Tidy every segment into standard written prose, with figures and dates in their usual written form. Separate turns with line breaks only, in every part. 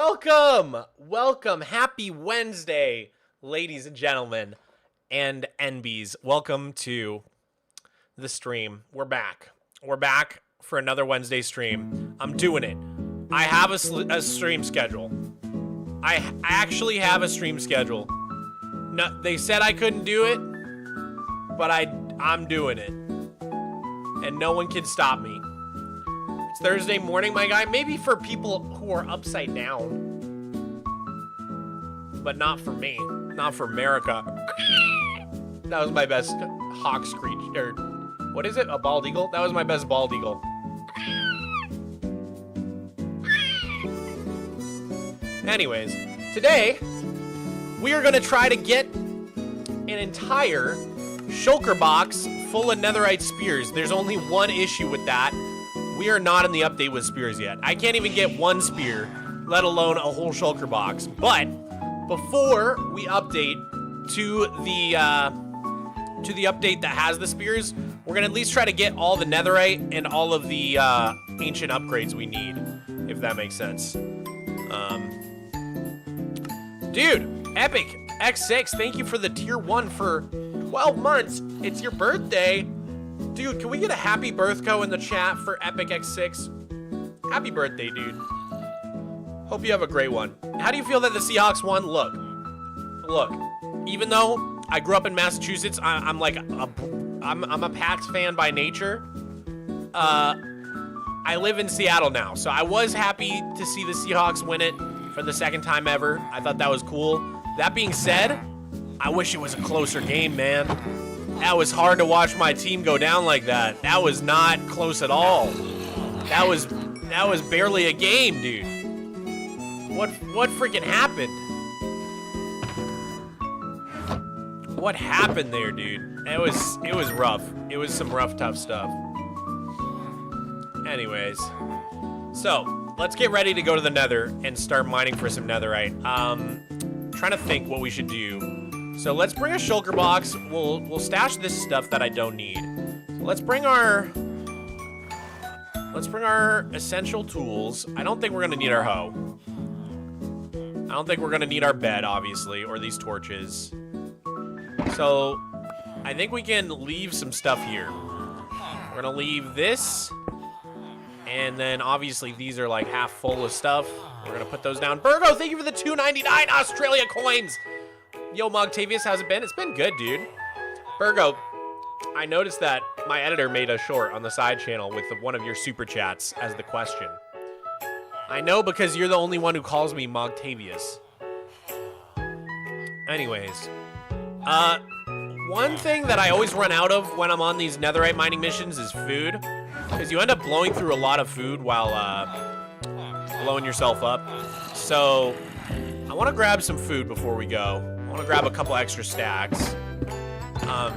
Welcome. Happy Wednesday, ladies and gentlemen, and NBs. Welcome to the stream. We're back for another Wednesday stream. I'm doing it. I have a stream schedule. I actually have a stream schedule. No, they said I couldn't do it, but I'm doing it, and no one can stop me. It's Thursday morning, my guy. Maybe for people who are upside down, but not for me. Not for America. That was my best hawk screech. Or what is it? A bald eagle? That was my best bald eagle. Anyways, today we are going to try to get an entire Shulker box full of Netherite spears. There's only one issue with that. We are not in the update with spears yet. I can't even get one spear, let alone a whole Shulker box. But before we update to the update that has the spears, we're gonna at least try to get all the Netherite and all of the ancient upgrades we need, if that makes sense. Dude, Epic X6, thank you for the tier 1 for 12 months. It's your birthday. Dude, can we get a happy birthco in the chat for Epic X6? Happy birthday, dude. Hope you have a great one. How do you feel that the Seahawks won? Look, even though I grew up in Massachusetts, I'm like I'm a Pats fan by nature. I live in Seattle now, so I was happy to see the Seahawks win it for the second time ever. I thought that was cool. That being said, I wish it was a closer game, man. That was hard to watch my team go down like that. That was not close at all. That was barely a game, dude. What freaking happened? What happened there, dude? It was rough. It was some rough, tough stuff. Anyways, so let's get ready to go to the Nether and start mining for some Netherite. Trying to think what we should do. So let's bring a Shulker box. We'll stash this stuff that I don't need. So let's bring our essential tools. I don't think we're gonna need our hoe. I don't think we're gonna need our bed, obviously, or these torches. So I think we can leave some stuff here. We're gonna leave this, and then obviously these are like half full of stuff. We're gonna put those down. Virgo, thank you for the 2.99 Australia coins. Yo, Mogtavius, how's it been? It's been good, dude. Virgo, I noticed that my editor made a short on the side channel with one of your super chats as the question. I know because you're the only one who calls me Mogtavius. Anyways, one thing that I always run out of when I'm on these Netherite mining missions is food, because you end up blowing through a lot of food while blowing yourself up. So I want to grab some food before we go. I want to grab a couple extra stacks,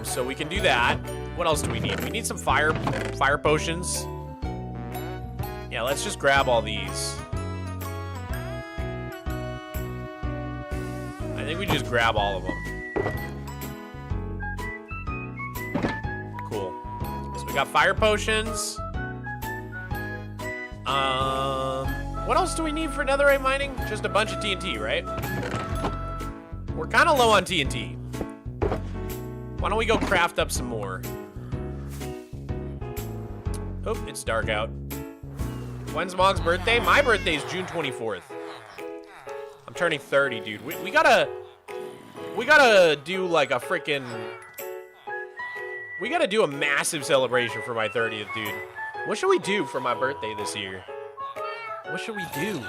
so we can do that. What else do we need? We need some fire potions. Yeah, let's just grab all these. I think we just grab all of them. Cool. So we got fire potions. What else do we need for Netherite mining? Just a bunch of TNT, right? We're kind of low on TNT. Why don't we go craft up some more? Oh, it's dark out. When's Mog's birthday? My birthday is June 24th. I'm turning 30, dude. We gotta do like a freaking... We gotta do a massive celebration for my 30th, dude. What should we do for my birthday this year? What should we do?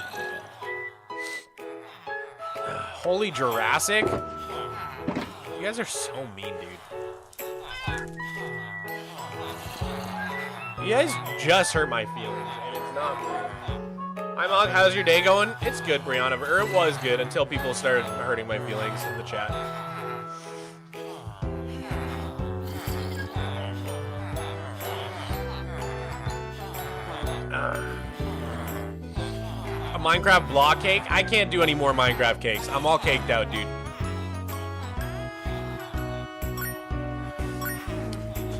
Holy Jurassic? You guys are so mean, dude. You guys just hurt my feelings, and it's not fair. Hi, Mog. How's your day going? It's good, Brianna. Or it was good until people started hurting my feelings in the chat. A Minecraft block cake? I can't do any more Minecraft cakes. I'm all caked out, dude.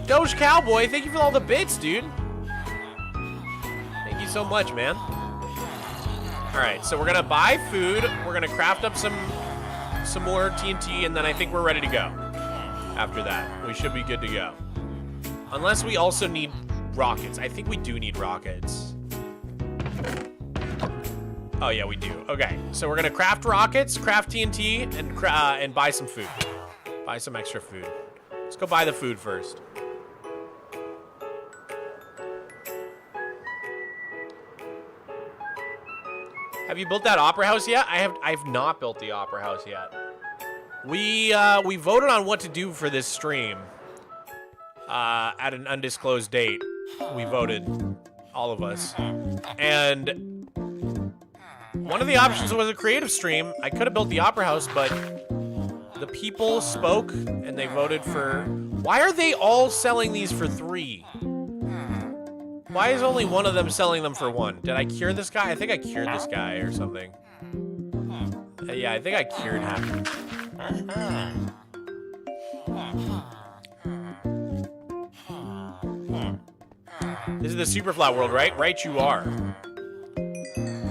Doge Cowboy, thank you for all the bits, dude. Thank you so much, man. All right, so we're gonna buy food. We're gonna craft up some more TNT, and then I think we're ready to go. After that, we should be good to go. Unless we also need rockets. I think we do need rockets. Oh yeah, we do. Okay, so we're gonna craft rockets, craft TNT, and buy some food. Buy some extra food. Let's go buy the food first. Have you built that opera house yet? I've not built the opera house yet. We voted on what to do for this stream at an undisclosed date. We voted, all of us, and one of the options was a creative stream. I could have built the opera house, but the people spoke and they voted for. Why are they all selling these for 3? Why is only one of them selling them for 1? Did I cure this guy? I think I cured this guy or something. Yeah, I think I cured him. This is the super flat world, right? Right you are.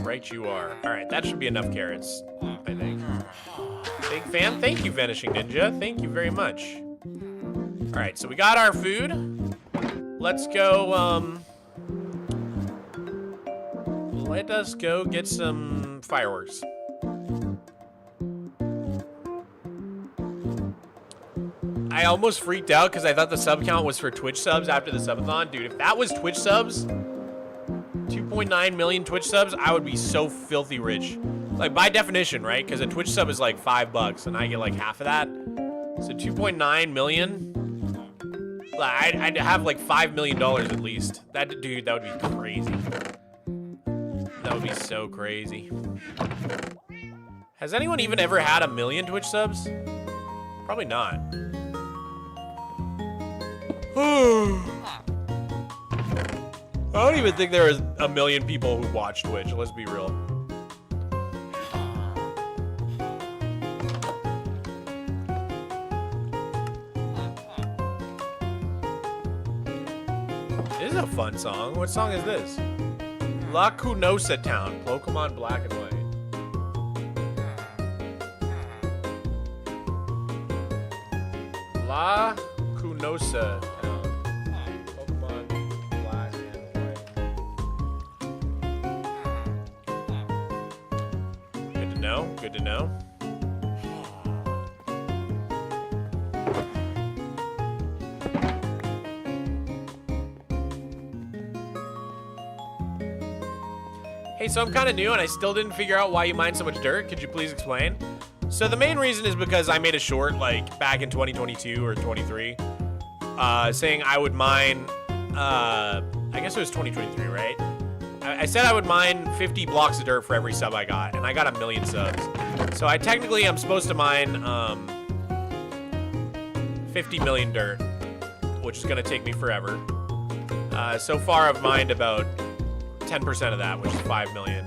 Right you are. All right, that should be enough carrots, I think. Big fan. Thank you, Vanishing Ninja. Thank you very much. All right, so we got our food. Let's go, let us go get some fireworks. I almost freaked out because I thought the sub count was for Twitch subs after the subathon. Dude, if that was Twitch subs, 2.9 million Twitch subs, I would be so filthy rich. Like, by definition, right? Because a Twitch sub is like $5, and I get like half of that. So 2.9 million, I'd have like $5 million at least. Dude, that would be crazy. That would be so crazy. Has anyone even ever had 1 million Twitch subs? Probably not. I don't even think there was 1 million people who watch Twitch, let's be real. This is a fun song. What song is this? La Cunosa Town, Pokemon Black and White. La Cunosa Town, Pokemon Black and White. Good to know, good to know. Hey, so I'm kind of new and I still didn't figure out why you mine so much dirt. Could you please explain? So the main reason is because I made a short like back in 2022 or 23 saying I would mine, I guess it was 2023, right? I said I would mine 50 blocks of dirt for every sub I got, and I got 1 million subs. So I technically am supposed to mine 50 million dirt, which is going to take me forever. So far I've mined about 10% of that, which is 5 million.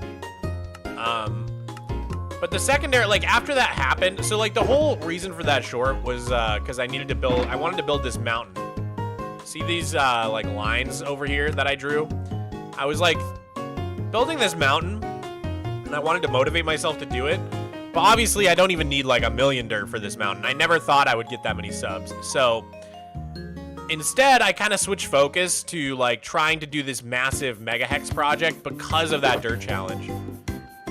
But the secondary, like after that happened, so like the whole reason for that short was because I wanted to build this mountain. See these like lines over here that I drew? I was like building this mountain and I wanted to motivate myself to do it. But obviously I don't even need like 1 million dirt for this mountain. I never thought I would get that many subs. So instead, I kind of switched focus to like trying to do this massive mega hex project because of that dirt challenge.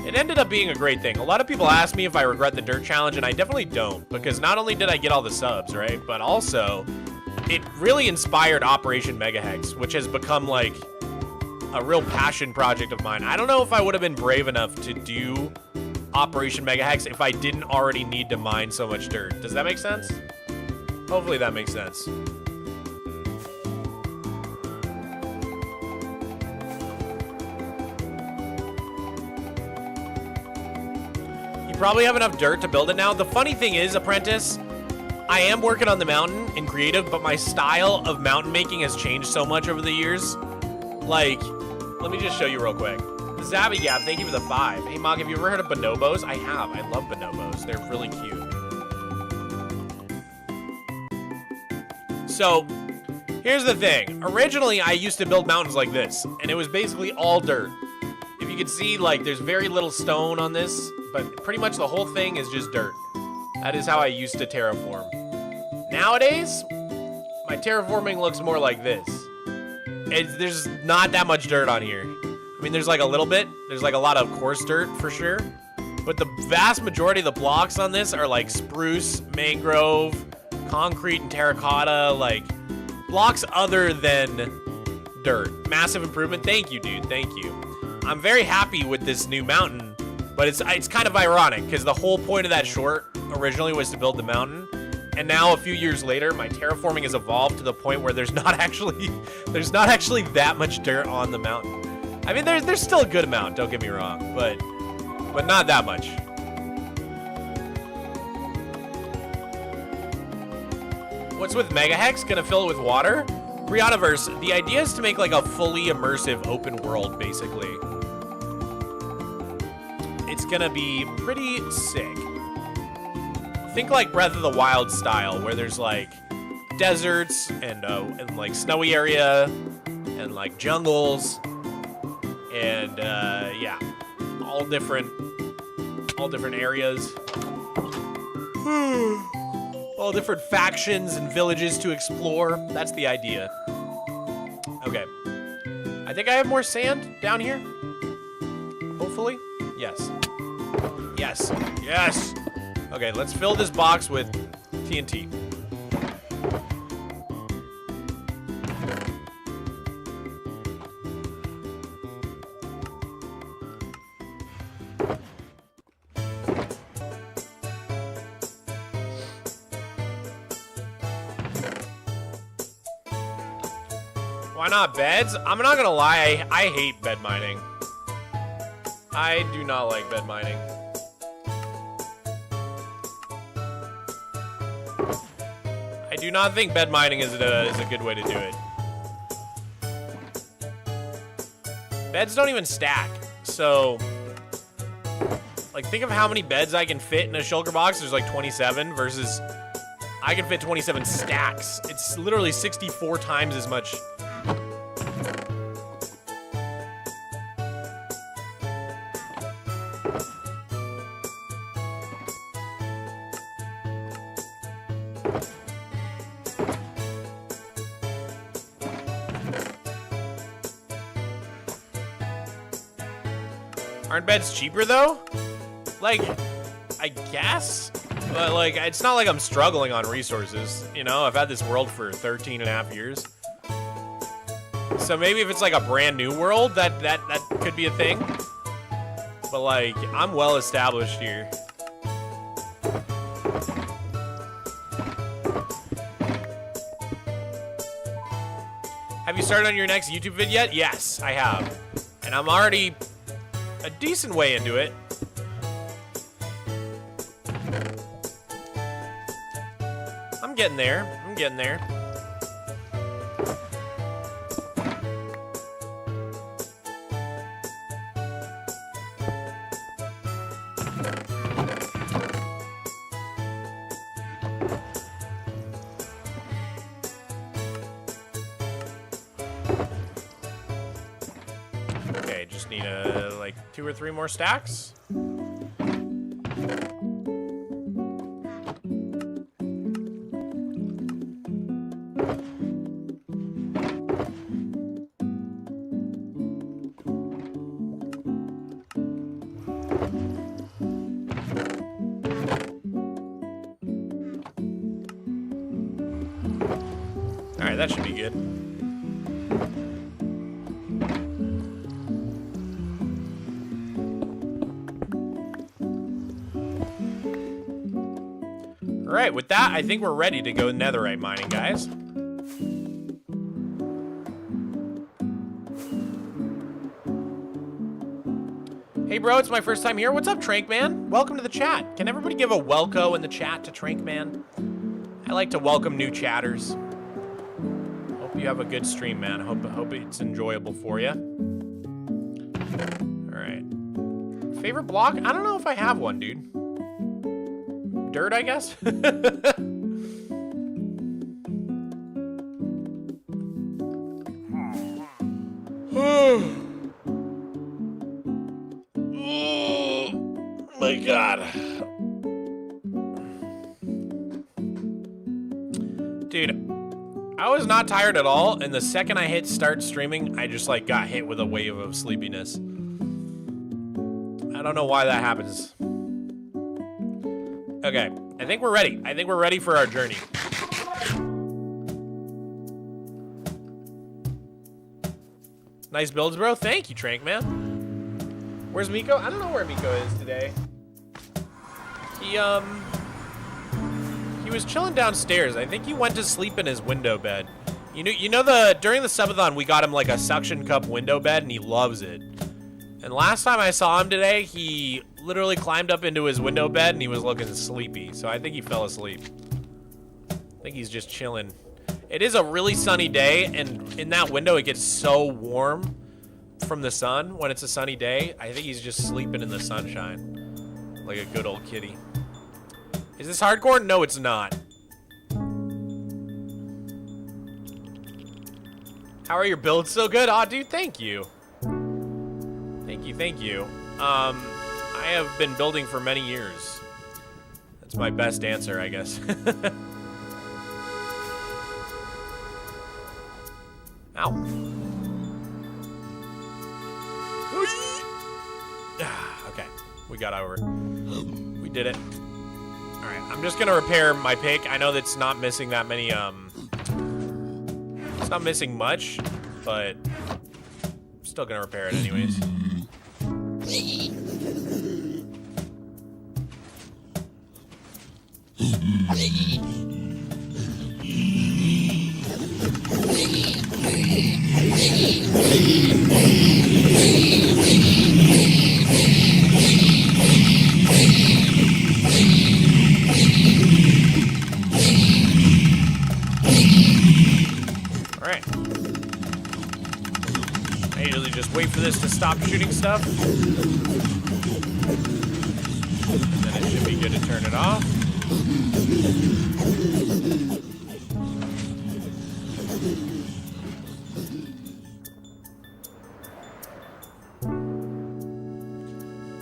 It ended up being a great thing. A lot of people ask me if I regret the dirt challenge, and I definitely don't, because not only did I get all the subs, right, but also it really inspired Operation Mega Hex, which has become like a real passion project of mine. I don't know if I would have been brave enough to do Operation Mega Hex if I didn't already need to mine so much dirt. Does that make sense? Hopefully that makes sense. Probably have enough dirt to build it now. The funny thing is, Apprentice, I am working on the mountain in creative, but my style of mountain making has changed so much over the years. Like, let me just show you real quick. Zabby Gab, thank you for the 5. Hey Mog, have you ever heard of bonobos? I have. I love bonobos. They're really cute. So, here's the thing. Originally, I used to build mountains like this, and it was basically all dirt. If you can see, like, there's very little stone on this, but pretty much the whole thing is just dirt. That is how I used to terraform. Nowadays, my terraforming looks more like this. There's not that much dirt on here. I mean, there's like a little bit. There's like a lot of coarse dirt for sure. But the vast majority of the blocks on this are like spruce, mangrove, concrete, and terracotta, like blocks other than dirt. Massive improvement. Thank you, dude. Thank you. I'm very happy with this new mountain, but it's kind of ironic because the whole point of that short originally was to build the mountain. And now a few years later, my terraforming has evolved to the point where there's not actually that much dirt on the mountain. I mean, there's still a good amount, don't get me wrong, but not that much. What's with Megahex? Gonna fill it with water? Briannaverse, the idea is to make like a fully immersive open world, basically. It's gonna be pretty sick. Think like Breath of the Wild style, where there's like deserts and like snowy area and like jungles and yeah, all different areas. All different factions and villages to explore. That's the idea. Okay. I think I have more sand down here. Hopefully. Yes. Yes. Yes. Okay, let's fill this box with TNT. Why not beds? I'm not gonna lie, I hate bed mining. I do not like bed mining. I do not think bed mining is a good way to do it. Beds don't even stack, so like think of how many beds I can fit in a shulker box. There's like 27 versus I can fit 27 stacks. It's literally 64 times as much. Aren't beds cheaper though? Like, I guess, but like, it's not like I'm struggling on resources, you know? I've had this world for 13 and a half years. So maybe if it's like a brand new world, that could be a thing. But like, I'm well established here. Have you started on your next YouTube vid yet? Yes, I have. And I'm already a decent way into it. I'm getting there. I'm getting there. Okay, just need like 2 or 3 more stacks. All right, that should be good. All right, with that, I think we're ready to go netherite mining, guys. Hey, bro, it's my first time here. What's up, Trank Man? Welcome to the chat. Can everybody give a welco in the chat to Trank Man? I like to welcome new chatters. Hope you have a good stream, man. Hope it's enjoyable for you. All right. Favorite block? I don't know if I have one, dude. Dirt, I guess. my god. Dude, I was not tired at all, and the second I hit start streaming, I just like got hit with a wave of sleepiness. I don't know why that happens. Okay, I think we're ready. I think we're ready for our journey. Nice builds, bro. Thank you, Trank, man. Where's Miko? I don't know where Miko is today. He was chilling downstairs. I think he went to sleep in his window bed. You know during the subathon we got him like a suction cup window bed and he loves it. And last time I saw him today, he literally climbed up into his window bed and he was looking sleepy. So I think he fell asleep. I think he's just chilling. It is a really sunny day, and in that window it gets so warm from the sun when it's a sunny day. I think he's just sleeping in the sunshine like a good old kitty. Is this hardcore? No, it's not. How are your builds so good? Aw, dude, thank you. Thank you, thank you. I have been building for many years. That's my best answer, I guess. Ow. Okay, we got over. We did it. All right, I'm just gonna repair my pick. I know that's not missing that many, it's not missing much, but I'm still gonna repair it anyways. Alright. I usually just wait for this to stop shooting stuff. And then it should be good to turn it off.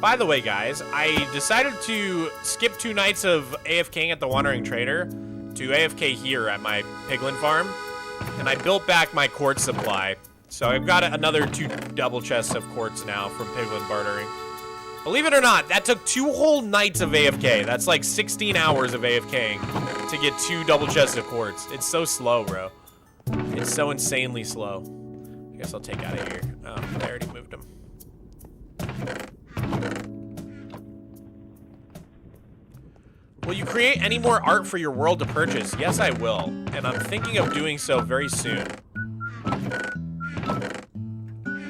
By the way, guys, I decided to skip 2 nights of AFKing at the Wandering Trader to AFK here at my piglin farm, and I built back my quartz supply. So I've got another 2 double chests of quartz now from piglin bartering. Believe it or not, that took 2 whole nights of AFK. That's like 16 hours of AFKing to get 2 double chests of quartz. It's so slow, bro. It's so insanely slow. I guess I'll take out of here. Oh, I already moved them. Will you create any more art for your world to purchase? Yes, I will. And I'm thinking of doing so very soon.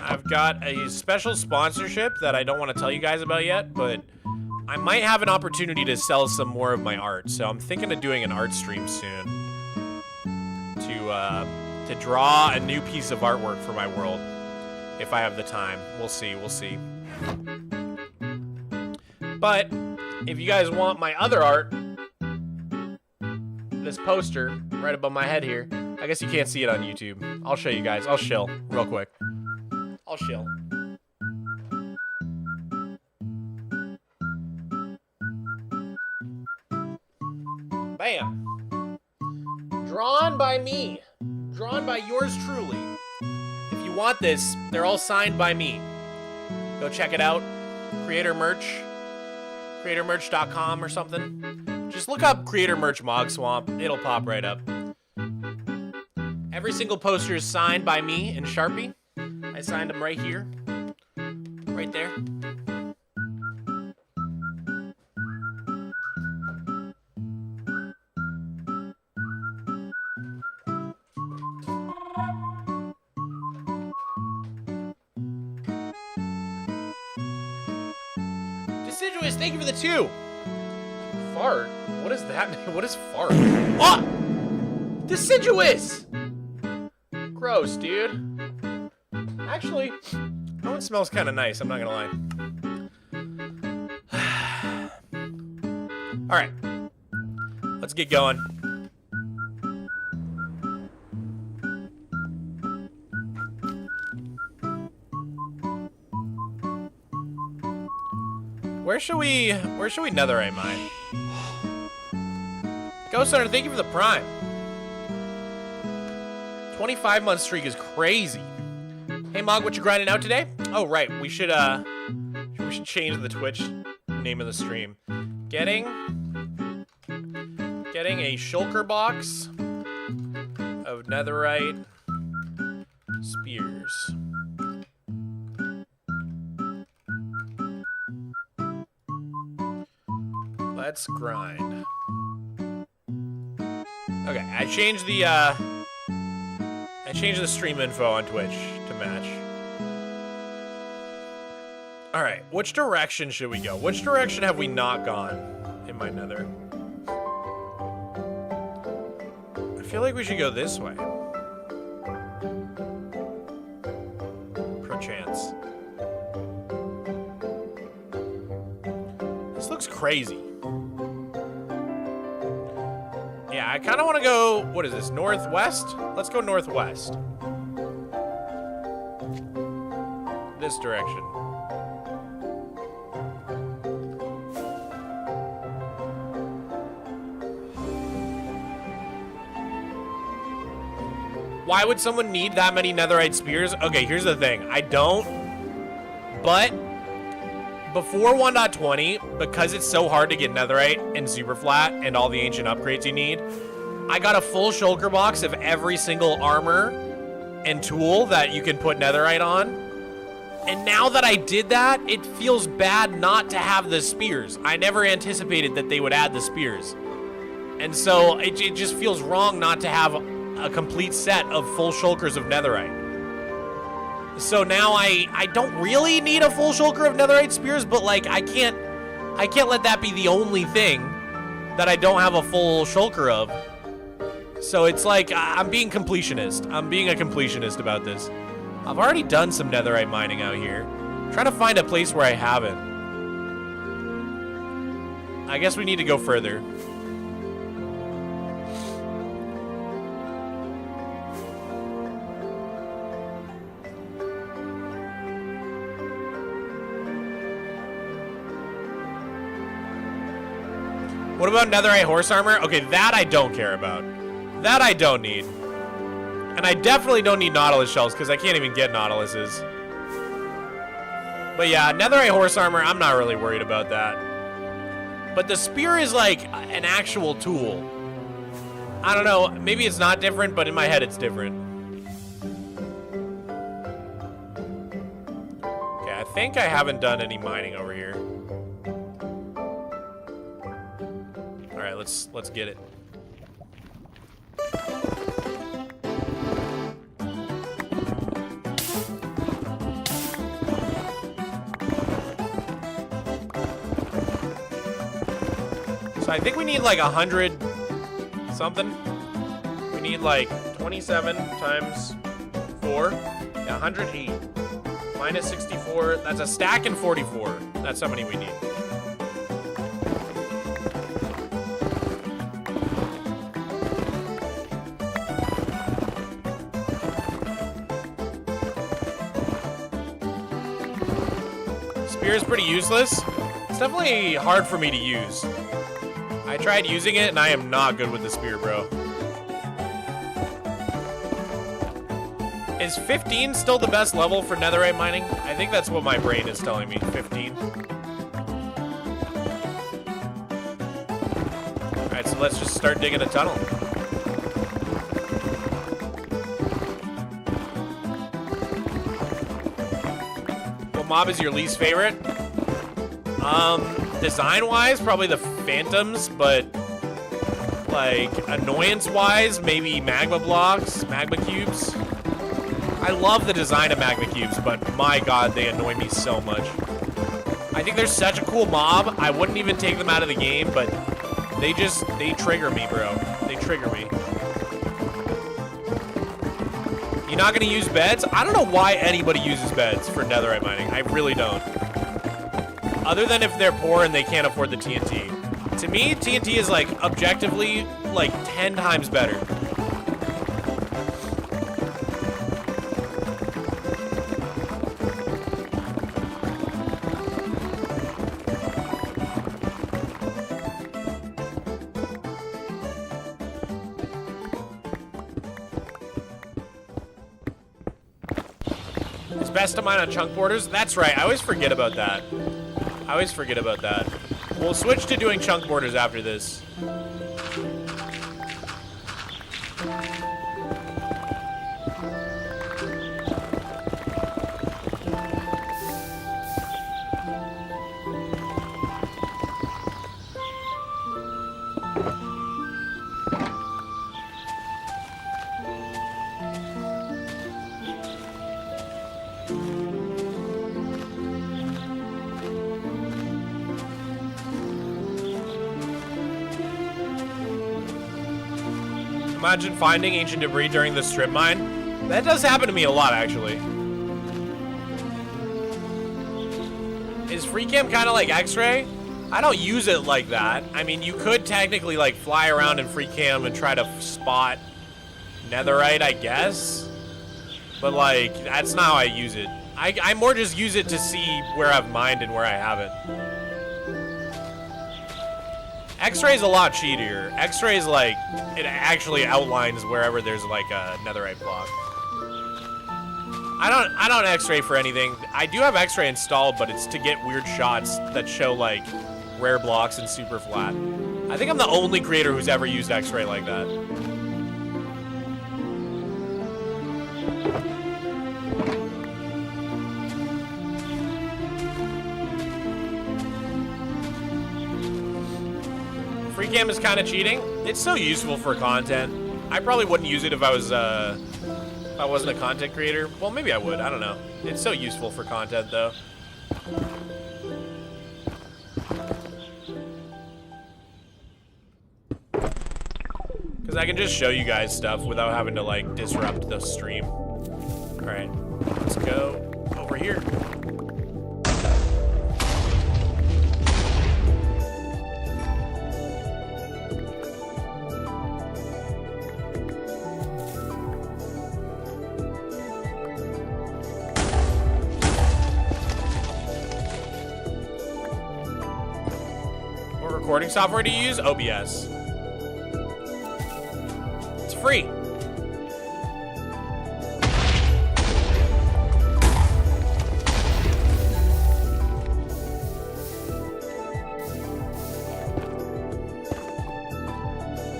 I've got a special sponsorship that I don't want to tell you guys about yet, but I might have an opportunity to sell some more of my art. So I'm thinking of doing an art stream soon to draw a new piece of artwork for my world. If I have the time. We'll see, we'll see. But if you guys want my other art, this poster right above my head here, I guess you can't see it on YouTube. I'll show you guys. I'll shill real quick. I'll shill. Bam. Drawn by me. Drawn by yours truly. If you want this, they're all signed by me. Go check it out. Creator merch. Creatormerch.com or something. Just look up Creator Merch Mogswamp. It'll pop right up. Every single poster is signed by me in Sharpie. I signed them right here. Right there. Deciduous, thank you for the 2. Fart? What is that? What is fart? Oh! Deciduous! Gross, dude. Actually, that one smells kind of nice, I'm not gonna lie. Alright. Let's get going. Where should we netherite mine? Ghost Hunter, thank you for the prime. 25-month streak is crazy. Hey Mog, what you grinding out today? Oh right, we should change the Twitch name of the stream. Getting a shulker box of netherite spears. Let's grind. Okay, I changed the stream info on Twitch to match. All right, which direction should we go? Which direction have we not gone in my nether? I feel like we should go this way. Perchance. This looks crazy. Yeah, I kind of want to go, what is this, northwest? Let's go northwest. This direction. Why would someone need that many netherite spears? Okay, here's the thing. I don't, but before 1.20, because it's so hard to get netherite and super flat and all the ancient upgrades you need, I got a full shulker box of every single armor and tool that you can put netherite on. And now that I did that, it feels bad not to have the spears. I never anticipated that they would add the spears. And so it just feels wrong not to have a complete set of full shulkers of netherite. So now I don't really need a full shulker of netherite spears, but like I can't let that be the only thing that I don't have a full shulker of. So it's like I'm being completionist. I'm being a completionist about this. I've already done some netherite mining out here. I'm trying to find a place where I haven't. I guess we need to go further. What about netherite horse armor? Okay, that I don't care about. That I don't need. And I definitely don't need nautilus shells because I can't even get nautiluses. But yeah, netherite horse armor, I'm not really worried about that. But the spear is like an actual tool. I don't know, maybe it's not different, but in my head it's different. Okay, I think I haven't done any mining over here. All right, let's get it. So I think we need like 100 something. We need like 27 times 4. Yeah, 108. Minus 64. That's a stack and 44. That's how many we need. Spear is pretty useless. It's definitely hard for me to use. I tried using it and I am not good with the spear, bro. Is 15 still the best level for netherite mining? I think that's what my brain is telling me, 15. Alright, so let's just start digging a tunnel. What mob is your least favorite? Design-wise, probably the Phantoms, but like annoyance-wise, maybe magma blocks, magma cubes. I love the design of magma cubes, but my god, they annoy me so much. I think they're such a cool mob. I wouldn't even take them out of the game, but they trigger me, bro. They trigger me. You're not gonna use beds? I don't know why anybody uses beds for netherite mining. I really don't. Other than if they're poor and they can't afford the TNT. To me, TNT is like objectively like 10 times better. It's best to mine on chunk borders? That's right, I always forget about that. We'll switch to doing chunk borders after this. Imagine finding ancient debris during the strip mine. That does happen to me a lot, actually. Is FreeCam kind of like X-Ray? I don't use it like that. I mean, you could technically like fly around in FreeCam and try to spot Netherite, I guess. But like, that's not how I use it. I more just use it to see where I've mined and where I haven't. X-Ray is a lot cheatier. X-Ray is like, it actually outlines wherever there's like a Netherite block. I don't X-Ray for anything. I do have X-Ray installed, but it's to get weird shots that show like rare blocks and super flat. I think I'm the only creator who's ever used X-Ray like that. FreeCam is kind of cheating. It's so useful for content. I probably wouldn't use it if I was if I wasn't a content creator. Well, maybe I would. I don't know. It's so useful for content, though. Because I can just show you guys stuff without having to, like, disrupt the stream. All right, let's go over here. Recording software to use? OBS. It's free.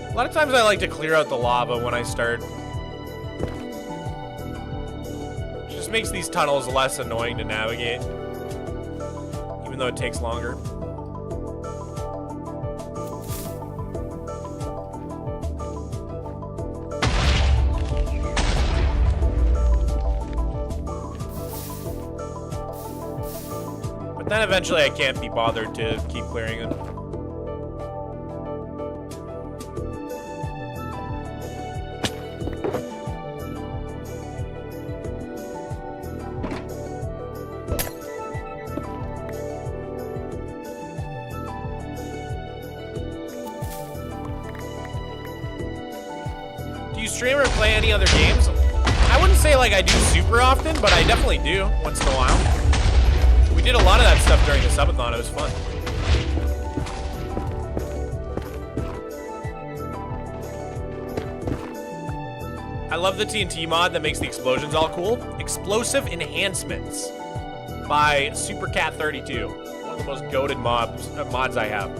A lot of times I like to clear out the lava when I start. It just makes these tunnels less annoying to navigate, even though it takes longer. Then eventually I can't be bothered to keep clearing them. Do you stream or play any other games? I wouldn't say like I do super often, but I definitely do once in a while. We did a lot of that stuff during the subathon. It was fun. I love the TNT mod that makes the explosions all cool. Explosive Enhancements by SuperCat32. One of the most goated mods I have.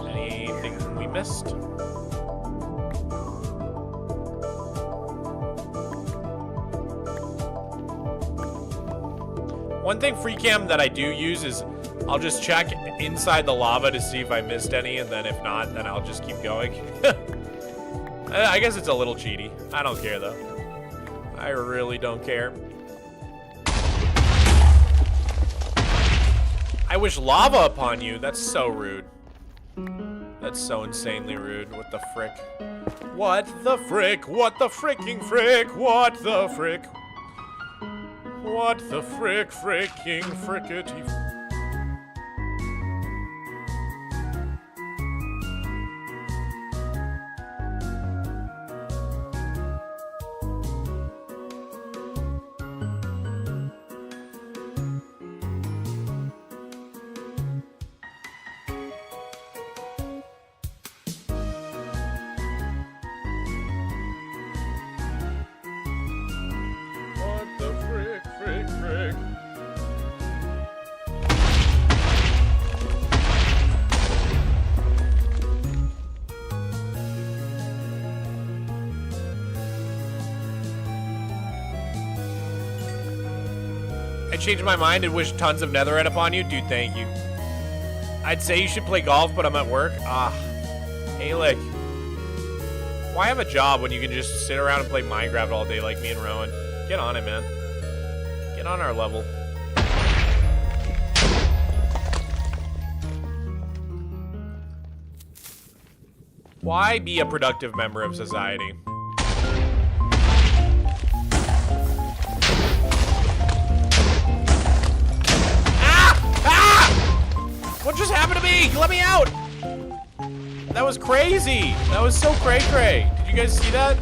Anything we missed? One thing FreeCam that I do use is I'll just check inside the lava to see if I missed any, and then if not, then I'll just keep going. I guess it's a little cheaty. I don't care, though. I really don't care. I wish lava upon you. That's so rude. That's so insanely rude. What the frick? What the frick? What the fricking frick? What the frick? What the frick, fricking frickety. I changed my mind and wish tons of netherite upon you. Dude, thank you. I'd say you should play golf, but I'm at work. Ah. Hey, like, why have a job when you can just sit around and play Minecraft all day like me and Rowan? Get on it, man. Get on our level. Why be a productive member of society? What just happened to me? Let me out! That was crazy. That was so cray-cray. Did you guys see that?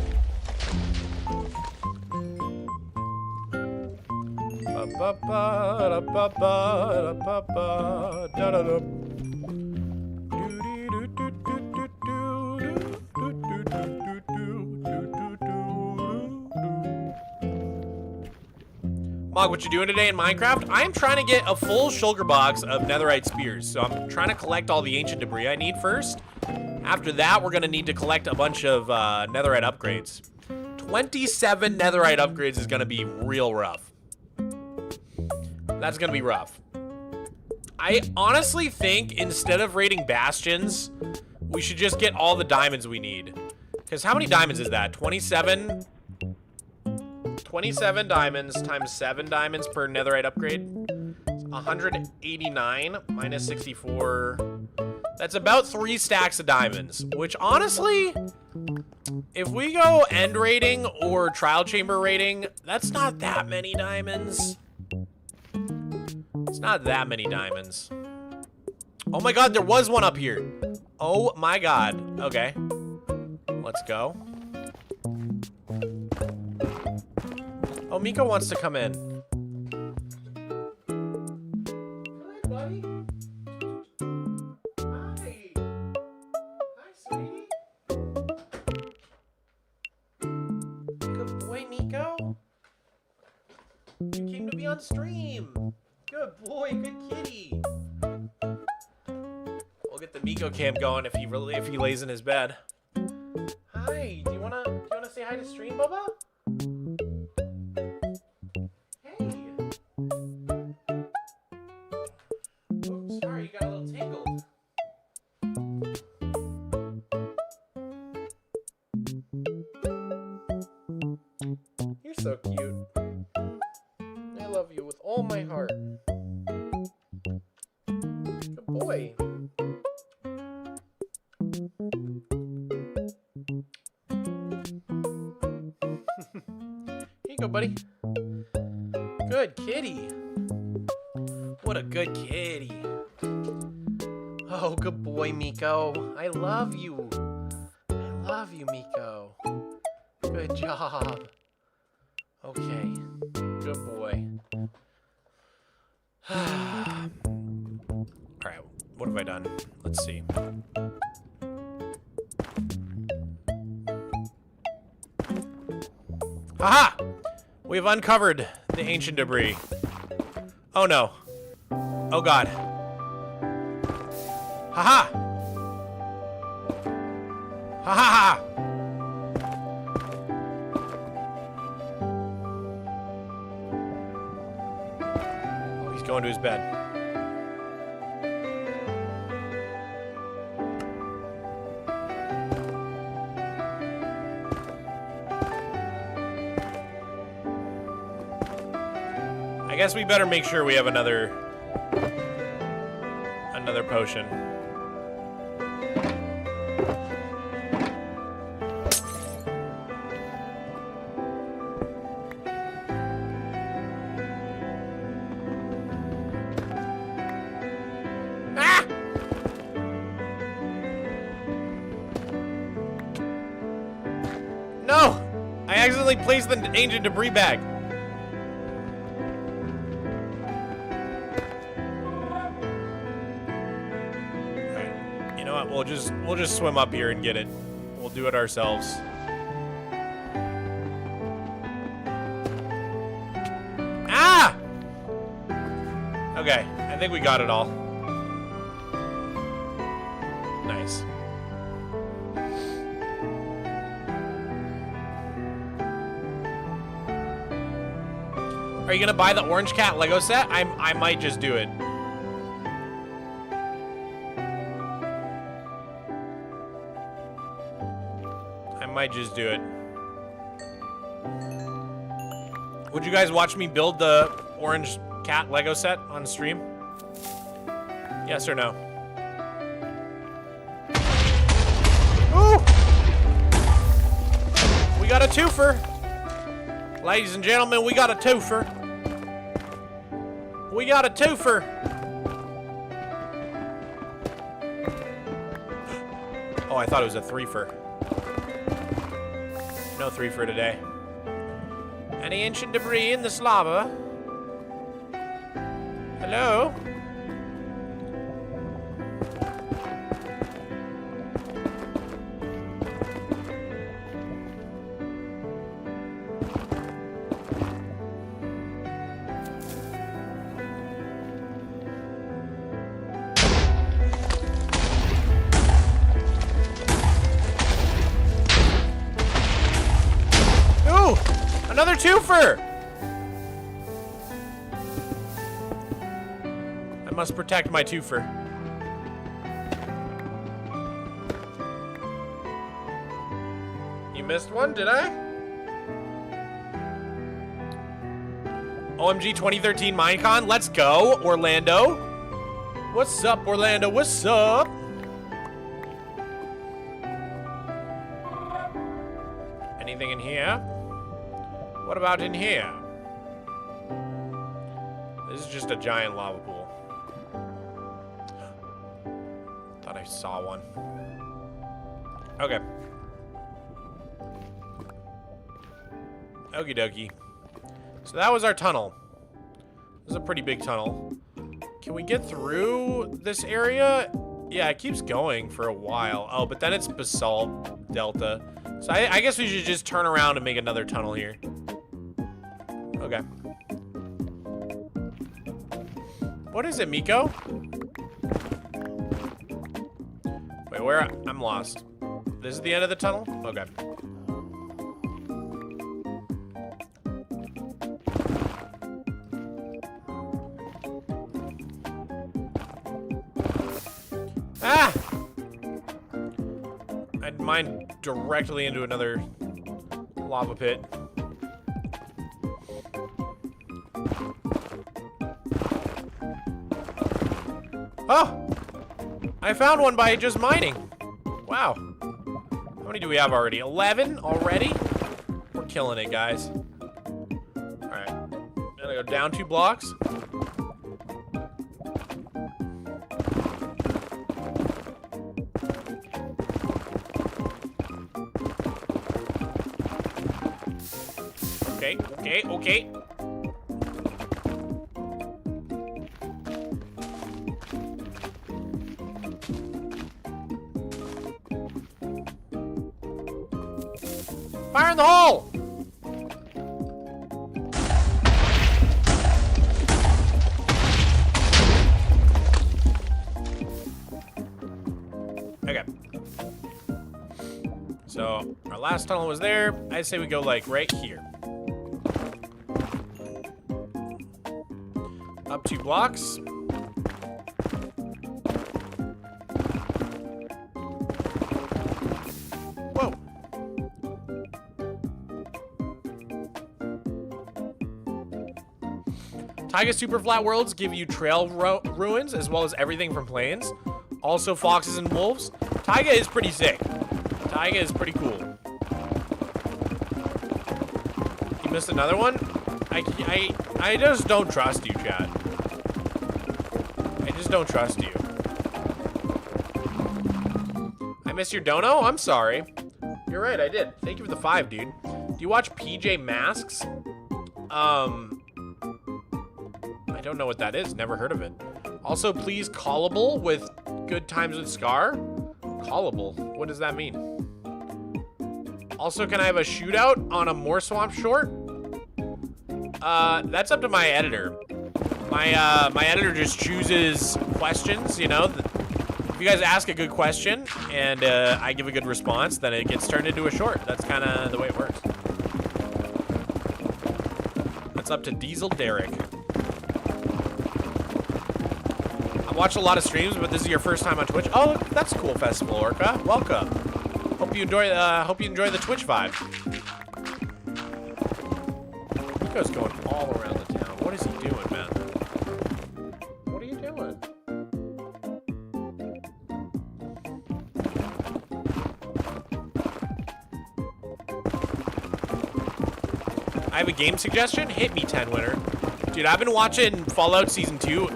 Mog, what you doing today in Minecraft? I'm trying to get a full shulker box of netherite spears. So I'm trying to collect all the ancient debris I need first. After that, we're gonna need to collect a bunch of netherite upgrades. 27 netherite upgrades is gonna be real rough. That's gonna be rough. I honestly think instead of raiding bastions, we should just get all the diamonds we need. Because how many diamonds is that? 27? 27 diamonds times 7 diamonds per netherite upgrade. 189 minus 64. That's about 3 stacks of diamonds, which honestly, if we go end rating or trial chamber rating, that's not that many diamonds. It's not that many diamonds. Oh my god, there was one up here. Oh my god. Okay. Let's go. Oh, Miko wants to come in. Hi, buddy. Hi. Hi, sweetie. Good boy, Miko. You came to be on stream. Good boy, good kitty. We'll get the Miko cam going if he lays in his bed. Hi. Do you wanna say hi to stream, Bubba? Sorry, you got a little tangled. You're so cute. I love you with all my heart. Good boy. Here you go, buddy. Good kitty. What a good kitty. Oh, good boy, Miko. I love you. I love you, Miko. Good job. Okay. Good boy. Alright, what have I done? Let's see. Haha! We've uncovered the ancient debris. Oh no. Oh god. Haha! Ha ha ha! Oh, he's going to his bed. I guess we better make sure we have another potion. Ah! No! I accidentally placed the ancient debris bag. We'll just swim up here and get it. We'll do it ourselves. Ah! Okay, I think we got it all. Nice. Are you gonna buy the Orange Cat Lego set? I might just do it. I might just do it. Would you guys watch me build the Orange Cat Lego set on stream? Yes or no? Ooh! We got a twofer. Ladies and gentlemen, we got a twofer. We got a twofer. Oh, I thought it was a threefer. No threefer today. Any ancient debris in this lava? Hello? Another twofer! I must protect my twofer. You missed one, did I? OMG 2013 Minecon, let's go, Orlando. What's up, Orlando? What's up? Anything in here? What about in here? This is just a giant lava pool. Thought I saw one. Okay. Okie dokie. So that was our tunnel. This is a pretty big tunnel. Can we get through this area? Yeah, it keeps going for a while. Oh, but then it's basalt delta. So I guess we should just turn around and make another tunnel here. Okay. What is it, Miko? Wait, where? I'm lost. This is the end of the tunnel? Okay. Ah! I'd mine directly into another lava pit. Oh! I found one by just mining. Wow. How many do we have already? 11 already? We're killing it, guys. Alright. I'm gonna go down 2 blocks. Okay, okay, okay. Fire in the hole! Okay. So, our last tunnel was there. I'd say we go, like, right here. Up 2 blocks. Whoa. Taiga Super Flat Worlds give you trail ruins as well as everything from plains. Also foxes and wolves. Taiga is pretty sick. Taiga is pretty cool. You missed another one? I just don't trust you, Chad. I just don't trust you. I missed your dono? I'm sorry. You're right, I did. Thank you for the 5, dude. Do you watch PJ Masks? I don't know what that is. Never heard of it. Also, please callable with Good Times with Scar. Callable. What does that mean? Also, can I have a shootout on a Mogswamp short? That's up to my editor. My editor just chooses questions, you know. If you guys ask a good question and I give a good response, then it gets turned into a short. That's kind of the way it works. That's What's up to Diesel Derek? I've watched a lot of streams, but this is your first time on Twitch. Oh, that's cool, Festival Orca. Welcome. Hope you enjoy the Twitch vibe. Nico's going all around the town. What is he doing, man? What are you doing? I have a game suggestion. Hit me, 10 winner. Dude, I've been watching Fallout Season 2.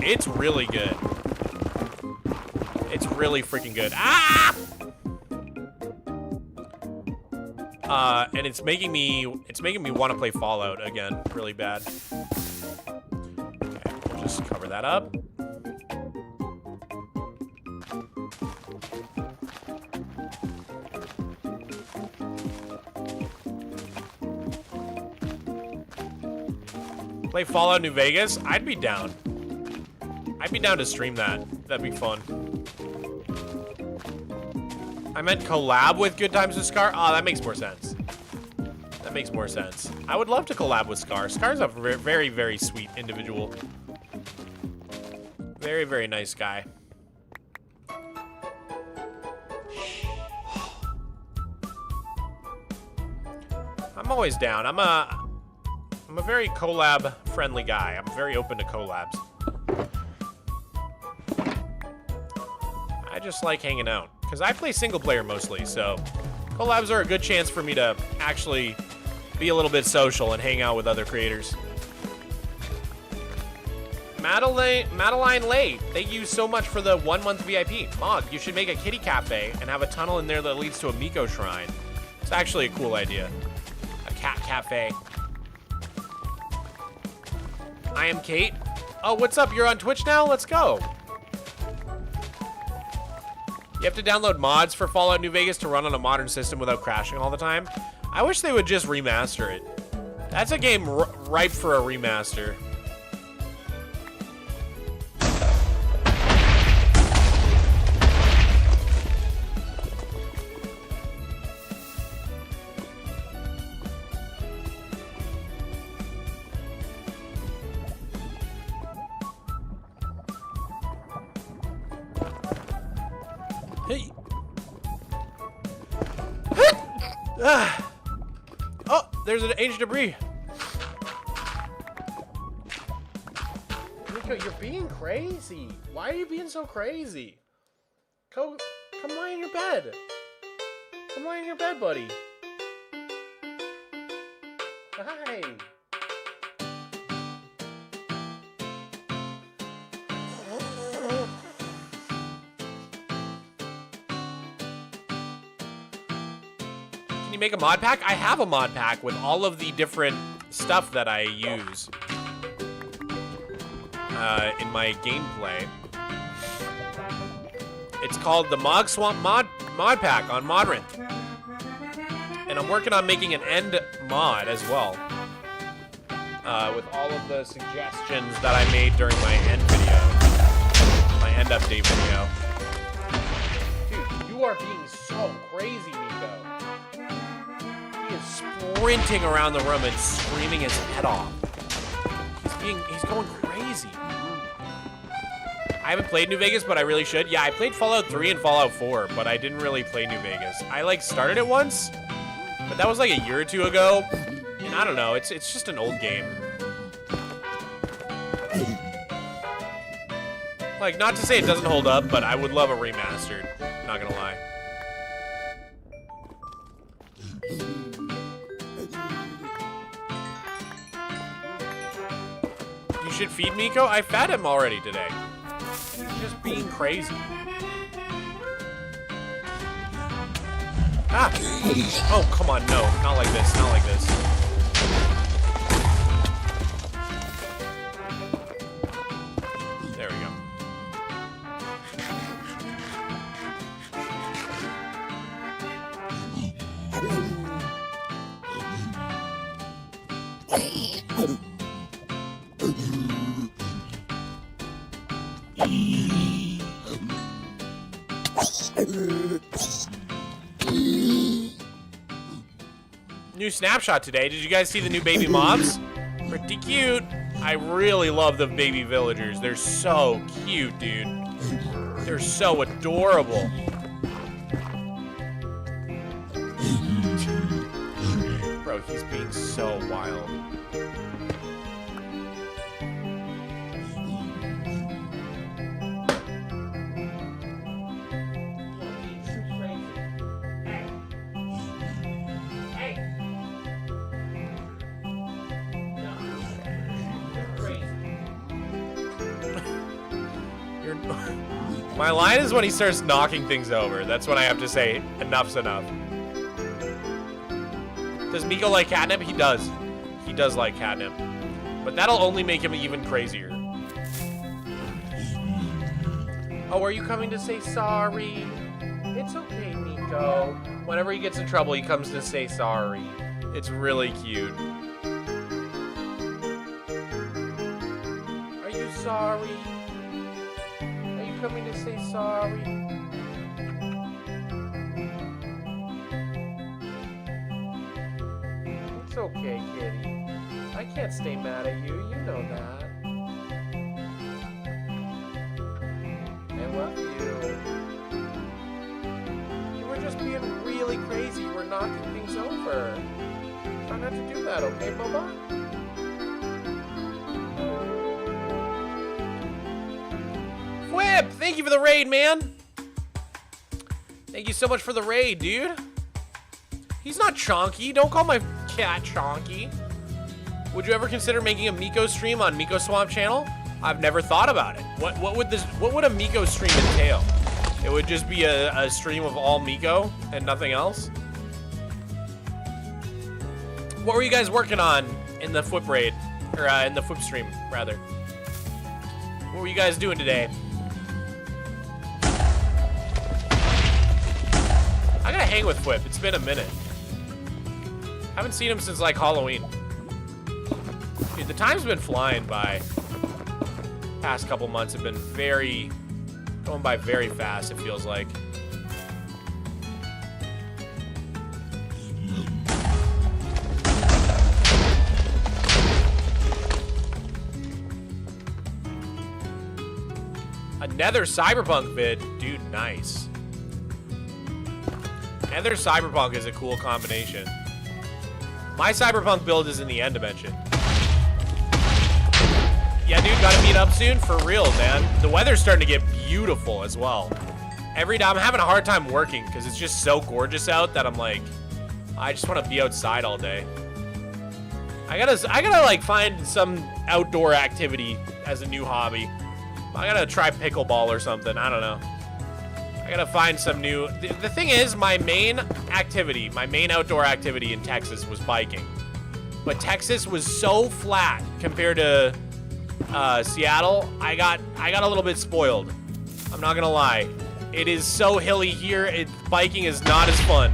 It's really good. It's really freaking good. Ah! And it's making me want to play Fallout again, really bad. Okay, we'll just cover that up. Play Fallout New Vegas? I'd be down. I'd be down to stream that. That'd be fun. I meant collab with Good Times with Scar? Oh, that makes more sense. That makes more sense. I would love to collab with Scar. Scar's a very, very sweet individual. Very, very nice guy. I'm always down. I'm a very collab-friendly guy. I'm very open to collabs. I just like hanging out. Because I play single player mostly, so collabs are a good chance for me to actually be a little bit social and hang out with other creators. Madeline Lay, thank you so much for the 1 month VIP. Mog, you should make a kitty cafe and have a tunnel in there that leads to a Miko shrine. It's actually a cool idea. A cat cafe. I am Kate. Oh, what's up? You're on Twitch now? Let's go. You have to download mods for Fallout New Vegas to run on a modern system without crashing all the time. I wish they would just remaster it. That's a game ripe for a remaster. Hey. Oh, there's an ancient debris. Nico, you're being crazy. Why are you being so crazy? Come lie in your bed. Come lie in your bed, buddy. Hi. Can you make a mod pack? I have a mod pack with all of the different stuff that I use in my gameplay. It's called the Mogswamp mod pack on Modrin. And I'm working on making an end mod as well. With all of the suggestions that I made during my end video. My end update video. Dude, you are being so crazy, Nico. He is sprinting around the room and screaming his head off. He's going crazy. I haven't played New Vegas, but I really should. Yeah, I played Fallout 3 and Fallout 4, but I didn't really play New Vegas. I started it once, but that was like a year or two ago. And I don't know, it's just an old game. Like, not to say it doesn't hold up, but I would love a remastered. Not gonna lie. You should feed Miko? I fed him already today. He's just being crazy. Ah! Oh, come on, no. Not like this, not like this. There we go. New snapshot today. Did you guys see the new baby mobs? Pretty cute. I really love the baby villagers. They're so cute, dude. They're so adorable. Bro, he's being so wild. My line is when he starts knocking things over. That's when I have to say, enough's enough. Does Miko like catnip? He does. He does like catnip. But that'll only make him even crazier. Oh, are you coming to say sorry? It's okay, Miko. Whenever he gets in trouble, he comes to say sorry. It's really cute. Are you sorry? Coming to say sorry. It's okay, kitty. I can't stay mad at you. You know that. I love you. You were just being really crazy. You were knocking things over. Try not to do that, okay, Bubba? Whip, thank you for the raid, man. Thank you so much for the raid, dude. He's not chonky. Don't call my cat chonky. Would you ever consider making a Miko stream on Mogswamp channel? I've never thought about it. What would a Miko stream entail? It would just be a stream of all Miko and nothing else. What were you guys working on in the Flip raid, or in the Flip stream rather? What were you guys doing today? I gotta hang with Whip. It's been a minute. Haven't seen him since like Halloween. Dude, the time's been flying by. Past couple months have been going by very fast, it feels like. Another Cyberpunk vid. Dude, nice. Nether Cyberpunk is a cool combination. My Cyberpunk build is in the end dimension. Yeah, dude, gotta meet up soon. For real, man. The weather's starting to get beautiful as well. Every day, I'm having a hard time working because it's just so gorgeous out that I'm like, I just want to be outside all day. I gotta like find some outdoor activity as a new hobby. I gotta try pickleball or something. I don't know. I gotta find some new... The thing is, my main outdoor activity in Texas was biking. But Texas was so flat compared to Seattle. I got a little bit spoiled. I'm not gonna lie. It is so hilly here. Biking is not as fun.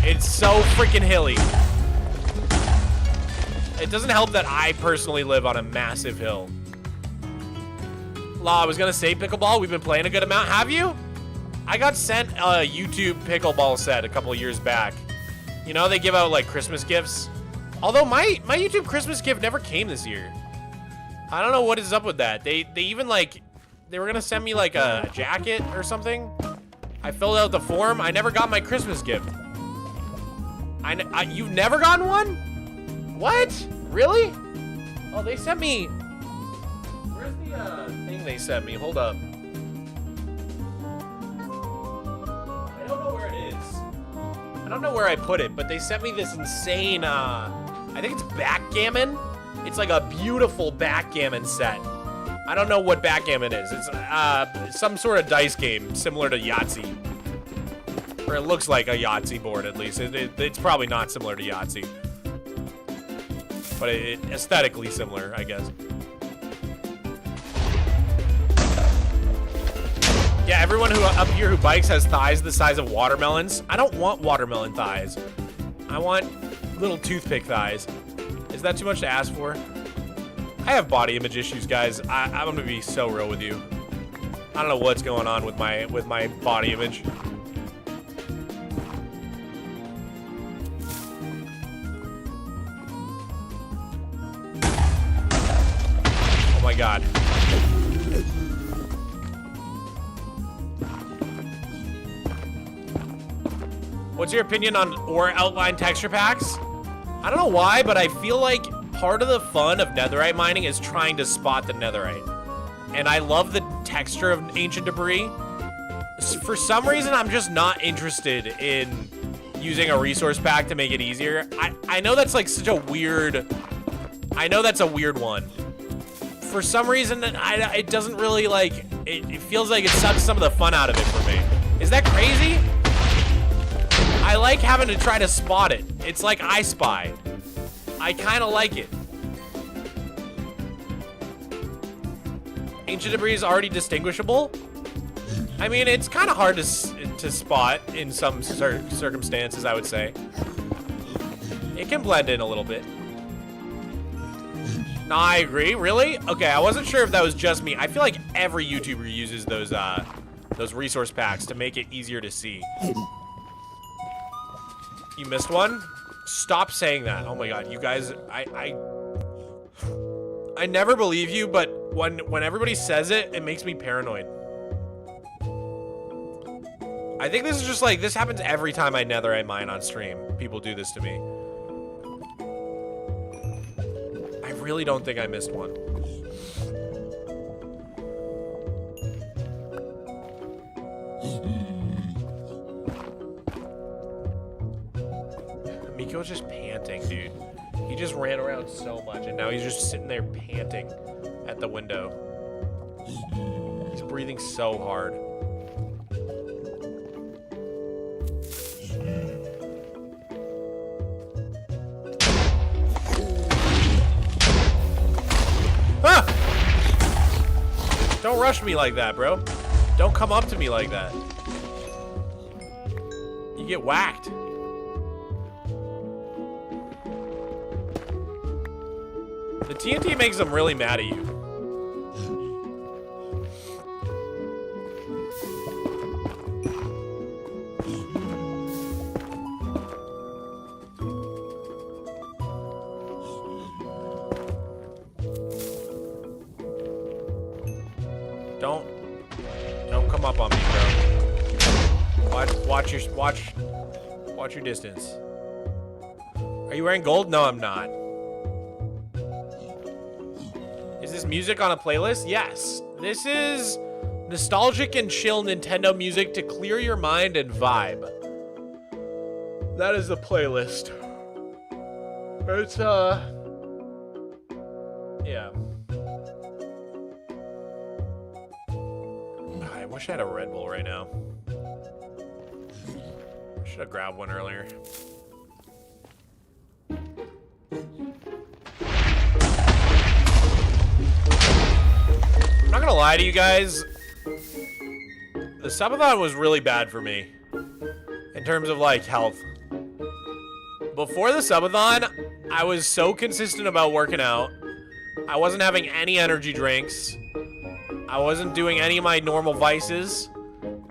It's so freaking hilly. It doesn't help that I personally live on a massive hill. I was gonna say pickleball. We've been playing a good amount. Have you? I got sent a YouTube pickleball set a couple of years back. You know, they give out like Christmas gifts. Although my YouTube Christmas gift never came this year. I don't know what is up with that. They even like, they were gonna send me like a jacket or something. I filled out the form. I never got my Christmas gift. You've never gotten one? What? Really? Oh, they sent me. Where's the thing they sent me? Hold up. I don't know where it is. I don't know where I put it, but they sent me this insane, I think it's backgammon. It's like a beautiful backgammon set. I don't know what backgammon is. It's some sort of dice game similar to Yahtzee. Or it looks like a Yahtzee board, at least. It's probably not similar to Yahtzee. But aesthetically similar, I guess. Yeah, everyone who up here who bikes has thighs the size of watermelons. I don't want watermelon thighs. I want little toothpick thighs. Is that too much to ask for? I have body image issues, guys. I'm gonna be so real with you. I don't know what's going on with my body image. my god. What's your opinion on ore outline texture packs? I don't know why, but I feel like part of the fun of netherite mining is trying to spot the netherite. And I love the texture of ancient debris. For some reason, I'm just not interested in using a resource pack to make it easier. I know that's like such a weird... I know that's a weird one. For some reason, it doesn't really like... It feels like it sucks some of the fun out of it for me. Is that crazy? I like having to try to spot it. It's like I Spy. I kind of like it. Ancient debris is already distinguishable. I mean, it's kind of hard to spot in some circumstances, I would say. It can blend in a little bit. No, I agree. Really? Okay, I wasn't sure if that was just me. I feel like every YouTuber uses those resource packs to make it easier to see. You missed one? Stop saying that. Oh my god, you guys, I never believe you, but when everybody says it, it makes me paranoid. I think this is just like, this happens every time I netherite mine on stream. People do this to me. I really don't think I missed one. Miko's just panting, dude. He just ran around so much, and now he's just sitting there panting at the window. He's breathing so hard. Ah! Don't rush me like that, bro. Don't come up to me like that. You get whacked. The TNT makes them really mad at you. Don't come up on me, bro. Watch your distance. Are you wearing gold? No, I'm not. Is this music on a playlist? Yes. This is nostalgic and chill Nintendo music to clear your mind and vibe. That is the playlist. It's, yeah. I wish I had a Red Bull right now. I should have grabbed one earlier. I'm not gonna lie to you guys. The subathon was really bad for me in terms of like health. Before the subathon, I was so consistent about working out. I wasn't having any energy drinks. I wasn't doing any of my normal vices.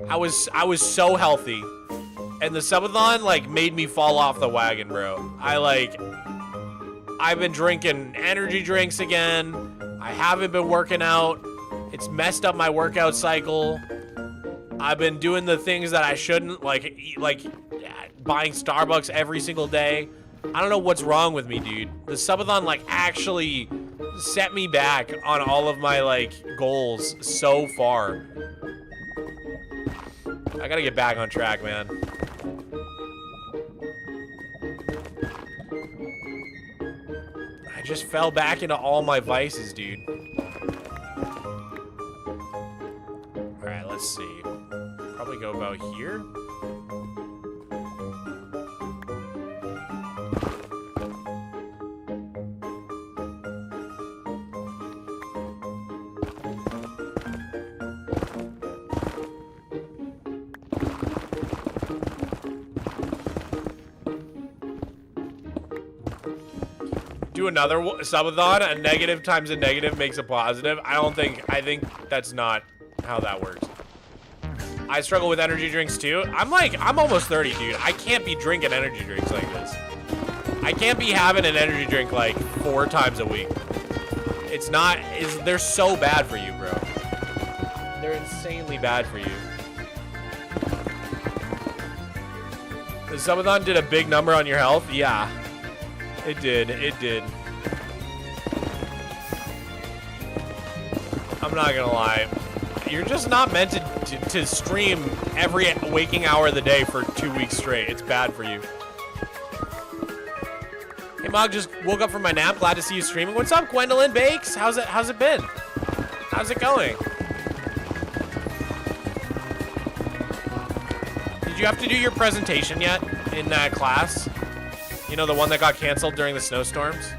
I was so healthy. And the subathon like made me fall off the wagon, bro. I've been drinking energy drinks again. I haven't been working out. It's messed up my workout cycle. I've been doing the things that I shouldn't, like buying Starbucks every single day. I don't know what's wrong with me, dude. The subathon like actually set me back on all of my like goals so far. I gotta get back on track, man. I just fell back into all my vices, dude. Alright, let's see. Probably go about here. Do another subathon. A negative times a negative makes a positive. I think that's not how that works. I struggle with energy drinks too. I'm almost 30, dude. I can't be drinking energy drinks like this. I can't be having an energy drink like 4 times a week. It's not, they're so bad for you, bro. They're insanely bad for you. The subathon did a big number on your health? Yeah. It did. It did. I'm not gonna lie. You're just not meant to stream every waking hour of the day for 2 weeks straight. It's bad for you. Hey, Mog, just woke up from my nap. Glad to see you streaming. What's up, Gwendolyn Bakes? How's it been? How's it going? Did you have to do your presentation yet in that class? You know, the one that got canceled during the snowstorms?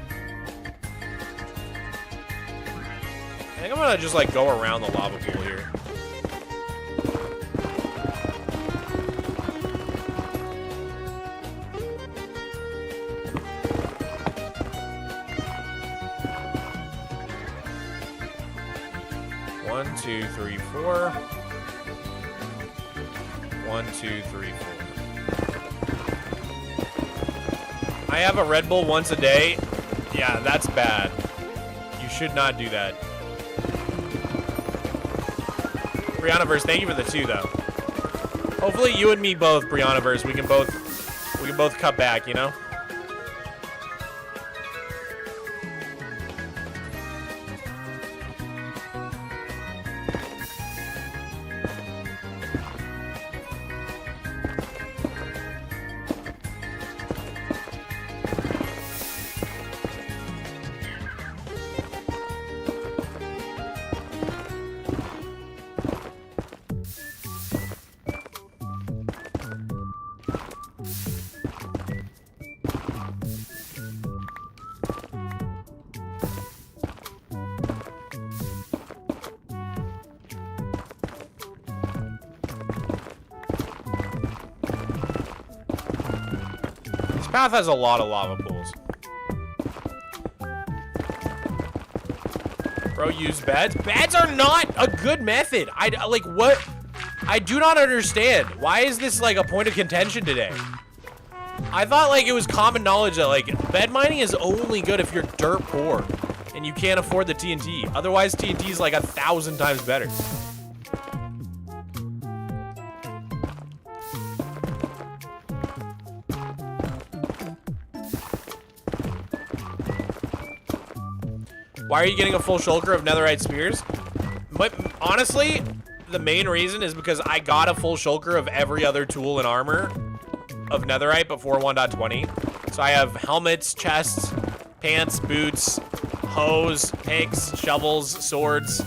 I think I'm gonna just like go around the lava pool here. One, two, three, four. 1, 2, 3, 4. I have a Red Bull once a day. Yeah, that's bad. You should not do that. Briannaverse, thank you for the 2 though. Hopefully you and me both, Briannaverse, we can both cut back, you know? Path has a lot of lava pools. Bro, use beds? Beds are not a good method. Like, what? I do not understand. Why is this, like, a point of contention today? I thought, like, it was common knowledge that, like, bed mining is only good if you're dirt poor and you can't afford the TNT. Otherwise, TNT is, like, 1,000 times better. Why are you getting a full shulker of netherite spears? But honestly, the main reason is because I got a full shulker of every other tool and armor of netherite before 1.20. So I have helmets, chests, pants, boots, hoes, picks, shovels, swords,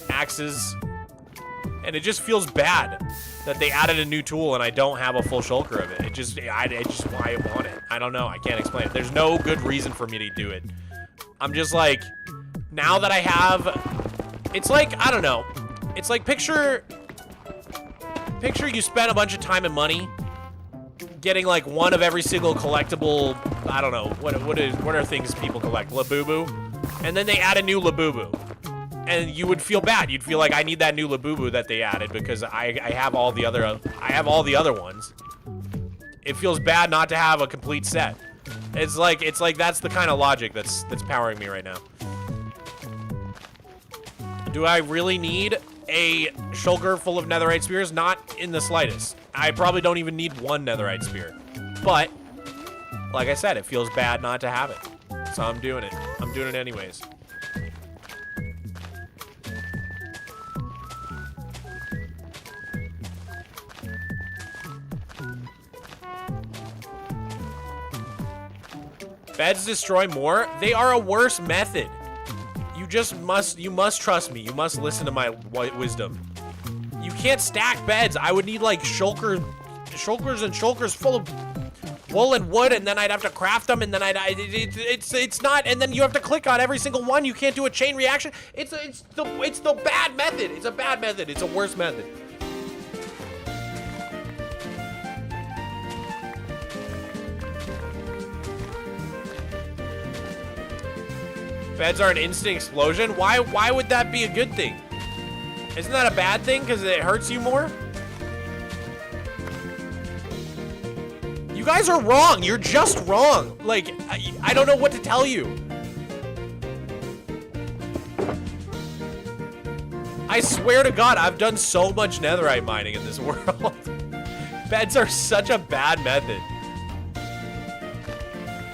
axes. And it just feels bad that they added a new tool and I don't have a full shulker of it. It's just why I want it. I don't know. I can't explain it. There's no good reason for me to do it. I'm just like, now that I have, it's like, I don't know. It's like picture you spent a bunch of time and money getting like one of every single collectible, I don't know, what are things people collect? Labubu? And then they add a new Labubu. And you would feel bad. You'd feel like I need that new Labubu that they added because I have all the other ones. It feels bad not to have a complete set. It's like that's the kind of logic that's powering me right now. Do I really need a shulker full of netherite spears? Not in the slightest. I probably don't even need one netherite spear. But, like I said, it feels bad not to have it. So I'm doing it. I'm doing it anyways. Beds destroy more? They are a worse method. You must trust me. You must listen to my wisdom. You can't stack beds. I would need like shulkers and shulkers full of wool and wood, and then I'd have to craft them, and then it's not, and then you have to click on every single one. You can't do a chain reaction. It's the bad method. It's a bad method. It's a worse method. Beds are an instant explosion? Why would that be a good thing? Isn't that a bad thing because it hurts you more? You guys are wrong. You're just wrong. Like, I don't know what to tell you. I swear to God, I've done so much netherite mining in this world. Beds are such a bad method.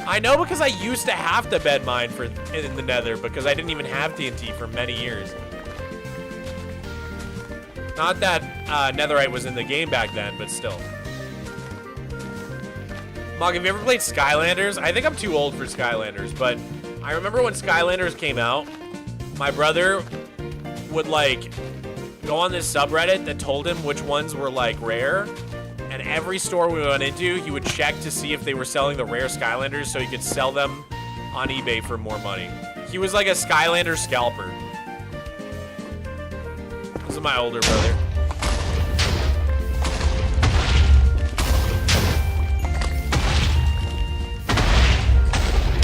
I know because I used to have to bed mine in the nether because I didn't even have TNT for many years. Not that netherite was in the game back then, but still. Mog, have you ever played Skylanders? I think I'm too old for Skylanders, but I remember when Skylanders came out, my brother would like go on this subreddit that told him which ones were like rare. And every store we went into, he would check to see if they were selling the rare Skylanders so he could sell them on eBay for more money. He was like a Skylander scalper. This is my older brother.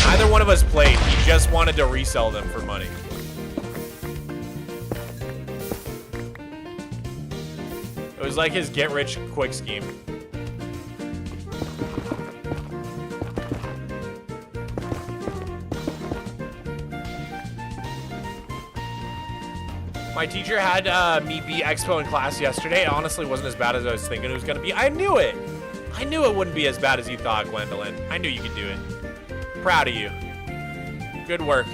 Neither one of us played. He just wanted to resell them for money. It was like his get-rich-quick scheme. My teacher had me be expo in class yesterday. It honestly wasn't as bad as I was thinking it was going to be. I knew it. I knew it wouldn't be as bad as you thought, Gwendolyn. I knew you could do it. Proud of you. Good work.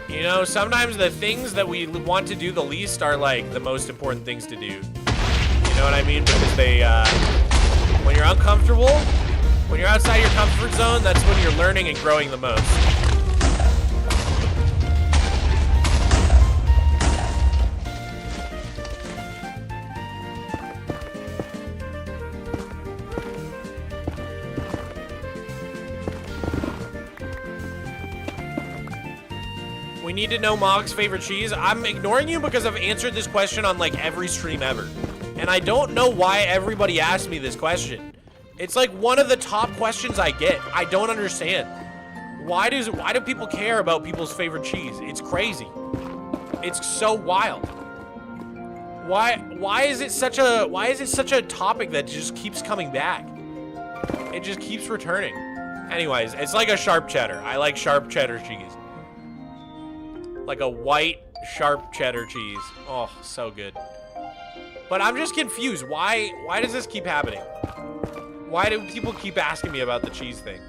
You know, sometimes the things that we want to do the least are like the most important things to do. You know what I mean? Because they, when you're uncomfortable, when you're outside your comfort zone, that's when you're learning and growing the most. We need to know Mog's favorite cheese. I'm ignoring you because I've answered this question on like every stream ever. And I don't know why everybody asks me this question. It's like one of the top questions I get. I don't understand. Why do people care about people's favorite cheese? It's crazy. It's so wild. Why is it such a topic that just keeps coming back? It just keeps returning. Anyways, it's like a sharp cheddar. I like sharp cheddar cheese. Like a white, sharp cheddar cheese. Oh, so good. But I'm just confused. Why does this keep happening? Why do people keep asking me about the cheese thing?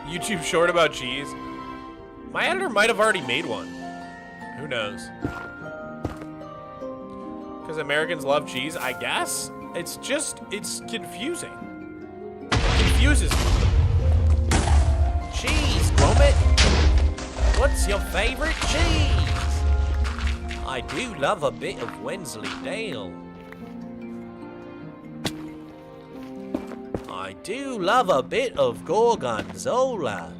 YouTube short about cheese? My editor might have already made one. Who knows? Because Americans love cheese, I guess? It's confusing. It confuses me. Cheese, Gromit. What's your favorite cheese? I do love a bit of Wensleydale. I do love a bit of Gorgonzola.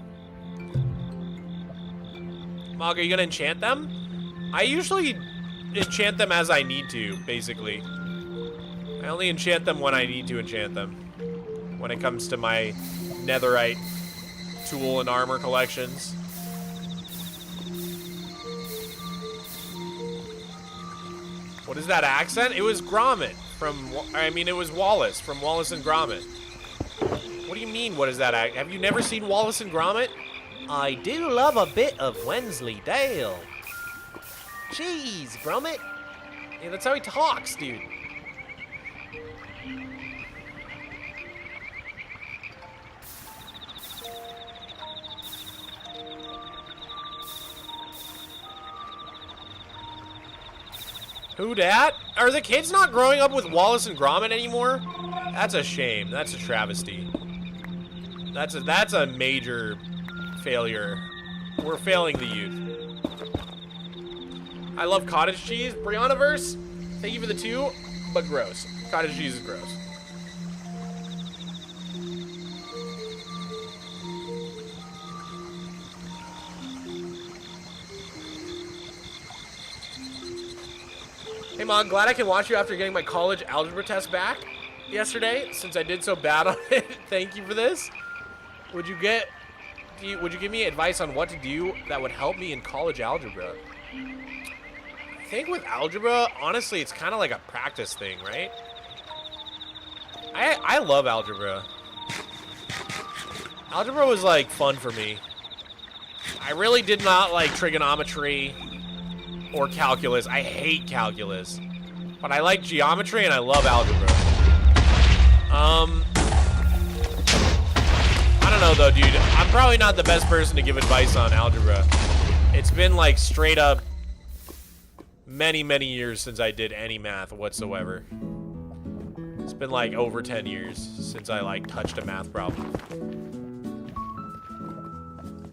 Mog, are you gonna enchant them? I usually enchant them as I need to, basically. I only enchant them when I need to enchant them. When it comes to my netherite tool and armor collections. What is that accent? It was Gromit from, it was Wallace from Wallace and Gromit. What do you mean, what is that accent? Have you never seen Wallace and Gromit? I do love a bit of Wensleydale. Jeez, Gromit. Yeah, that's how he talks, dude. Who dat? Are the kids not growing up with Wallace and Gromit anymore? That's a shame. That's a travesty. That's a major failure. We're failing the youth. I love cottage cheese. Briannaverse, thank you for the 2, but gross. Cottage cheese is gross. Hey Mog, glad I can watch you after getting my college algebra test back yesterday, since I did so bad on it. Thank you for this. Would you give me advice on what to do that would help me in college algebra? I think with algebra, honestly, it's kind of like a practice thing, right? I love algebra. Algebra was like fun for me. I really did not like trigonometry or calculus. I hate calculus. But I like geometry and I love algebra. I don't know though, dude. I'm probably not the best person to give advice on algebra. It's been like straight up many, many years since I did any math whatsoever. It's been like over 10 years since I like touched a math problem.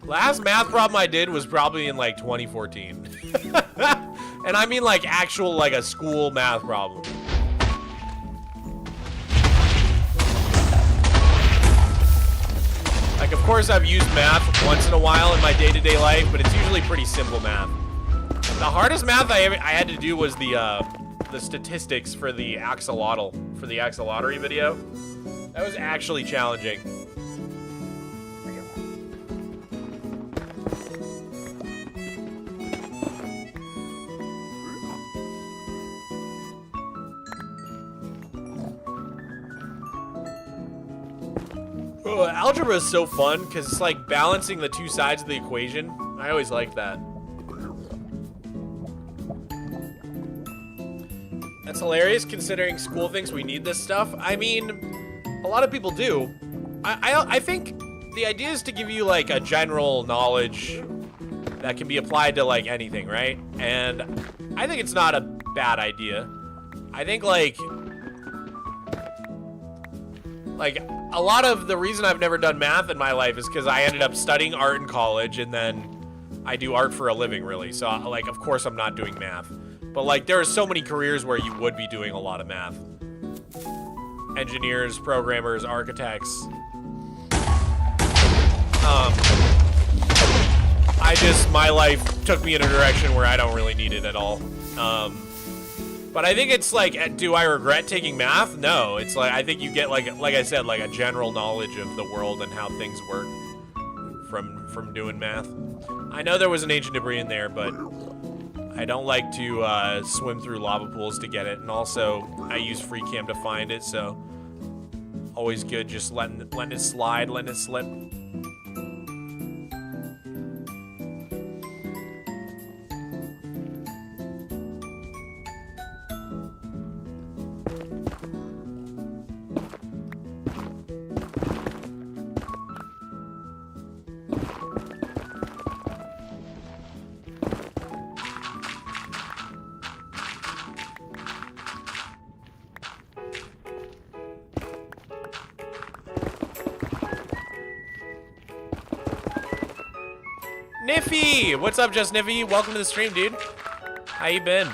Last math problem I did was probably in like 2014. And I mean like actual like a school math problem. Like of course I've used math once in a while in my day-to-day life, but it's usually pretty simple math. The hardest math I had to do was the statistics for the axolotl, for the axolotl video. That was actually challenging. Oh, algebra is so fun because it's like balancing the two sides of the equation. I always liked that. That's hilarious considering school thinks we need this stuff. I mean, a lot of people do. I think the idea is to give you like a general knowledge that can be applied to like anything, right? And I think it's not a bad idea. I think like a lot of the reason I've never done math in my life is because I ended up studying art in college and then I do art for a living, really. So like, of course I'm not doing math. But like, there are so many careers where you would be doing a lot of math. Engineers, programmers, architects. My life took me in a direction where I don't really need it at all. But I think it's like, do I regret taking math? No, it's like, I think you get like I said, like a general knowledge of the world and how things work from doing math. I know there was an ancient debris in there, but I don't like to swim through lava pools to get it, and also I use FreeCam to find it, so always good just letting it slide, letting it slip. Niffy! What's up, Just Niffy? Welcome to the stream, dude. How you been?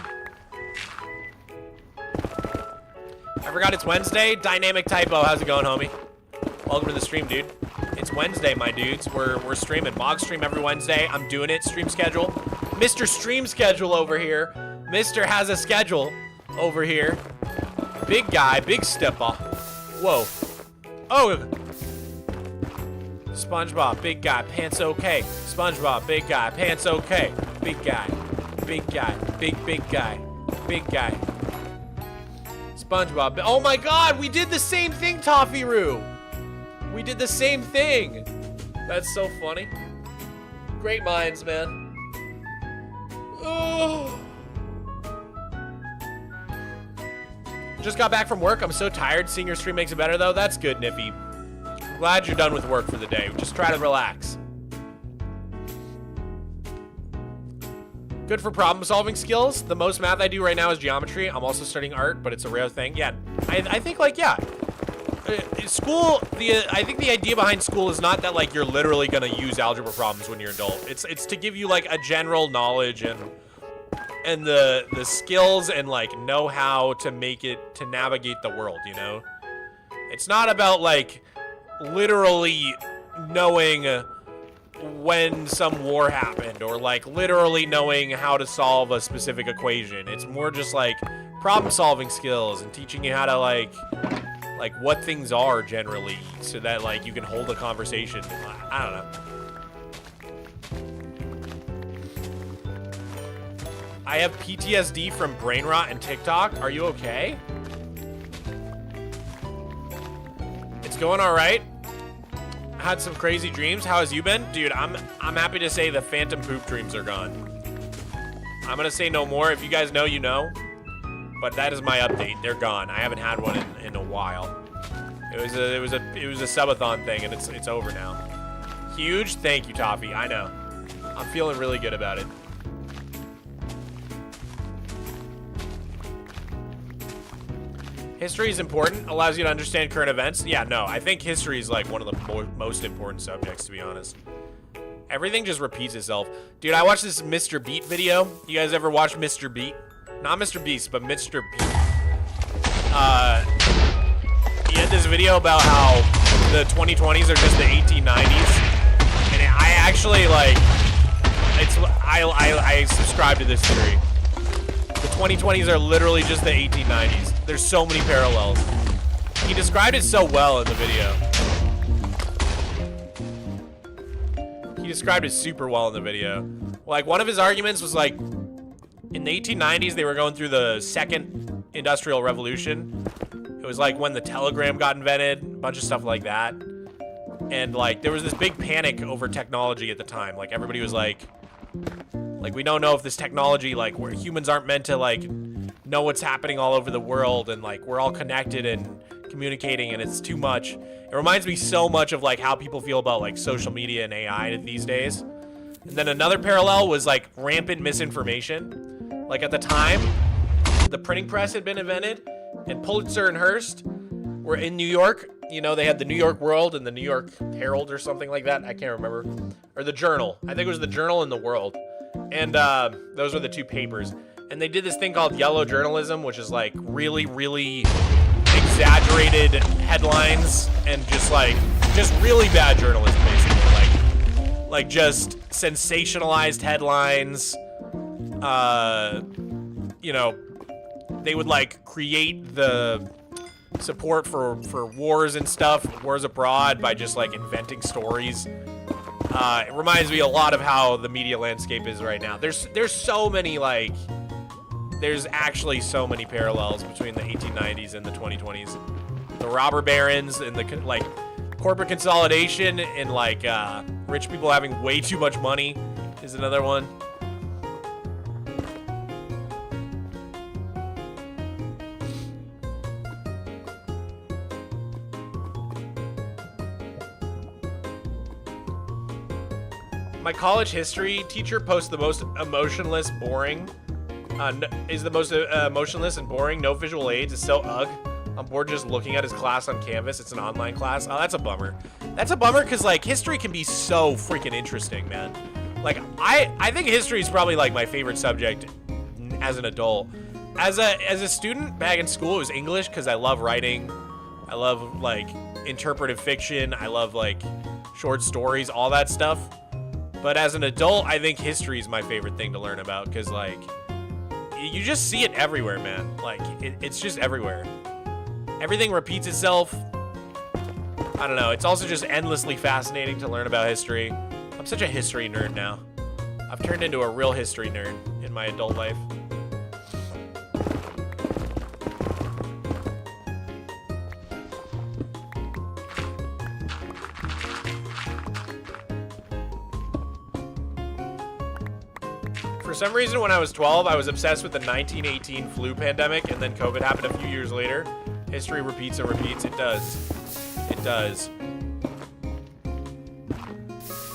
I forgot it's Wednesday. Dynamic typo. How's it going, homie? Welcome to the stream, dude. It's Wednesday, my dudes. We're streaming. Mog stream every Wednesday. I'm doing it. Stream schedule. Mr. Stream Schedule over here. Mr. has a schedule over here. Big guy. Big stepper. Whoa. Oh. SpongeBob, big guy, pants okay. SpongeBob, big guy, pants okay. Big guy, big guy, big guy, big guy. SpongeBob, oh my God, we did the same thing, Toffee-Roo. We did the same thing. That's so funny. Great minds, man. Oh. Just got back from work. I'm so tired. Seeing your stream makes it better, though. That's good, Niffy. Glad you're done with work for the day. Just try to relax. Good for problem solving skills. The most math I do right now is geometry. I'm also studying art, but it's a rare thing. Yeah, I think like, yeah. School, I think the idea behind school is not that like you're literally gonna use algebra problems when you're adult. It's to give you like a general knowledge and the skills and like know how to make it, to navigate the world, you know? It's not about like literally knowing when some war happened or like literally knowing how to solve a specific equation. It's more just like problem solving skills and teaching you how to like what things are generally so that like you can hold a conversation. I don't know. I have PTSD from brain rot and TikTok. Are you okay? It's going all right. I had some crazy dreams. How has you been? Dude, I'm happy to say the phantom poop dreams are gone. I'm gonna say no more. If you guys know, you know. But that is my update. They're gone. I haven't had one in a while. It was a subathon thing, and it's over now. Huge. Thank you, Toffee. I know. I'm feeling really good about it. History is important. Allows you to understand current events. Yeah, no. I think history is like one of the most important subjects, to be honest. Everything just repeats itself. Dude, I watched this Mr. Beat video. You guys ever watch Mr. Beat? Not Mr. Beast, but Mr. Beat. He had this video about how the 2020s are just the 1890s. And I actually, like, I subscribe to this theory. The 2020s are literally just the 1890s. There's so many parallels. He described it so well in the video. He described it super well in the video. Like, one of his arguments was like, in the 1890s, they were going through the second industrial revolution. It was like when the telegram got invented, a bunch of stuff like that. And like, there was this big panic over technology at the time. Like, everybody was like, we don't know if this technology, like, where humans aren't meant to, like, know what's happening all over the world, and, like, we're all connected and communicating, and it's too much. It reminds me so much of, like, how people feel about, like, social media and AI these days. And then another parallel was, like, rampant misinformation. Like, at the time, the printing press had been invented, and Pulitzer and Hearst were in New York. You know, they had the New York World and the New York Herald or something like that. I can't remember. Or the Journal. I think it was the Journal and the World. And those were the two papers. And they did this thing called yellow journalism, which is like really, really exaggerated headlines and just really bad journalism, basically. Like just sensationalized headlines. You know, they would like create the support for wars and stuff, wars abroad, by just like inventing stories. It reminds me a lot of how the media landscape is right now. There's so many, like, there's actually so many parallels between the 1890s and the 2020s. The robber barons and the, like, corporate consolidation and, like, rich people having way too much money is another one. My college history teacher posts the most emotionless, boring. Is the most emotionless and boring. No visual aids. It's so ugh. I'm bored just looking at his class on Canvas. It's an online class. Oh, that's a bummer. That's a bummer because, like, history can be so freaking interesting, man. Like, I think history is probably, like, my favorite subject as an adult. As a student back in school, it was English because I love writing. I love, like, interpretive fiction. I love, like, short stories, all that stuff. But as an adult, I think history is my favorite thing to learn about because, like, you just see it everywhere, man. Like, it's just everywhere. Everything repeats itself. I don't know. It's also just endlessly fascinating to learn about history. I'm such a history nerd now. I've turned into a real history nerd in my adult life. For some reason, when I was 12, I was obsessed with the 1918 flu pandemic, and then COVID happened a few years later. History repeats and repeats. It does. It does.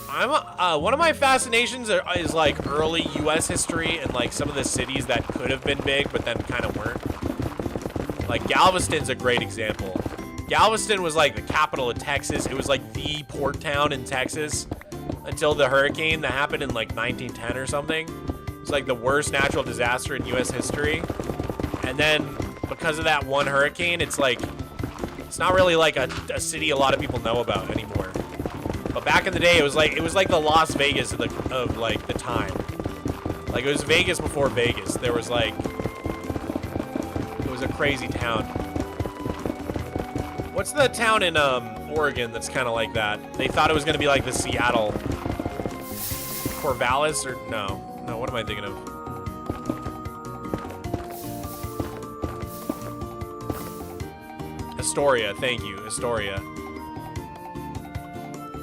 One of my fascinations is like early U.S. history and like some of the cities that could have been big, but then kind of weren't. Like Galveston's a great example. Galveston was like the capital of Texas. It was like the port town in Texas until the hurricane that happened in like 1910 or something. It's like the worst natural disaster in U.S. history. And then because of that one hurricane, it's like, it's not really like a city a lot of people know about anymore. But back in the day, it was like the Las Vegas of the time. Like, it was Vegas before Vegas. There was like, it was a crazy town. What's the town in Oregon that's kind of like that? They thought it was going to be like the Seattle. Corvallis or no, what am I thinking of? Astoria. Thank you, Astoria.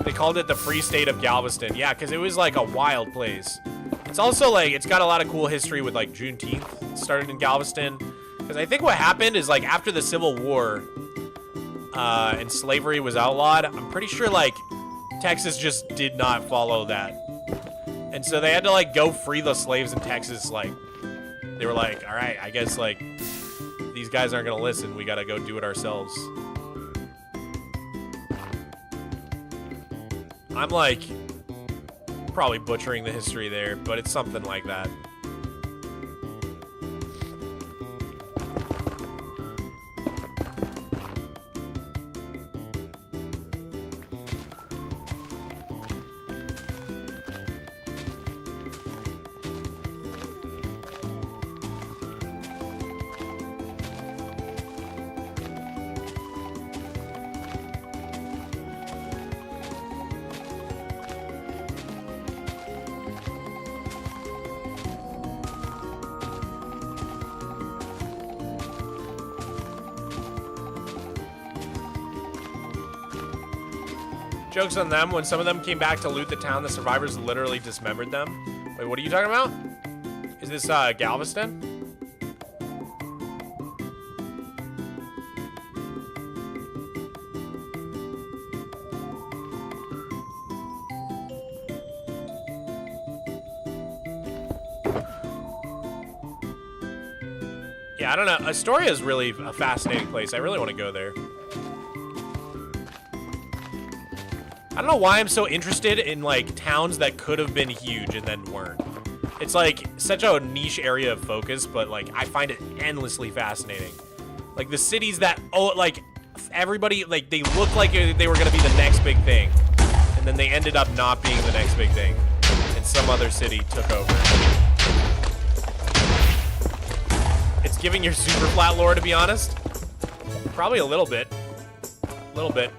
They called it the Free State of Galveston. Yeah, because it was like a wild place. It's also like, it's got a lot of cool history with like Juneteenth started in Galveston. Because I think what happened is like after the Civil War and slavery was outlawed, I'm pretty sure like Texas just did not follow that. And so they had to like go free the slaves in Texas. Like they were like, all right, I guess like these guys aren't gonna listen. We gotta go do it ourselves. I'm like probably butchering the history there, but it's something like that. Jokes on them. When some of them came back to loot the town, the survivors literally dismembered them. Wait, what are you talking about? Is this Galveston? Yeah, I don't know. Astoria is really a fascinating place. I really want to go there. I don't know why I'm so interested in like towns that could have been huge and then weren't. It's like such a niche area of focus, but like I find it endlessly fascinating. Like the cities that, oh, like everybody, like they look like they were gonna be the next big thing, and then they ended up not being the next big thing, and some other city took over. It's giving your super flat lore, to be honest. Probably a little bit. A little bit.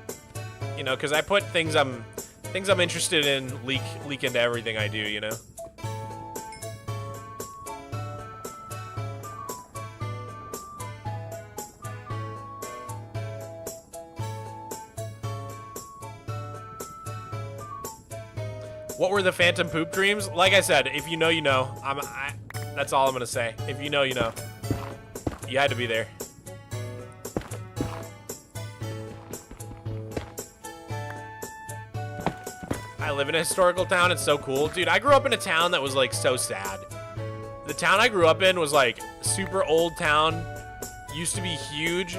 You know, because I put things I'm interested in leak into everything I do, you know? What were the phantom poop dreams? Like I said, if you know, you know. That's all I'm gonna say. If you know, you know. You had to be there. I live in a historical town. It's so cool. Dude, I grew up in a town that was like so sad. The town I grew up in was like super old town, used to be huge,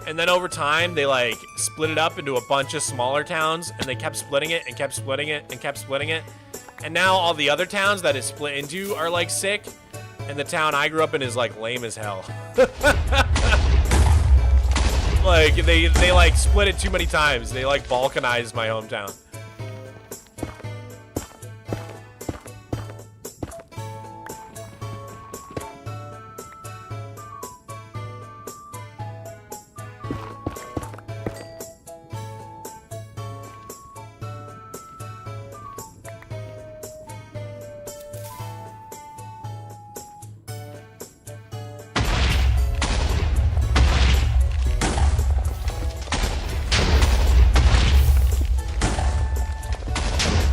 and then over time they like split it up into a bunch of smaller towns, and they kept splitting it and kept splitting it and kept splitting it. And now all the other towns that it's split into are like sick, and the town I grew up in is like lame as hell. Like they like split it too many times. They like balkanized my hometown.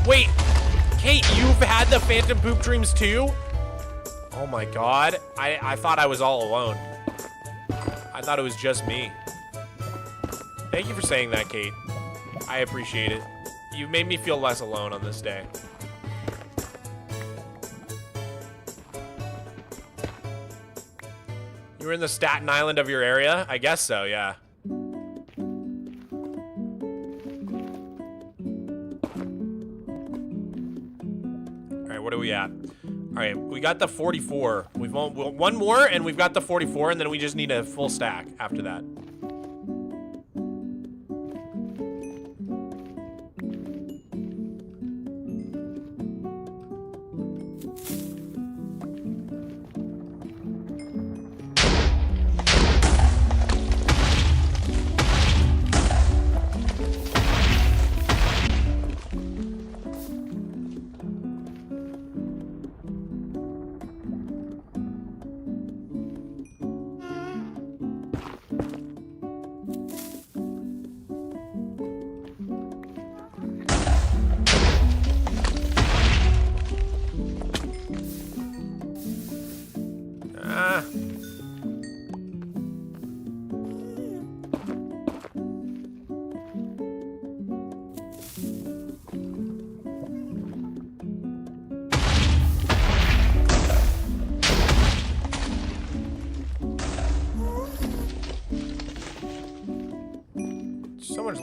Wait, Kate, you've had the phantom poop dreams too? Oh my god. I thought I was all alone. I thought it was just me. Thank you for saying that, Kate. I appreciate it. You made me feel less alone on this day. You were in the Staten Island of your area? I guess so, yeah. What are we at? All right, we got the 44. We've one more, and we've got the 44, and then we just need a full stack after that.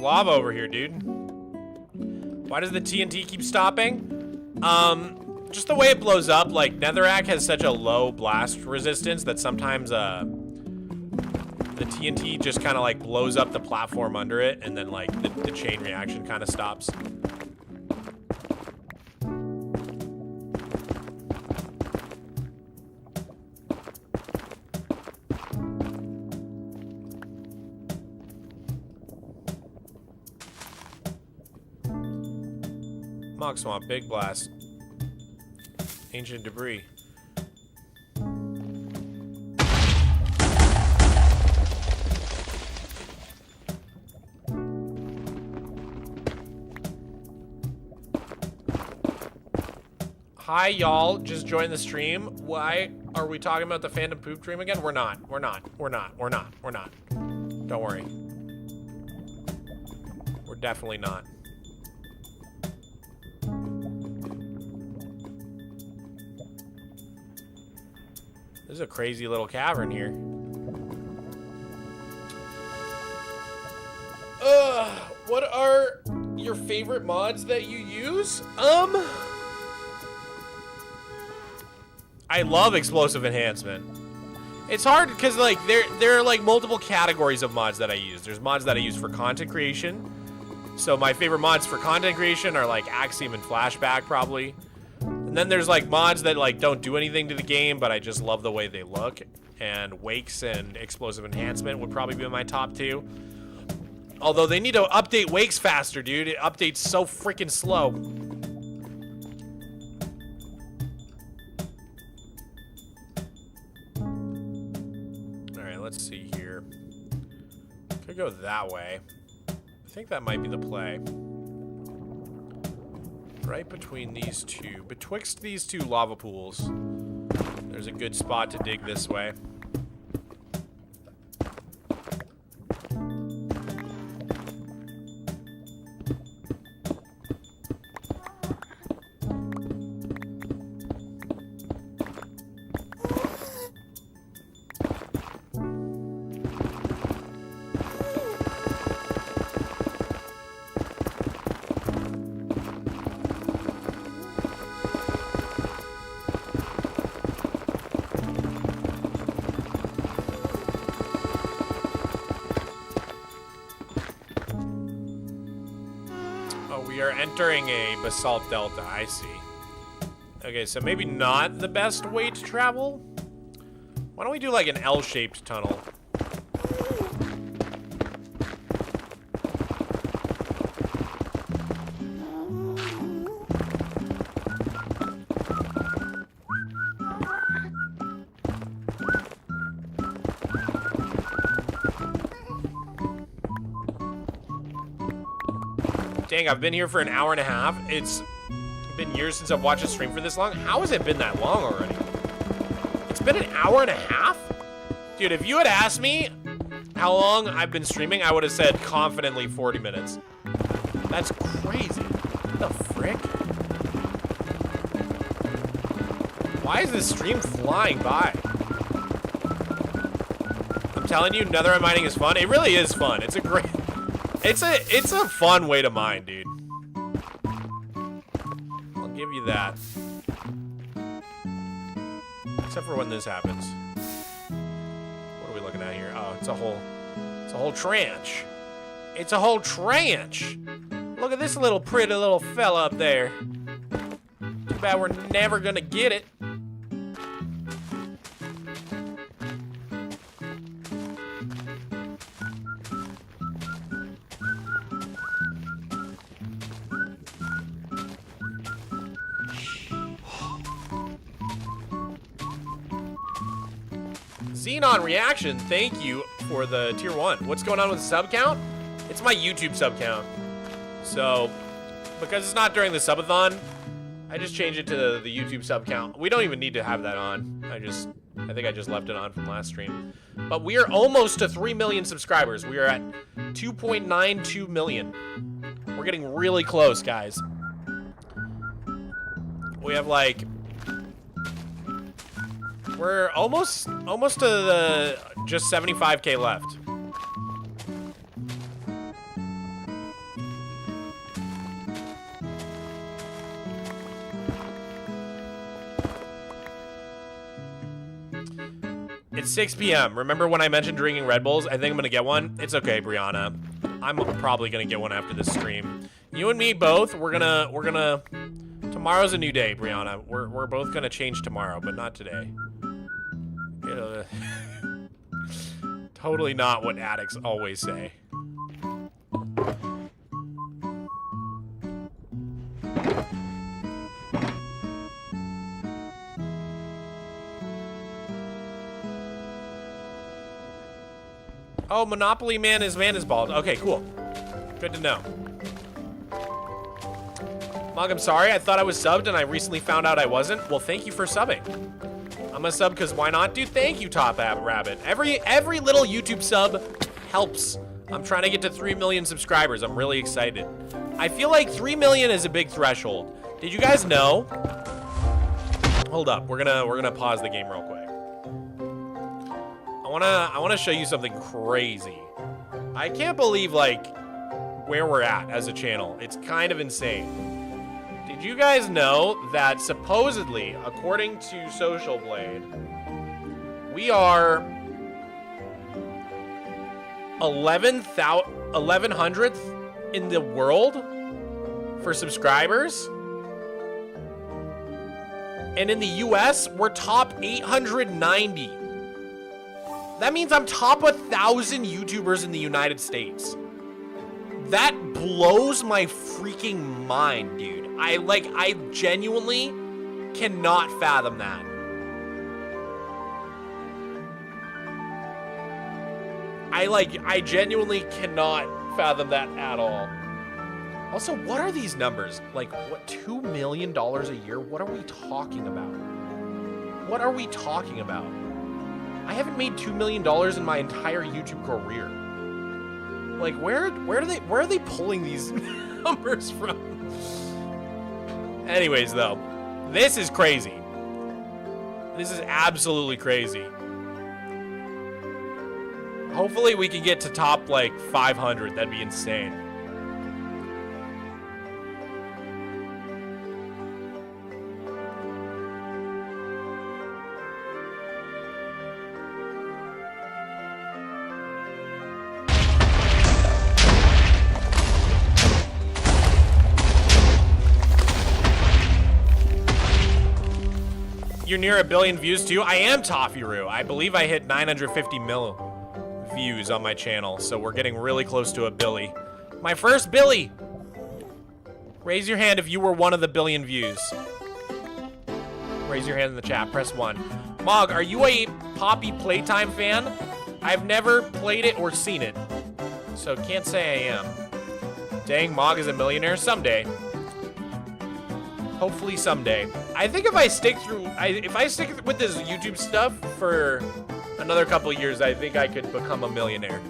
lava over here, dude. Why does the TNT keep stopping? Just the way it blows up. Like, Netherite has such a low blast resistance that sometimes, the TNT just kind of, like, blows up the platform under it, and then, like, the chain reaction kind of stops. Mogswamp, big blast. Ancient debris. Hi, y'all. Just joined the stream. Why are we talking about the Phantom Poop Dream again? We're not. We're not. We're not. We're not. We're not. Don't worry. We're definitely not. This is a crazy little cavern here. What are your favorite mods that you use? I love explosive enhancement. It's hard because like there are like multiple categories of mods that I use. There's mods that I use for content creation. So my favorite mods for content creation are like Axiom and Flashback probably. And then there's like mods that like don't do anything to the game, but I just love the way they look. And Wakes and Explosive Enhancement would probably be my top two. Although they need to update Wakes faster, dude. It updates so freaking slow. Alright, let's see here. Could go that way. I think that might be the play. Right between these two, betwixt these two lava pools, there's a good spot to dig this way. Entering a basalt delta, I see. Okay, so maybe not the best way to travel. Why don't we do like an L-shaped tunnel? Dang, I've been here for an hour and a half. It's been years since I've watched a stream for this long. How has it been that long already? It's been an hour and a half? Dude, if you had asked me how long I've been streaming, I would have said confidently 40 minutes. That's crazy. What the frick? Why is this stream flying by? I'm telling you, netherite mining is fun. It really is fun. It's a great... It's a fun way to mine, dude. I'll give you that. Except for when this happens. What are we looking at here? Oh, it's a whole trench. It's a whole trench. Look at this little pretty little fella up there. Too bad we're never gonna get it. Xenon Reaction, thank you for the tier 1. What's going on with the sub count? It's my YouTube sub count. So, because it's not during the subathon, I just changed it to the YouTube sub count. We don't even need to have that on. I think I just left it on from last stream. But we are almost to 3 million subscribers. We are at 2.92 million. We're getting really close, guys. We have like... We're almost to the just 75K left. It's 6 p.m. Remember when I mentioned drinking Red Bulls? I think I'm gonna get one. It's okay, Brianna. I'm probably gonna get one after this stream. You and me both. We're gonna. Tomorrow's a new day, Brianna. We're both gonna change tomorrow, but not today. You know, totally not what addicts always say. Oh, Monopoly Man is bald. Okay, cool. Good to know. Mog, I'm sorry. I thought I was subbed and I recently found out I wasn't. Well, thank you for subbing. I'm a sub because why not? Dude, thank you, Top Rabbit. Every little YouTube sub helps. I'm trying to get to 3 million subscribers. I'm really excited. I feel like 3 million is a big threshold. Did you guys know? Hold up. We're gonna pause the game real quick. I wanna show you something crazy. I can't believe like where we're at as a channel. It's kind of insane. Did you guys know that supposedly, according to Social Blade, we are 1100th in the world for subscribers? And in the US, we're top 890. That means I'm top 1,000 YouTubers in the United States. That blows my freaking mind, dude. I genuinely cannot fathom that. I genuinely cannot fathom that at all. Also, what are these numbers? Like, what, $2 million a year? What are we talking about? What are we talking about? I haven't made $2 million in my entire YouTube career. Like, where are they pulling these numbers from? Anyways, though, this is crazy. This is absolutely crazy. Hopefully we can get to top, like, 500. That'd be insane. You're near 1 billion views too? I am Toffee-Roo. I believe I hit 950 mil views on my channel, so we're getting really close to a Billy. My first Billy! Raise your hand if you were one of the 1 billion views. Raise your hand in the chat, press 1. Mog, are you a Poppy Playtime fan? I've never played it or seen it, so can't say I am. Dang, Mog is a millionaire someday. Hopefully someday. I think if I stick with this YouTube stuff for another couple years, I think I could become a millionaire.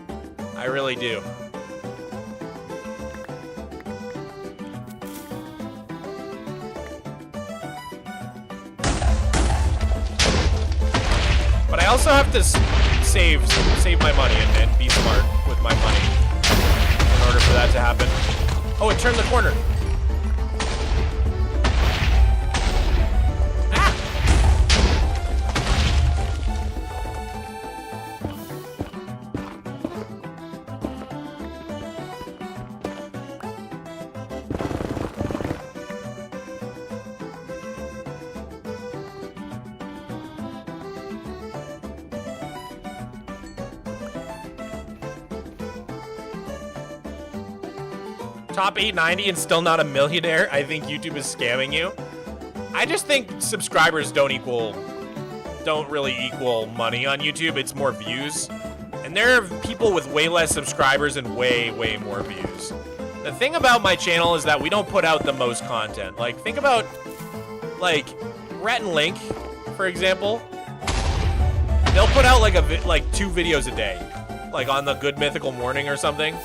I really do. But I also have to save my money and be smart with my money in order for that to happen. Oh, it turned the corner. Top 890 and still not a millionaire? I think YouTube is scamming you. I just think subscribers don't really equal money on YouTube. It's more views. And there are people with way less subscribers and way, way more views. The thing about my channel is that we don't put out the most content. Like, think about, like, Rhett and Link, for example. They'll put out like 2 videos a day. Like on the Good Mythical Morning or something.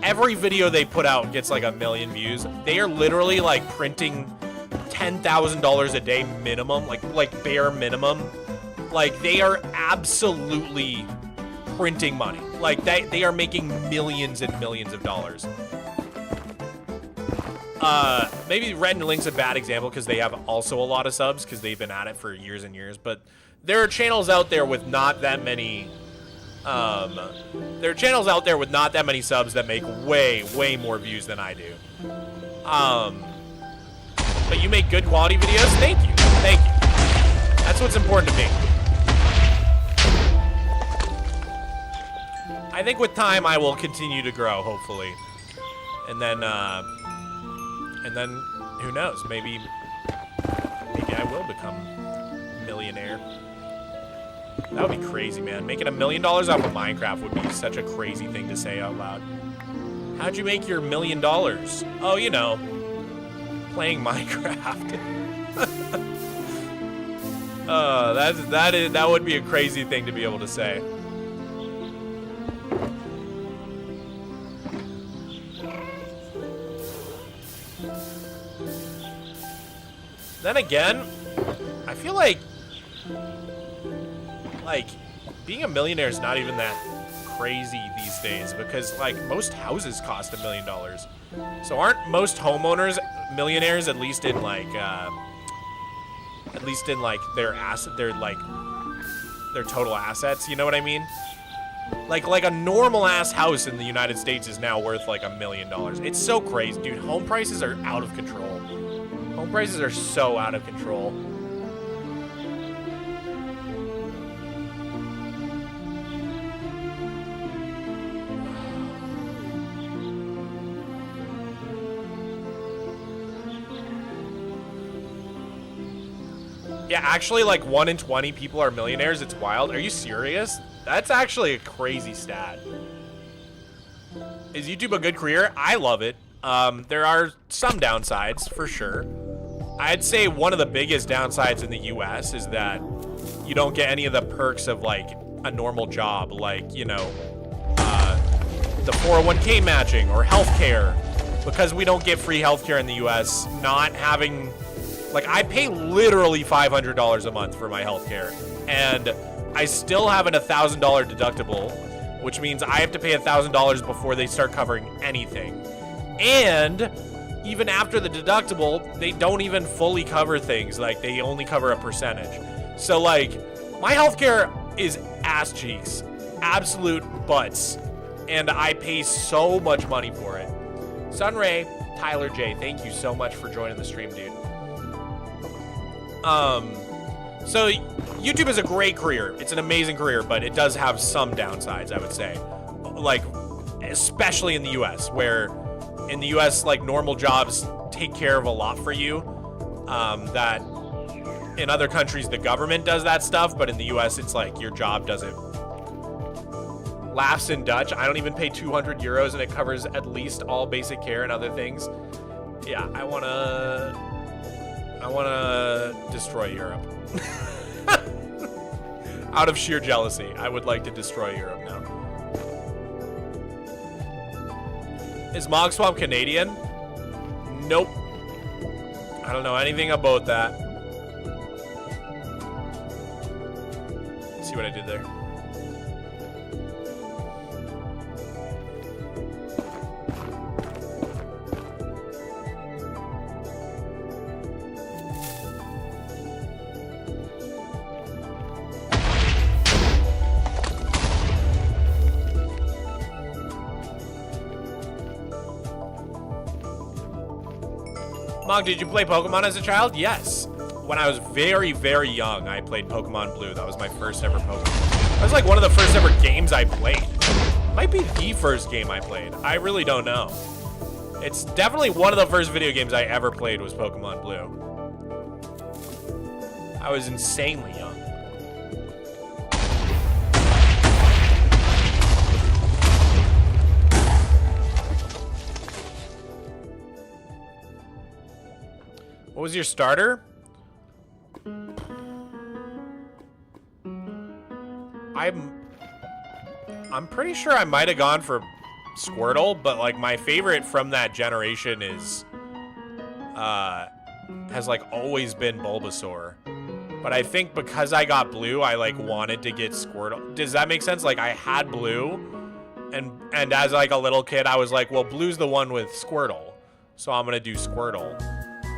Every video they put out gets like 1 million views. They are literally like printing $10,000 a day minimum, like bare minimum. Like they are absolutely printing money. Like they are making millions and millions of dollars. Maybe Red and Link's a bad example because they have also a lot of subs because they've been at it for years and years. But there are channels out there with not that many there are channels out there with not that many subs that make way more views than I do. But you make good quality videos. Thank you. That's what's important to me. I think with time I will continue to grow, hopefully, and then who knows? Maybe I will become a millionaire. That would be crazy, man. Making $1 million off of Minecraft would be such a crazy thing to say out loud. How'd you make your $1 million? Oh, you know, playing Minecraft. That would be a crazy thing to be able to say. Then again, I feel like being a millionaire is not even that crazy these days, because like most houses cost $1 million. So aren't most homeowners millionaires, at least in like their total assets, you know what I mean? Like a normal ass house in the United States is now worth like $1 million. It's so crazy, dude. Home prices are out of control. Home prices are so out of control. Yeah, actually, like 1 in 20 people are millionaires. It's wild. Are you serious? That's actually a crazy stat. Is YouTube a good career? I love it. There are some downsides, for sure. I'd say one of the biggest downsides in the US is that you don't get any of the perks of like a normal job, like, you know, the 401k matching or healthcare, because we don't get free healthcare in the US. Not having, like, I pay literally $500 a month for my healthcare, and I still have an $1,000 deductible, which means I have to pay $1,000 before they start covering anything. And even after the deductible, they don't even fully cover things. Like, they only cover a percentage. So, like, my healthcare is ass cheeks, absolute butts, and I pay so much money for it. Sunray, Tyler J, thank you so much for joining the stream, dude. So YouTube is a great career. It's an amazing career, but it does have some downsides, I would say. Like, especially in the US, where in the US, like, normal jobs take care of a lot for you. That in other countries, the government does that stuff, but in the US, it's like your job does it. Laughs in Dutch. I don't even pay 200 euros and it covers at least all basic care and other things. Yeah, I wanna destroy Europe. Out of sheer jealousy, I would like to destroy Europe now. Is Mogswamp Canadian? Nope. I don't know anything about that. Let's see what I did there. Mog, did you play Pokemon as a child? Yes. When I was very, very young, I played Pokemon Blue. That was my first ever Pokemon. That was like one of the first ever games I played. Might be the first game I played. I really don't know. It's definitely one of the first video games I ever played was Pokemon Blue. I was insanely young. What was your starter? I'm pretty sure I might have gone for Squirtle, but like my favorite from that generation is has like always been Bulbasaur. But I think because I got Blue, I like wanted to get Squirtle. Does that make sense? Like I had Blue, and as like a little kid, I was like, well, Blue's the one with Squirtle, so I'm gonna do Squirtle.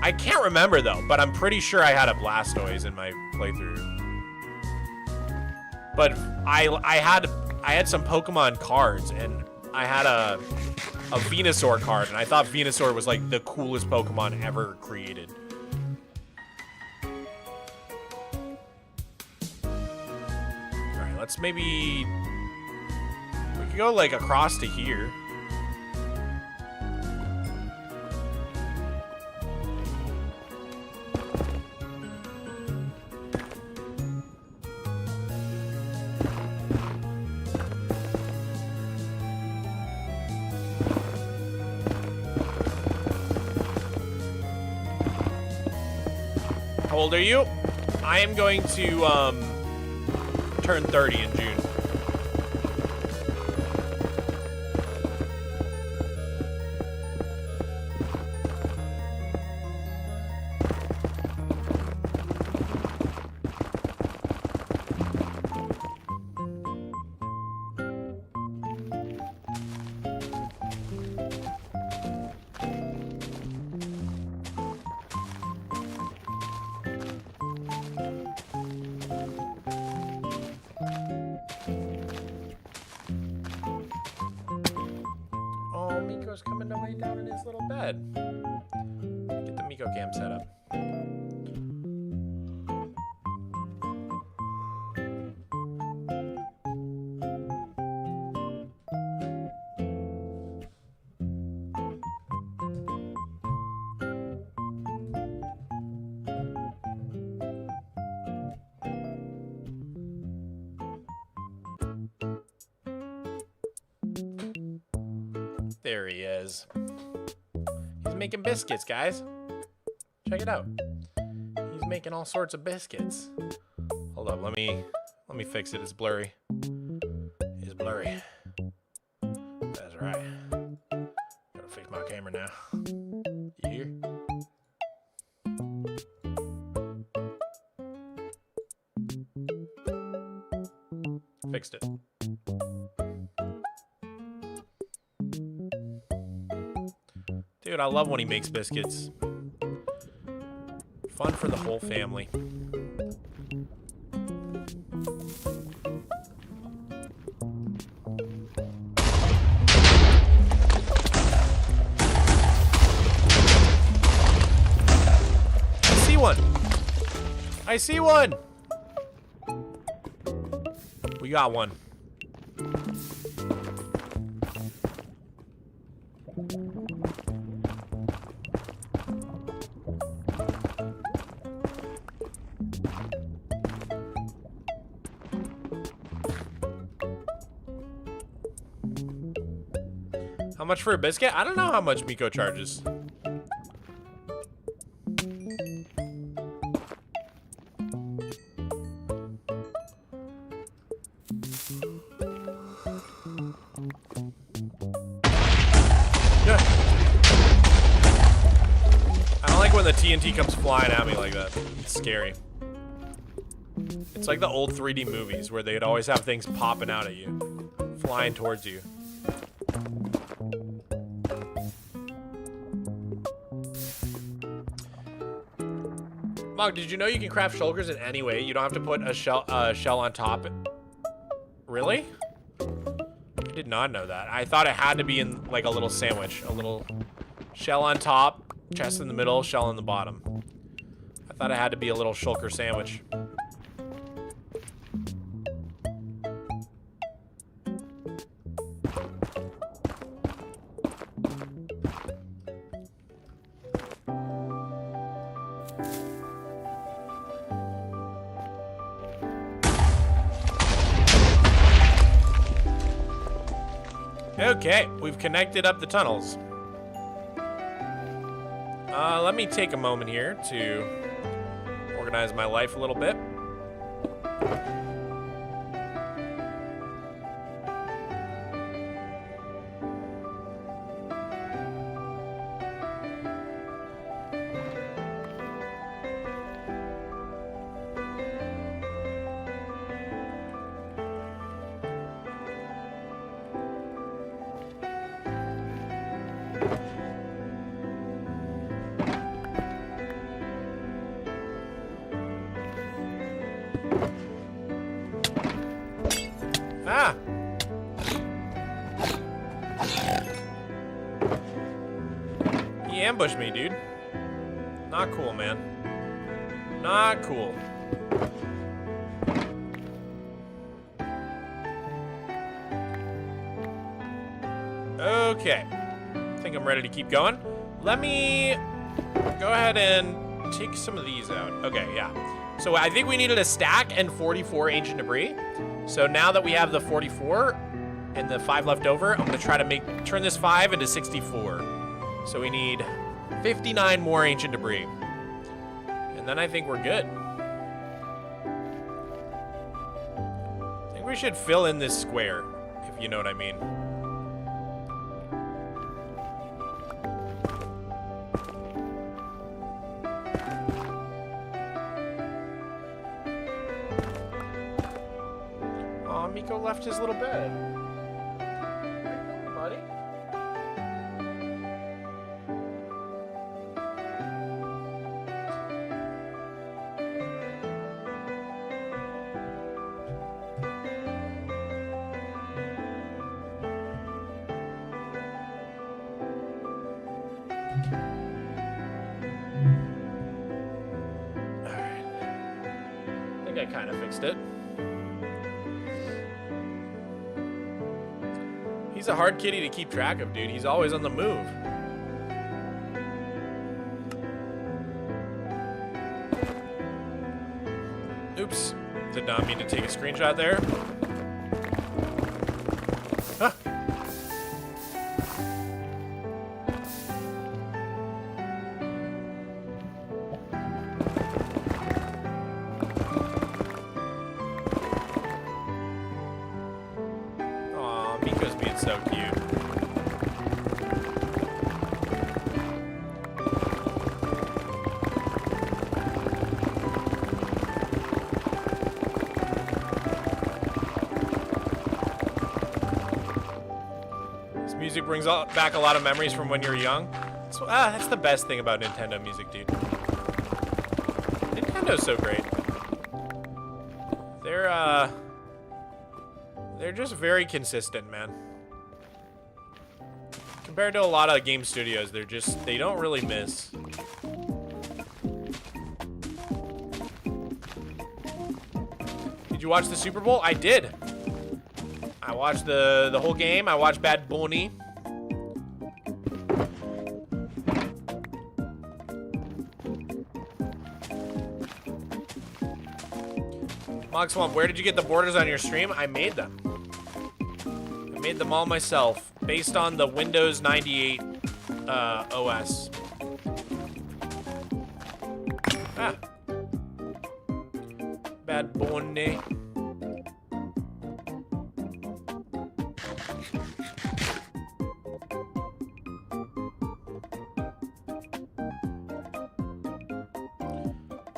I can't remember though, but I'm pretty sure I had a Blastoise in my playthrough. But I had some Pokemon cards, and I had a Venusaur card, and I thought Venusaur was like the coolest Pokemon ever created. Alright, let's maybe... We could go like across to here. How old are you? I am going to turn 30 in June. Coming to lay down in his little bed. Get the Miko cam set up. There he is. He's making biscuits, guys. Check it out. He's making all sorts of biscuits. Hold up, let me fix it. It's blurry. It's blurry. That's right. Gotta fix my camera now. You hear? Fixed it. Dude, I love when he makes biscuits. Fun for the whole family. I see one. I see one. We got one. How much for a biscuit? I don't know how much Miko charges. Yeah. I don't like when the TNT comes flying at me like that. It's scary. It's like the old 3D movies where they'd always have things popping out at you, flying towards you. Mog, did you know you can craft shulkers in any way? You don't have to put a shell on top. Really? I did not know that. I thought it had to be in like a little sandwich. A little shell on top, chest in the middle, shell in the bottom. I thought it had to be a little shulker sandwich. Okay, we've connected up the tunnels. Let me take a moment here to organize my life a little bit. ambushed me, dude. Not cool, man. Not cool. Okay. I think I'm ready to keep going. Let me go ahead and take some of these out. Okay, yeah. So I think we needed a stack and 44 ancient debris. So now that we have the 44 and the 5 left over, I'm gonna try to turn this 5 into 64. So we need 59 more ancient debris. And then I think we're good. I think we should fill in this square, if you know what I mean. Aw, Miko left his little bed. Where you going, buddy? I kind of fixed it. He's a hard kitty to keep track of, dude. He's always on the move. Oops. Did not mean to take a screenshot there. Huh. So cute. This music brings back a lot of memories from when you're young. So, that's the best thing about Nintendo music, dude. Nintendo's so great. They're just very consistent, man. Compared to a lot of game studios, they don't really miss. Did you watch the Super Bowl? I did. I watched the whole game. I watched Bad Bunny. Mogswamp, where did you get the borders on your stream? I made them. I made them all myself, based on the Windows 98 OS. Ah. Bad Bunny.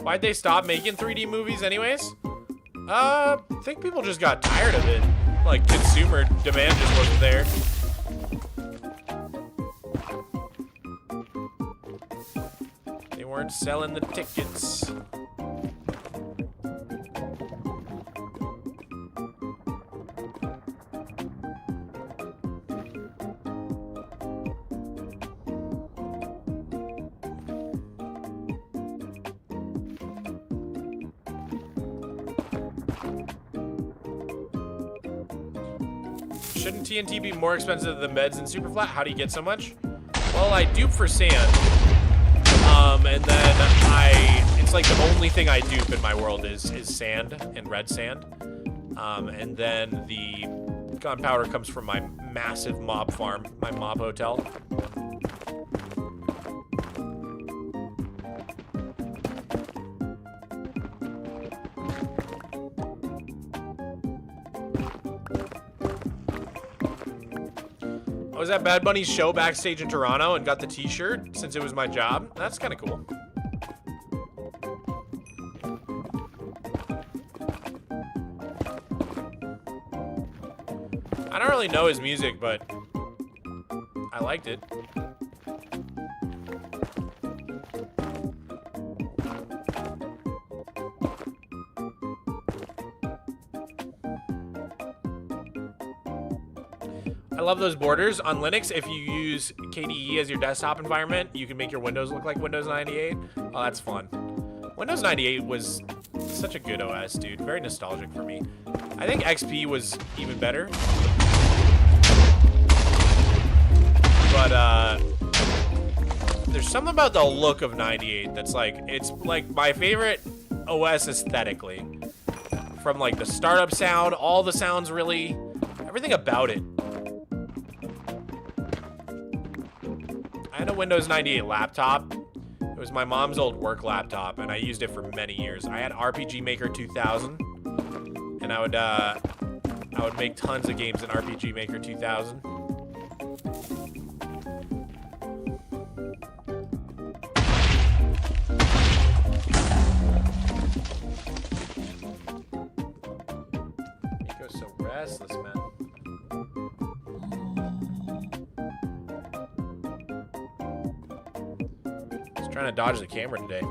Why'd they stop making 3D movies anyways? I think people just got tired of it. Like, consumer demand just wasn't there. They weren't selling the tickets. Shouldn't TNT be more expensive than beds and Superflat? How do you get so much? Well, I dupe for sand. And then it's like the only thing I dupe in my world is sand and red sand. And then the gunpowder comes from my massive mob farm, my mob hotel. I was at Bad Bunny's show backstage in Toronto and got the t-shirt since it was my job. That's kind of cool. I don't really know his music, but I liked it. I love those borders. On Linux, if you use KDE as your desktop environment, you can make your Windows look like Windows 98. Oh, that's fun. Windows 98 was such a good OS, dude. Very nostalgic for me. I think XP was even better. But, there's something about the look of 98 that's like, it's like my favorite OS aesthetically. From like the startup sound, all the sounds really, everything about it. I had a Windows 98 laptop. It was my mom's old work laptop, and I used it for many years. I had RPG Maker 2000, and I would make tons of games in RPG Maker 2000. Nico's so restless, man. Trying to dodge the camera today.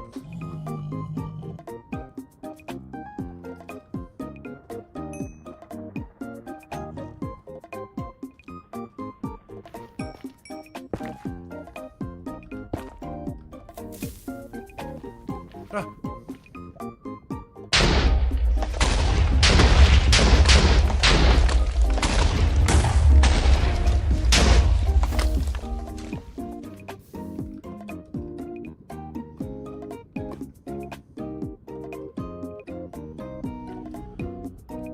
Ah.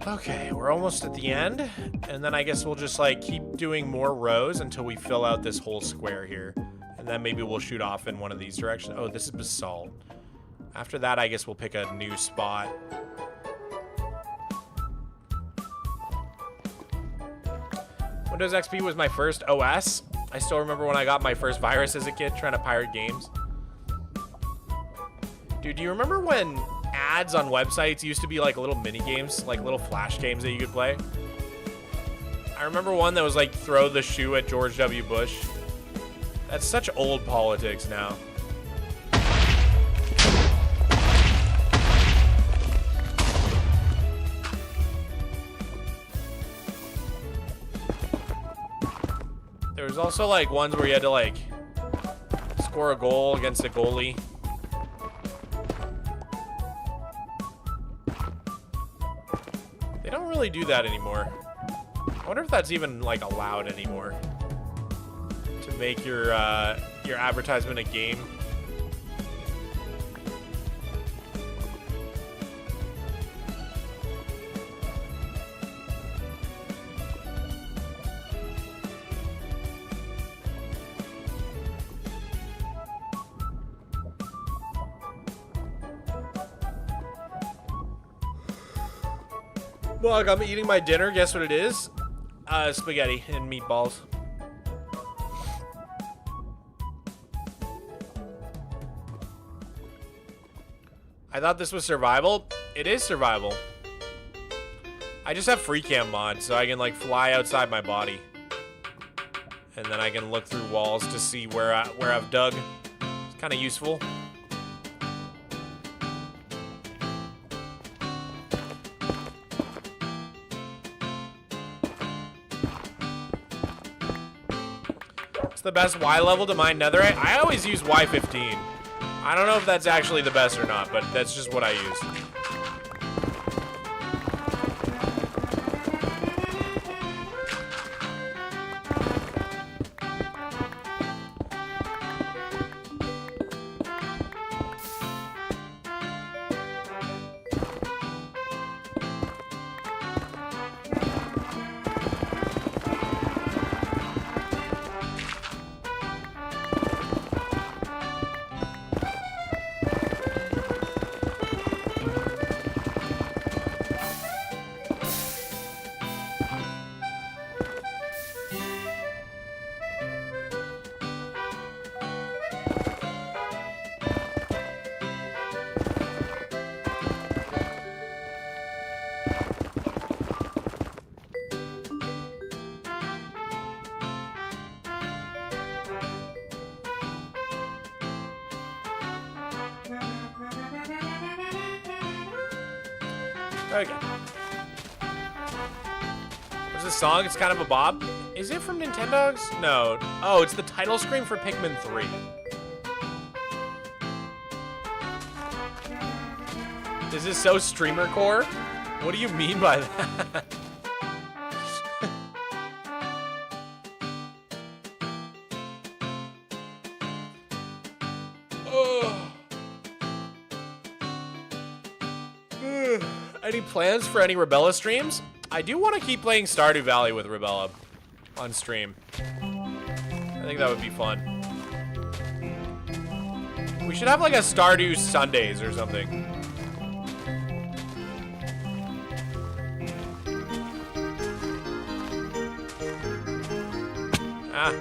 Okay, we're almost at the end, and then I guess we'll just like keep doing more rows until we fill out this whole square here, and then maybe we'll shoot off in one of these directions. Oh, this is basalt. After that, I guess we'll pick a new spot. Windows XP was my first OS. I still remember when I got my first virus as a kid trying to pirate games. Dude, do you remember when ads on websites used to be like little mini games, like little flash games that you could play? I remember one that was like throw the shoe at George W. Bush. That's such old politics now. There was also like ones where you had to like score a goal against a goalie. They don't really do that anymore. I wonder if that's even like allowed anymore to make your advertisement a game. Well, I'm eating my dinner. Guess what it is? Spaghetti and meatballs. I thought this was survival. It is survival. I just have free cam mod, so I can like fly outside my body, and then I can look through walls to see where I've dug. It's kind of useful. The best Y level to mine netherite? I always use Y15. I don't know if that's actually the best or not, but that's just what I use. Okay. What's this song? It's kind of a bop. Is it from Nintendogs? No. Oh, it's the title screen for Pikmin 3. Is this so streamer core? What do you mean by that? Any plans for any Rebella streams? I do want to keep playing Stardew Valley with Rebella on stream. I think that would be fun. We should have like a Stardew Sundays or something. Ah.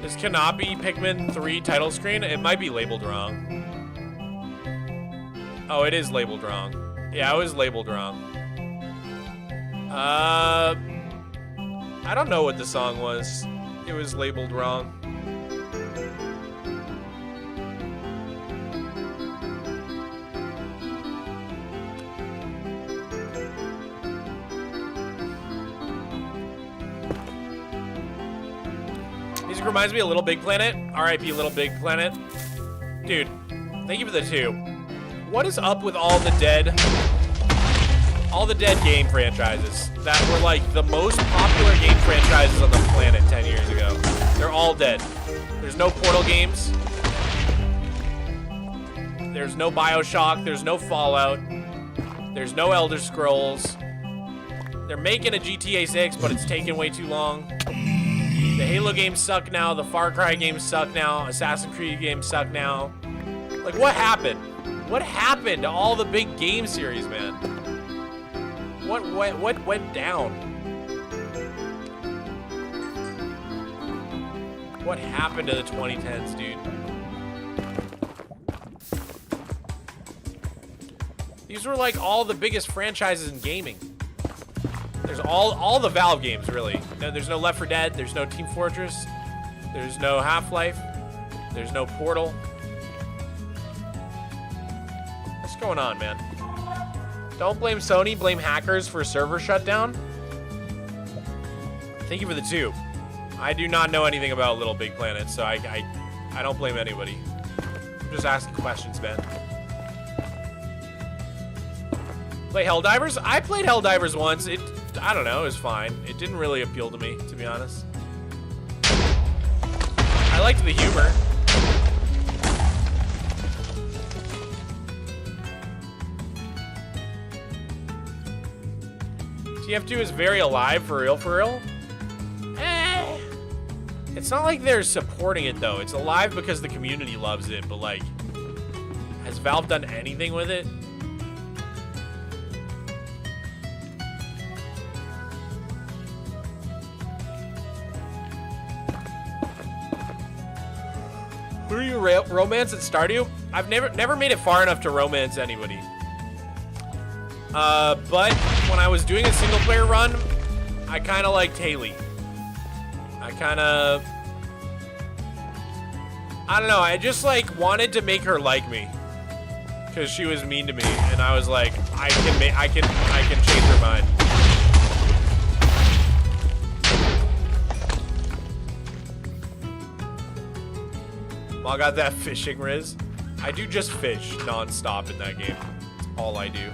This cannot be Pikmin 3 title screen. It might be labeled wrong. Oh, it is labeled wrong. Yeah, it was labeled wrong. I don't know what the song was. It was labeled wrong. Music reminds me of Little Big Planet. R.I.P. Little Big Planet. Dude, thank you for the 2. What is up with all the dead game franchises that were like the most popular game franchises on the planet 10 years ago? They're all dead. There's no Portal games. There's no BioShock. There's no Fallout. There's no Elder Scrolls. They're making a GTA 6, but it's taking way too long. The Halo games suck now. The Far Cry games suck now. Assassin's Creed games suck now. Like, what happened? What happened to all the big game series, man? What went down? What happened to the 2010s, dude? These were like all the biggest franchises in gaming. There's all the Valve games, really. No, there's no Left 4 Dead. There's no Team Fortress. There's no Half-Life. There's no Portal. What's going on, man? Don't blame Sony, blame hackers for server shutdown. Thank you for the 2. I do not know anything about Little Big Planet, so I don't blame anybody. I'm just asking questions, man. Play Helldivers? I played Helldivers once. I don't know, it was fine. It didn't really appeal to me, to be honest. I liked the humor. TF2 is very alive, for real, for real. It's not like they're supporting it, though. It's alive because the community loves it, but, like, has Valve done anything with it? Who are you romance at Stardew? I've never made it far enough to romance anybody. But when I was doing a single player run, I kind of liked Haley. I don't know, I just like wanted to make her like me because she was mean to me, and I was like, I can change her mind. I got that fishing riz. I do just fish non-stop in that game. That's all I do.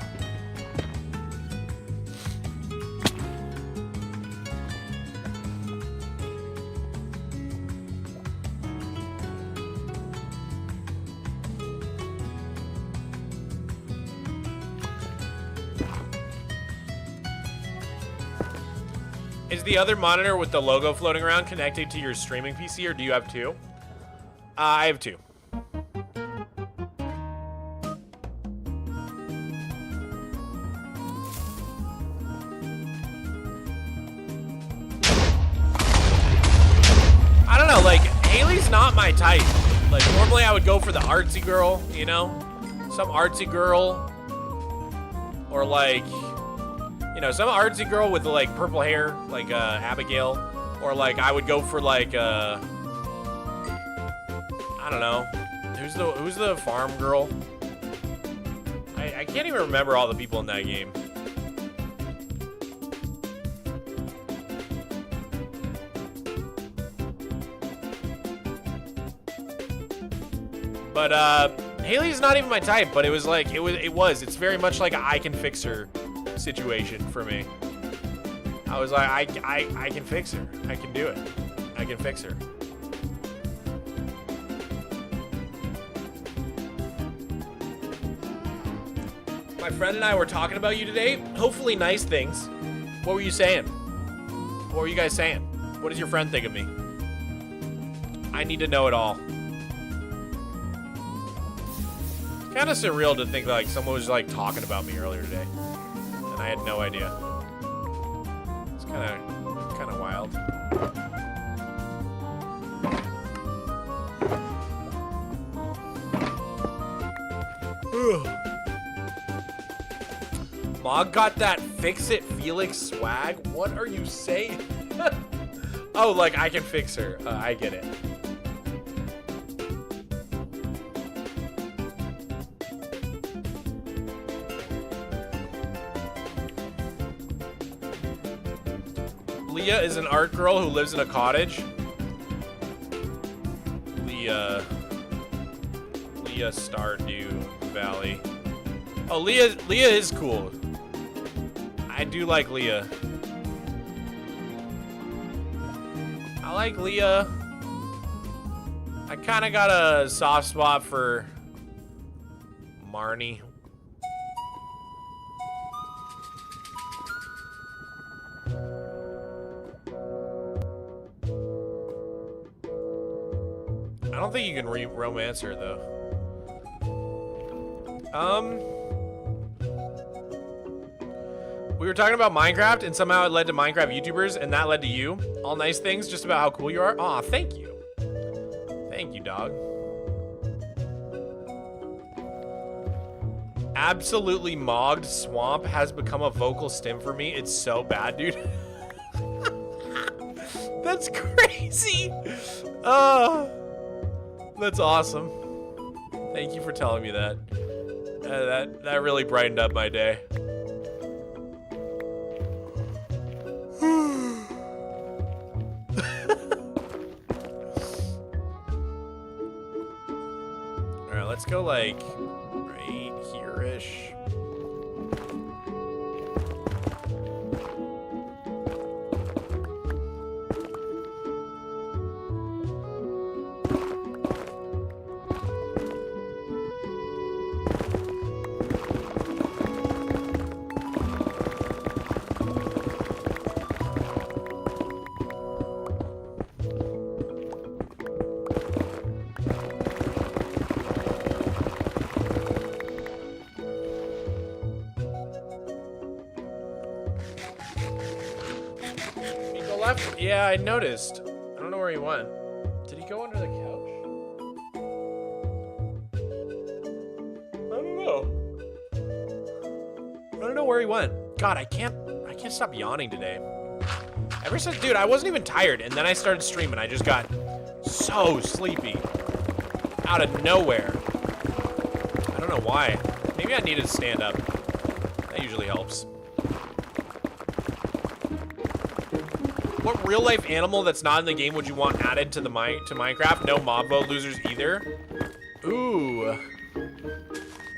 Is the other monitor with the logo floating around connected to your streaming PC, or do you have 2? I have 2. I don't know, like, Haley's not my type. Like, normally I would go for the artsy girl, you know? Some artsy girl. Or, like, you know, some artsy girl with, like, purple hair, like, Abigail. Or, like, I would go for, like, I don't know. Who's the farm girl? I can't even remember all the people in that game. But Haley's not even my type, but it was like it's very much like a I can fix her situation for me. I was like, I can fix her. I can do it. I can fix her. My friend and I were talking about you today. Hopefully nice things. What were you saying? What were you guys saying? What does your friend think of me? I need to know it all. Kind of surreal to think like someone was like talking about me earlier today, and I had no idea. It's kind of wild. Mog got that fix it Felix swag. What are you saying? Oh, like I can fix her. I get it. Leah is an art girl who lives in a cottage. Leah Stardew Valley. Oh, Leah is cool. I do like Leah. I like Leah. I kind of got a soft spot for Marnie. I don't think you can romance her though. We were talking about Minecraft, and somehow it led to Minecraft YouTubers, and that led to you. All nice things, just about how cool you are. Aw, thank you. Thank you, dog. Absolutely Mogswamp has become a vocal stim for me. It's so bad, dude. That's crazy. That's awesome. Thank you for telling me that. That really brightened up my day. Alright, let's go like right here-ish. Yeah, I noticed. I don't know where he went. Did he go under the couch? I don't know. I don't know where he went. God, I can't stop yawning today. Ever since, dude, I wasn't even tired, and then I started streaming. I just got so sleepy. Out of nowhere. I don't know why. Maybe I needed to stand up. That usually helps. What real life animal that's not in the game would you want added to Minecraft? No mob vote losers either. Ooh.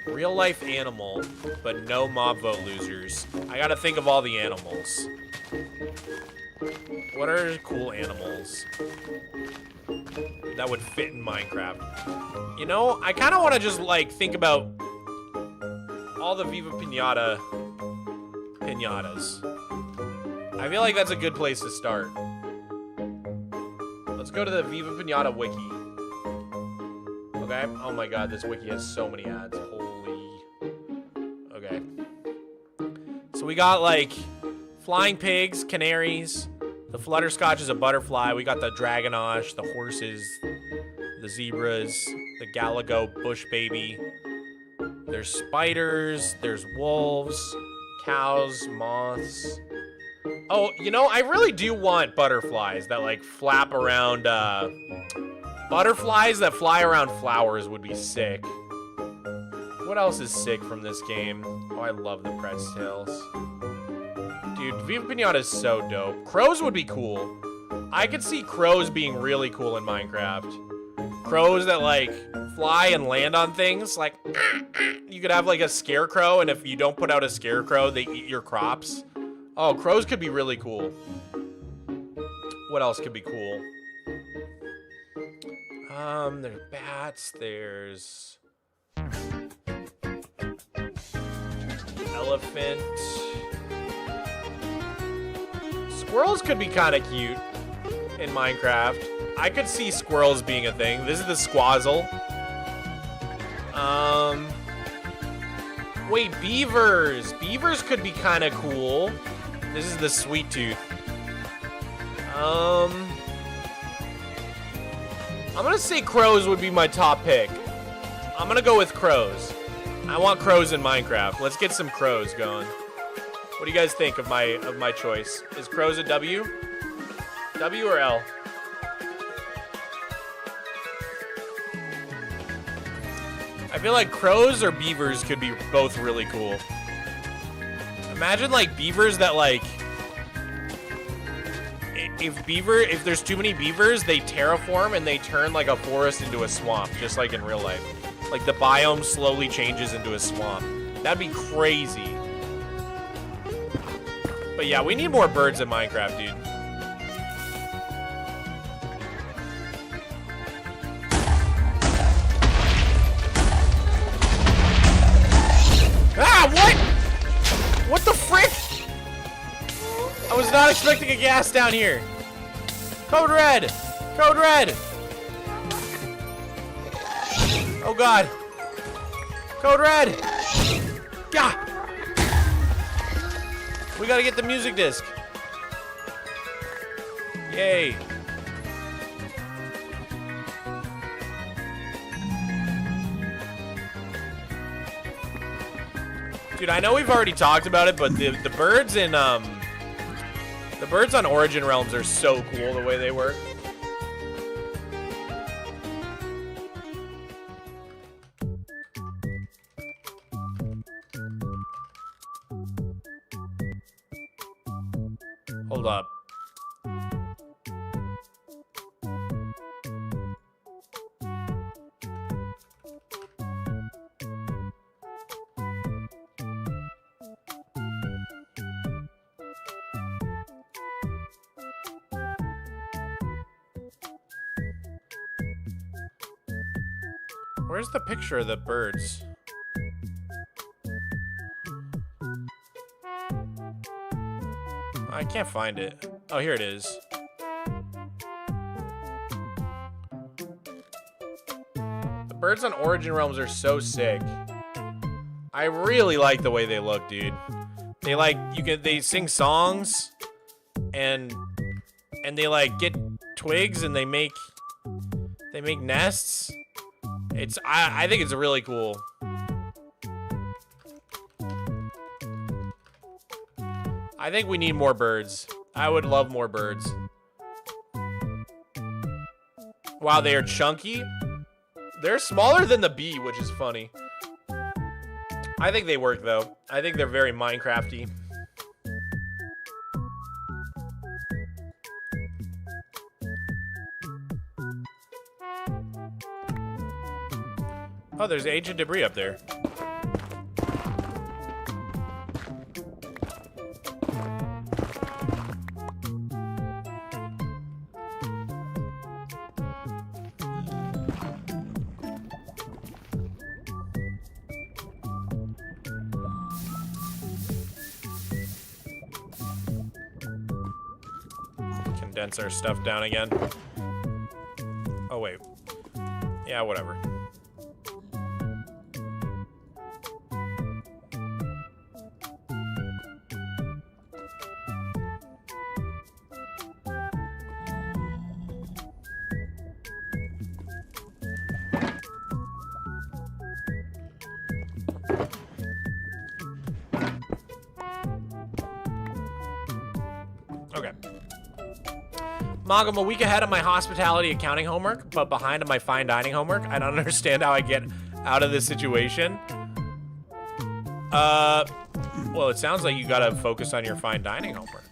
Real life animal, but no mob vote losers. I gotta think of all the animals. What are cool animals that would fit in Minecraft? You know, I kind of want to just like think about all the Viva Pinata pinatas. I feel like that's a good place to start. Let's go to the Viva Pinata wiki. Okay. Oh my god, this wiki has so many ads. Holy. Okay. So we got like flying pigs, canaries. The flutterscotch is a butterfly. We got the dragonosh, the horses, the zebras, the galago bush baby. There's spiders. There's wolves, cows, moths. Oh, you know, I really do want butterflies that, like, flap around, butterflies that fly around flowers would be sick. What else is sick from this game? Oh, I love the Pretz Tails. Dude, Viva Pinata is so dope. Crows would be cool. I could see crows being really cool in Minecraft. Crows that, like, fly and land on things. Like, you could have like a scarecrow, and if you don't put out a scarecrow, they eat your crops. Oh, crows could be really cool. What else could be cool? There's bats, there's elephant. Squirrels could be kind of cute in Minecraft. I could see squirrels being a thing. This is the squazzle. Wait, beavers. Beavers could be kind of cool. This is the sweet tooth. I'm gonna say crows would be my top pick. I'm gonna go with crows. I want crows in Minecraft. Let's get some crows going. What do you guys think of my choice? Is crows a W? W or L? I feel like crows or beavers could be both really cool. Imagine like beavers that like, if there's too many beavers, they terraform and they turn like a forest into a swamp, just like in real life. Like the biome slowly changes into a swamp. That'd be crazy. But yeah, we need more birds in Minecraft, dude. Ah, what? What the frick? I was not expecting a gas down here. Code red! Code red! Oh god. Code red! Gah! We gotta get the music disc. Yay. Dude, I know we've already talked about it, but the birds in the birds on Origin Realms are so cool the way they work. Hold up. Where's the picture of the birds? I can't find it. Oh, here it is. The birds on Origin Realms are so sick. I really like the way they look, dude. They like they sing songs and they like get twigs and they make nests. I think it's really cool. I think we need more birds. I would love more birds. Wow, they are chunky. They're smaller than the bee, which is funny. I think they work, though. I think they're very Minecrafty. Oh, there's ancient debris up there. Condense our stuff down again. Oh, wait. Yeah, whatever. Mog, I'm a week ahead of my hospitality accounting homework, but behind on my fine dining homework. I don't understand how I get out of this situation. Well, it sounds like you gotta focus on your fine dining homework.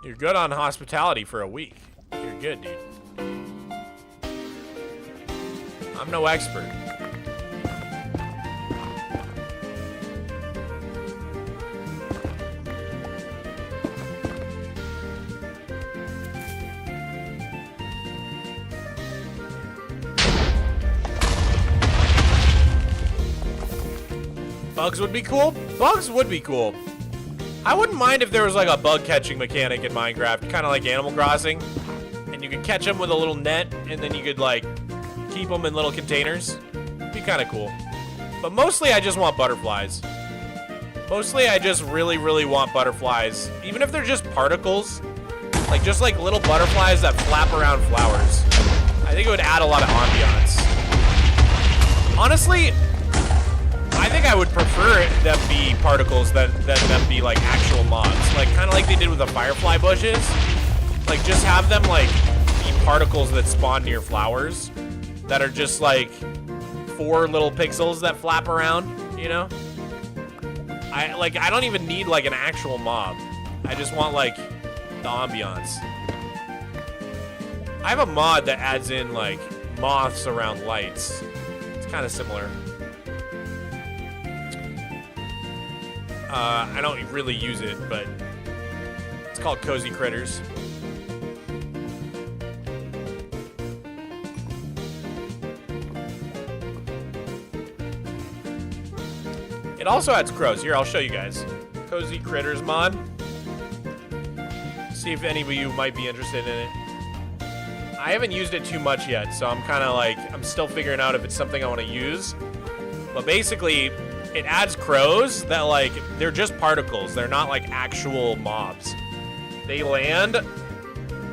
You're good on hospitality for a week. You're good, dude. I'm no expert. Bugs would be cool. Bugs would be cool. I wouldn't mind if there was like a bug catching mechanic in Minecraft, kind of like Animal Crossing, and you could catch them with a little net, and then you could like keep them in little containers. It'd be kind of cool. But mostly I just want butterflies. Mostly I just really, really want butterflies. Even if they're just particles, like just like little butterflies that flap around flowers. I think it would add a lot of ambiance. Honestly, I think I would prefer them be particles than them be like actual mobs. Like kind of like they did with the firefly bushes. Like just have them like be particles that spawn near flowers that are just like 4 little pixels that flap around, you know? I don't even need like an actual mob. I just want like the ambiance. I have a mod that adds in like moths around lights. It's kind of similar. I don't really use it, but it's called Cozy Critters. It also adds crows. Here, I'll show you guys. Cozy Critters mod. See if any of you might be interested in it. I haven't used it too much yet, so I'm kind of like, I'm still figuring out if it's something I want to use. But basically, it adds crows that like, they're just particles. They're not like actual mobs. They land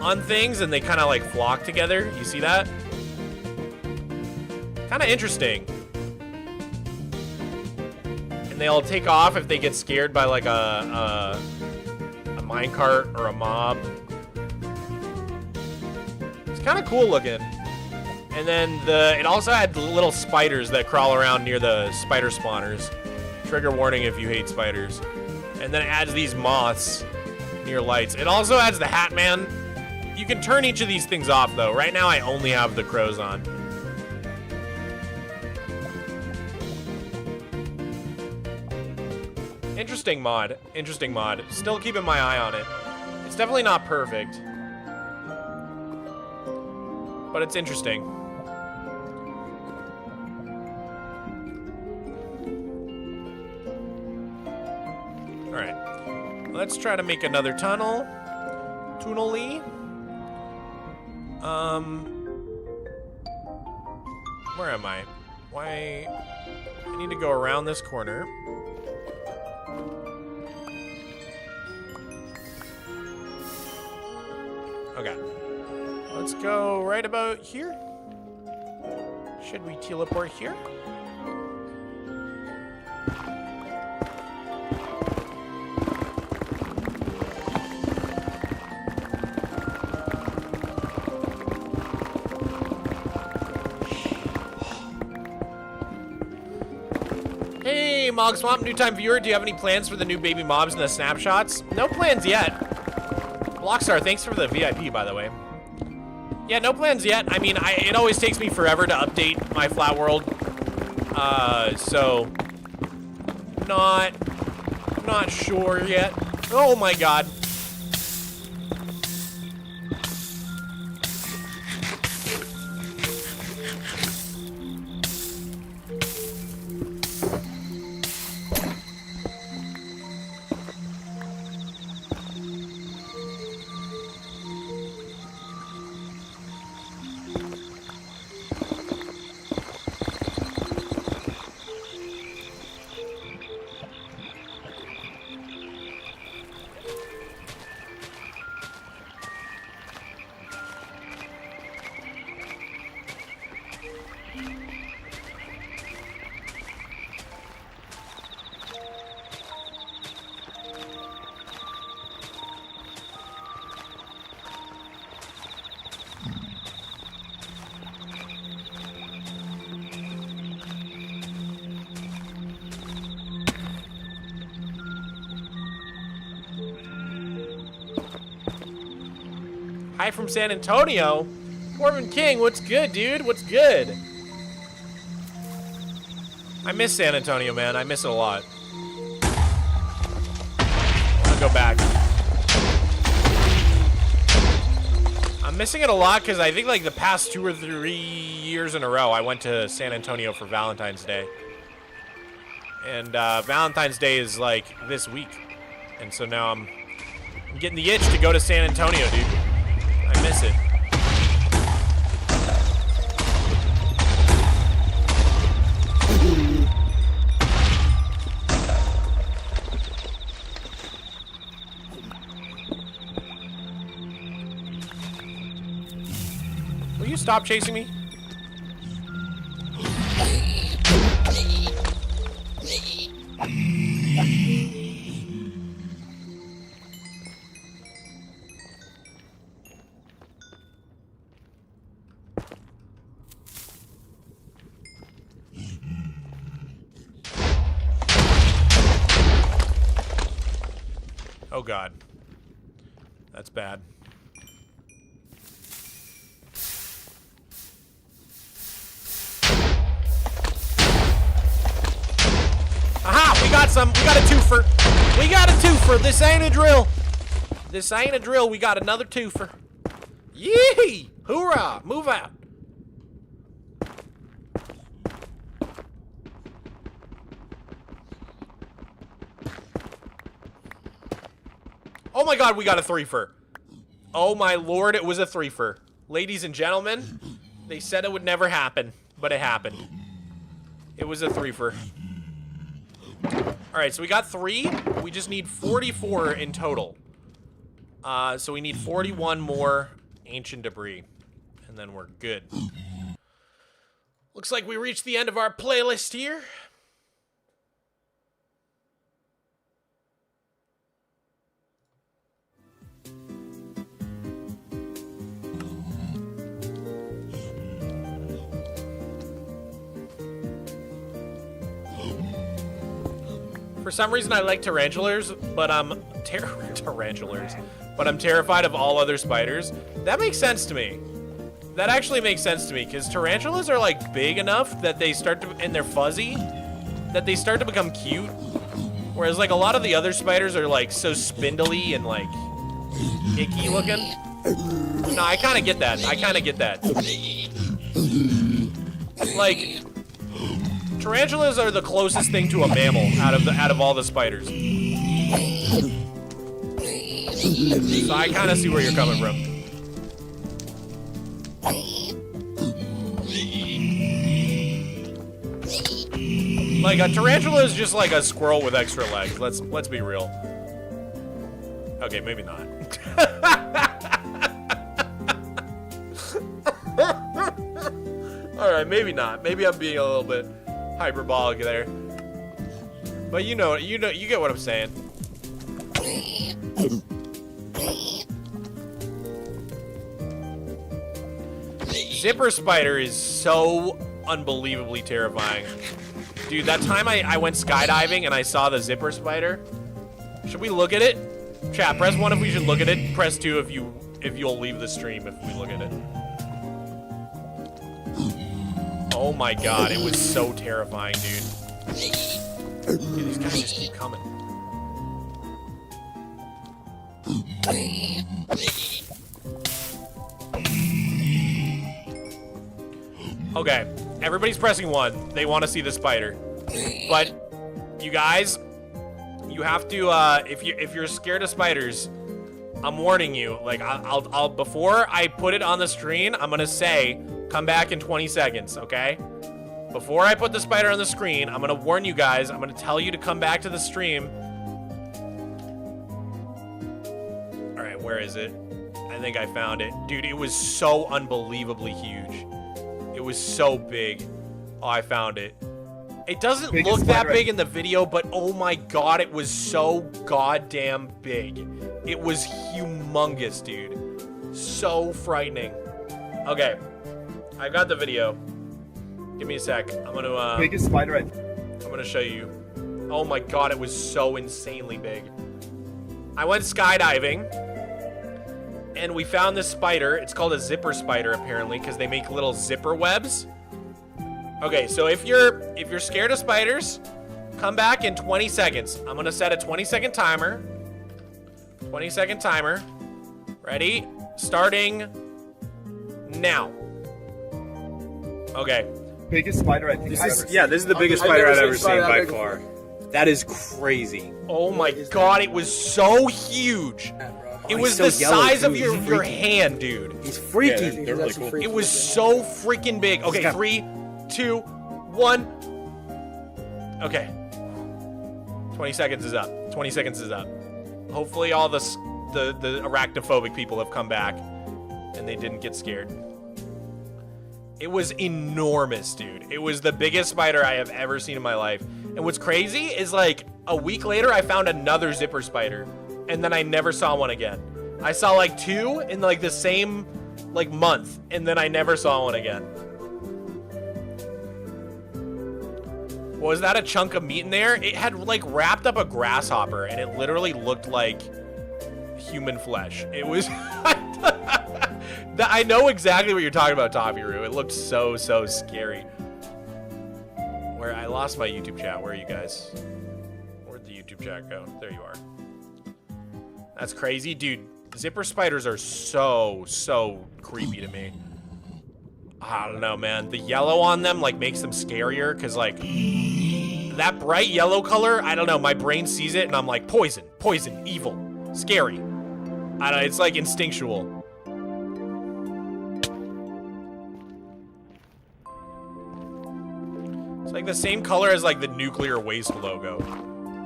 on things and they kind of like flock together. You see that? Kind of interesting. And they all take off if they get scared by like a minecart or a mob. It's kind of cool looking. And then it also had little spiders that crawl around near the spider spawners. Trigger warning if you hate spiders. And then it adds these moths near lights. It also adds the Hat Man. You can turn each of these things off though. Right now I only have the crows on. Interesting mod. Interesting mod. Still keeping my eye on it. It's definitely not perfect. But it's interesting. Alright. Let's try to make another tunnel. Tunnel-y. Where am I? Why? I need to go around this corner. Okay. Let's go right about here. Should we teleport here? Hey, Mogswamp, new time viewer. Do you have any plans for the new baby mobs and the snapshots? No plans yet. Blockstar, thanks for the VIP, by the way. Yeah, no plans yet. I mean, it always takes me forever to update my flat world. So not sure yet. Oh my god. Hi from San Antonio. Mormon King, what's good, dude? What's good? I miss San Antonio, man. I miss it a lot. I'm gonna go back. I'm missing it a lot because I think like the past 2 or 3 years in a row, I went to San Antonio for Valentine's Day. And Valentine's Day is like this week. And so now I'm getting the itch to go to San Antonio, dude. I miss it. Will you stop chasing me? Oh God, that's bad. Aha! We got some. We got a twofer. We got a twofer. This ain't a drill. This ain't a drill. We got another twofer. Yee! Hoorah! Move out. Oh my God, we got a threefer. Oh my Lord, it was a threefer. Ladies and gentlemen, they said it would never happen, but it happened. It was a threefer. All right, so we got 3. We just need 44 in total. So we need 41 more ancient debris, and then we're good. Looks like we reached the end of our playlist here. For some reason, I like tarantulas, but I'm terrified of all other spiders. That makes sense to me. That actually makes sense to me, because tarantulas are like big enough that they start to, and they're fuzzy, that they start to become cute. Whereas like a lot of the other spiders are like so spindly and like icky looking. No, I kind of get that. I kind of get that. Like, tarantulas are the closest thing to a mammal out of all the spiders. So I kind of see where you're coming from. Like a tarantula is just like a squirrel with extra legs. Let's be real. Okay, maybe not. All right, maybe not. Maybe I'm being a little bit hyperbolic there. But you get what I'm saying. Zipper spider is so unbelievably terrifying. Dude, that time I went skydiving and I saw the zipper spider. Should we look at it? Chat, press 1 if we should look at it. Press 2 if you'll leave the stream if we look at it. Oh my God, it was so terrifying, dude. Dude, these guys just keep coming. Okay, everybody's pressing 1. They want to see the spider. But you guys, you have to if you're scared of spiders, I'm warning you. Like I'll before I put it on the screen, I'm going to say come back in 20 seconds, okay? Before I put the spider on the screen, I'm going to warn you guys. I'm going to tell you to come back to the stream. All right, where is it? I think I found it. Dude, it was so unbelievably huge. It was so big. Oh, I found it. It doesn't look that big in the video, but oh my God, it was so goddamn big. It was humongous, dude. So frightening. Okay, I got the video. Give me a sec. I'm gonna
biggest spider right.
I'm gonna show you. Oh my God, it was so insanely big. I went skydiving, and we found this spider. It's called a zipper spider, apparently, because they make little zipper webs. Okay, so if you're scared of spiders, come back in 20 seconds. I'm gonna set a 20-second timer. 20-second timer. Ready? Starting now. Okay.
Biggest spider I think
This
I've
is
ever
this is the biggest spider I've ever seen by far. That is crazy.
Oh my god, it was so huge. It was
so
the
yellow,
size
too.
of your
He's
hand, dude.
He's freaky.
Yeah, they're really cool.
It was so freaking big. Okay,
got-
3, 2, 1. Okay. 20 seconds is up. 20 seconds is up. Hopefully all the arachnophobic people have come back and they didn't get scared. It was enormous, dude. It was the biggest spider I have ever seen in my life. And what's crazy is, like, a week later, I found another zipper spider, and then I never saw one again. I saw, like, 2 in, like, the same, like, month, and then I never saw one again. Was that a chunk of meat in there? It had, like, wrapped up a grasshopper, and it literally looked like human flesh. It was... I know exactly what you're talking about, Topiru. It looked so scary. Where I lost my YouTube chat. Where are you guys? Where'd the YouTube chat go? There you are. That's crazy. Dude, zipper spiders are so creepy to me. I don't know, man. The yellow on them, like, makes them scarier, because, like, that bright yellow color, I don't know, my brain sees it, and I'm like, poison, evil, scary. I don't know, it's, like, instinctual. It's like the same color as, like, the nuclear waste logo.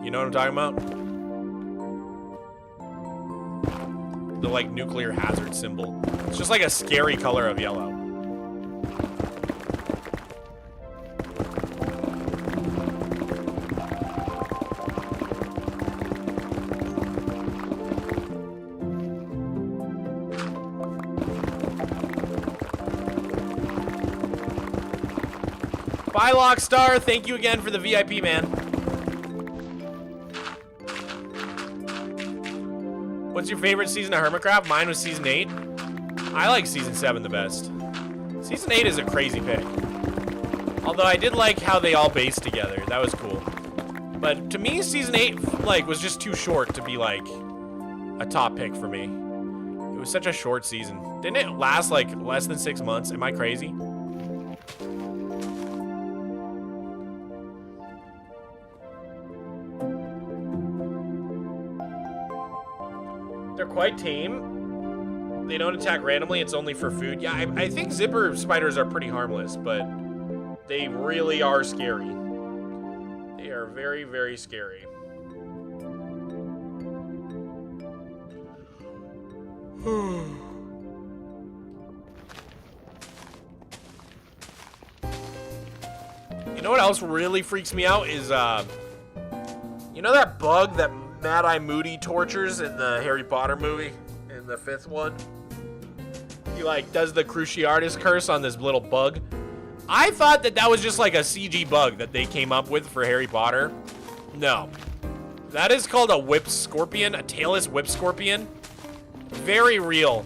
You know what I'm talking about? The, like, nuclear hazard symbol. It's just like a scary color of yellow. Bye, Lockstar. Thank you again for the VIP, man. What's your favorite season of Hermitcraft? Mine was season 8. I like season 7 the best. Season 8 is a crazy pick. Although I did like how they all based together. That was cool. But to me, season 8 like was just too short to be like a top pick for me. It was such a short season. Didn't it last like less than 6 months? Am I crazy? They're quite tame. They don't attack randomly. It's only for food. Yeah, I think zipper spiders are pretty harmless, but they really are scary. They are very scary. You know what else really freaks me out is, you know that bug that Mad-Eye Moody tortures in the Harry Potter movie, in the 5th one? He, like, does the Cruciatus curse on this little bug. I thought that was just, like, a CG bug that they came up with for Harry Potter. No. That is called a whip scorpion, a tailless whip scorpion. Very real.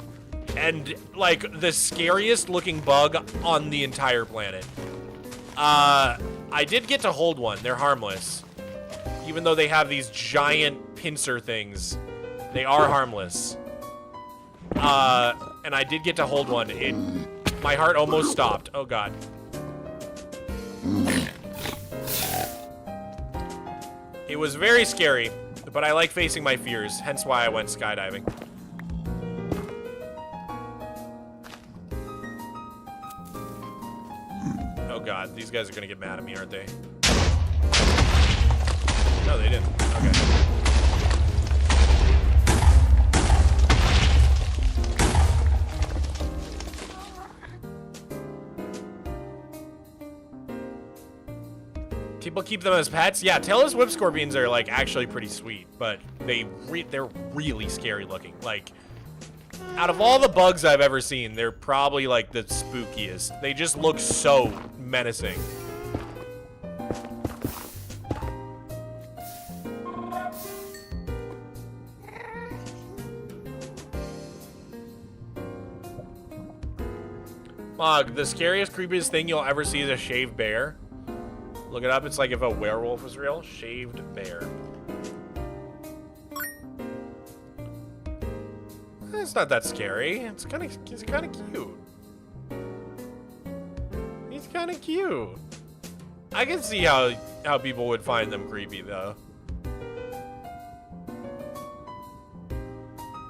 And, like, the scariest looking bug on the entire planet. I did get to hold one. They're harmless. Even though they have these giant pincer things, they are harmless. And I did get to hold one. My heart almost stopped. Oh, God. It was very scary, but I like facing my fears, hence why I went skydiving. Oh, God. These guys are going to get mad at me, aren't they? No, they didn't. Okay. People keep them as pets? Yeah, tailless whip scorpions are, like, actually pretty sweet, but they're really scary looking. Like, out of all the bugs I've ever seen, they're probably, like, the spookiest. They just look so menacing. Mog, the scariest, creepiest thing you'll ever see is a shaved bear. Look it up. It's like if a werewolf was real. Shaved bear. It's not that scary. It's kind of cute. He's kind of cute. I can see how people would find them creepy though.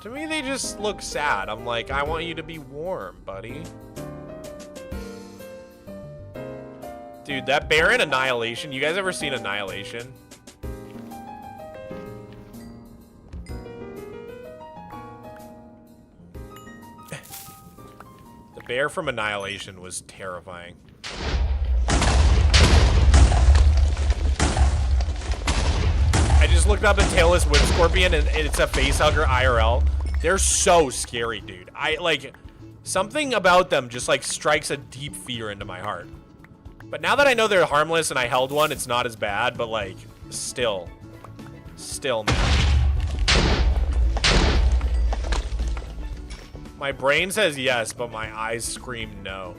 To me, they just look sad. I'm like, I want you to be warm, buddy. Dude, that bear in Annihilation. You guys ever seen Annihilation? The bear from Annihilation was terrifying. I just looked up a tailless whip scorpion and it's a facehugger IRL. They're so scary, dude. Something about them just like strikes a deep fear into my heart. But now that I know they're harmless and I held one, it's not as bad, but like, still, man. My brain says yes, but my eyes scream no.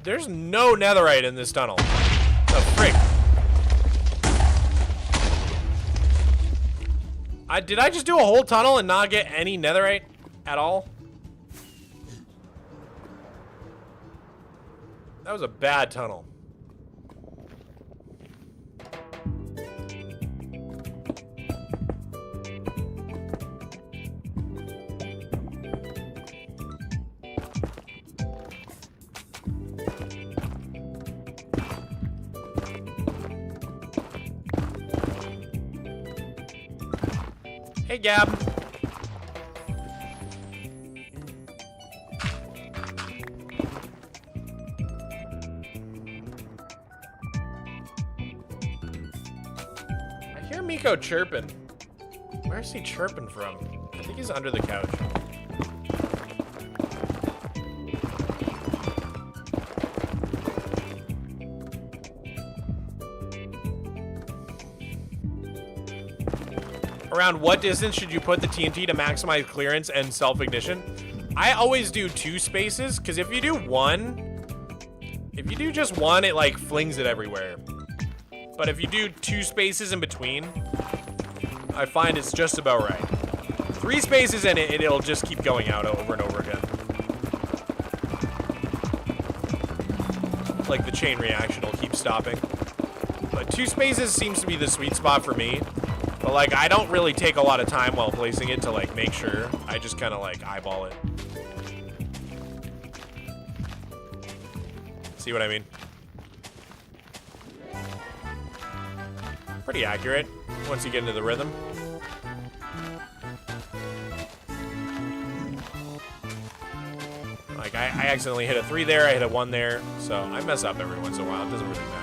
There's no netherite in this tunnel. The frick? Did I just do a whole tunnel and not get any netherite at all? That was a bad tunnel. Hey, Gab. I hear Miko chirping. Where's he chirping from? I think he's under the couch. Around what distance should you put the TNT to maximize clearance and self-ignition? I always do 2 spaces, because if you do just one, it like flings it everywhere. But if you do 2 spaces in between, I find it's just about right. 3 spaces and it'll just keep going out over and over again. Like the chain reaction will keep stopping. But 2 spaces seems to be the sweet spot for me. But like, I don't really take a lot of time while placing it to like make sure. I just kind of like eyeball it. See what I mean? Pretty accurate once you get into the rhythm. Like I accidentally hit a 3 there, I hit a 1 there, so I mess up every once in a while. It doesn't really matter.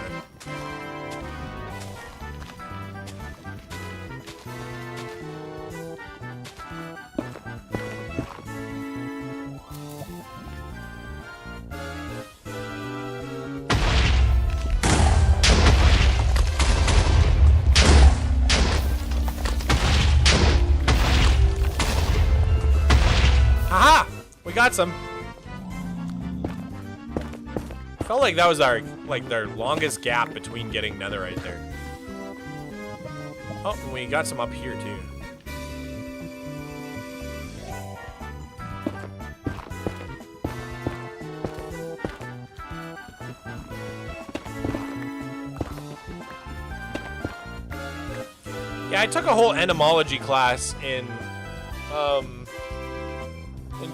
Got some. Felt like that was our longest gap between getting netherite there. Oh, and we got some up here too. Yeah, I took a whole entomology class in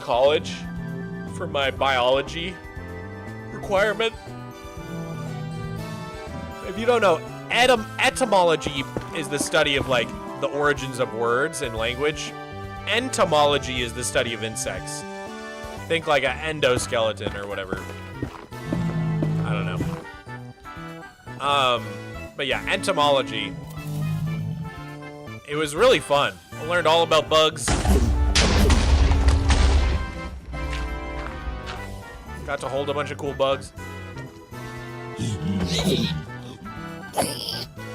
college for my biology requirement. If you don't know, etymology is the study of, like, the origins of words and language. Entomology is the study of insects. Think like an endoskeleton or whatever. I don't know. But yeah, entomology. It was really fun. I learned all about bugs. Got to hold a bunch of cool bugs.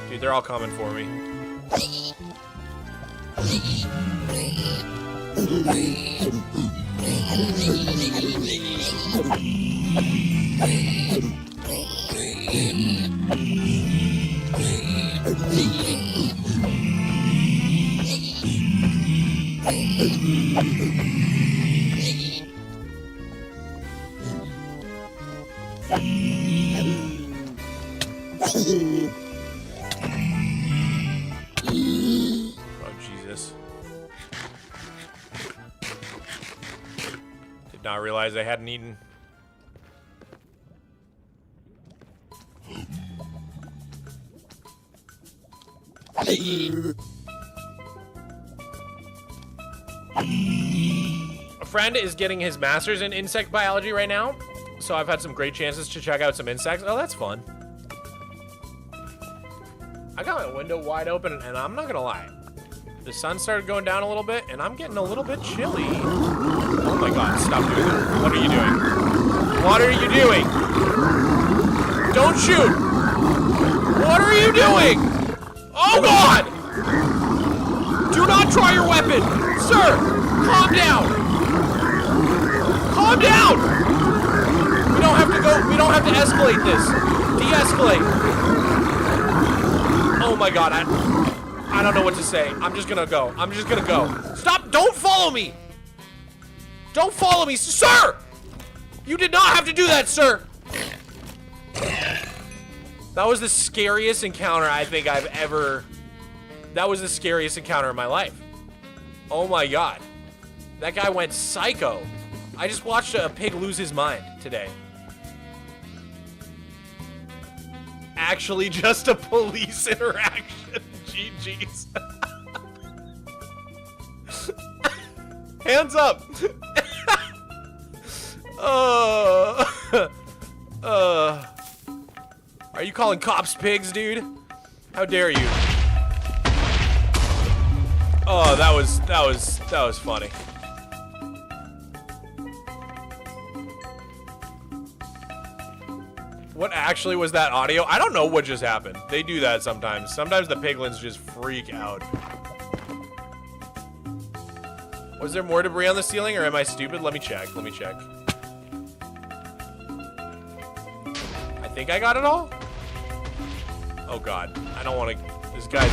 Dude, they're all coming for me. Oh, Jesus. Did not realize I hadn't eaten. A friend is getting his master's in insect biology right now, so I've had some great chances to check out some insects. Oh, that's fun. I got my window wide open, and I'm not gonna lie. The sun started going down a little bit, and I'm getting a little bit chilly. Oh my god, stop doing that. What are you doing? What are you doing? Don't shoot! What are you doing? Oh god! Do not try your weapon! Sir, calm down! Calm down! We don't have to go, we don't have to escalate this. De-escalate. Oh my god, I don't know what to say. I'm just gonna go. I'm just gonna go. Stop! Don't follow me! Don't follow me, sir! You did not have to do that, sir! That was the scariest encounter I think I've ever... That was the scariest encounter in my life. Oh my god. That guy went psycho. I just watched a pig lose his mind today. Actually, just a police interaction. GG's. Hands up. Are you calling cops pigs, dude? How dare you? Oh, that was funny. What actually was that audio? I don't know what just happened. They do that sometimes. Sometimes the piglins just freak out. Was there more debris on the ceiling, or am I stupid? Let me check. Let me check. I think I got it all. Oh god, I don't want to. This guy's.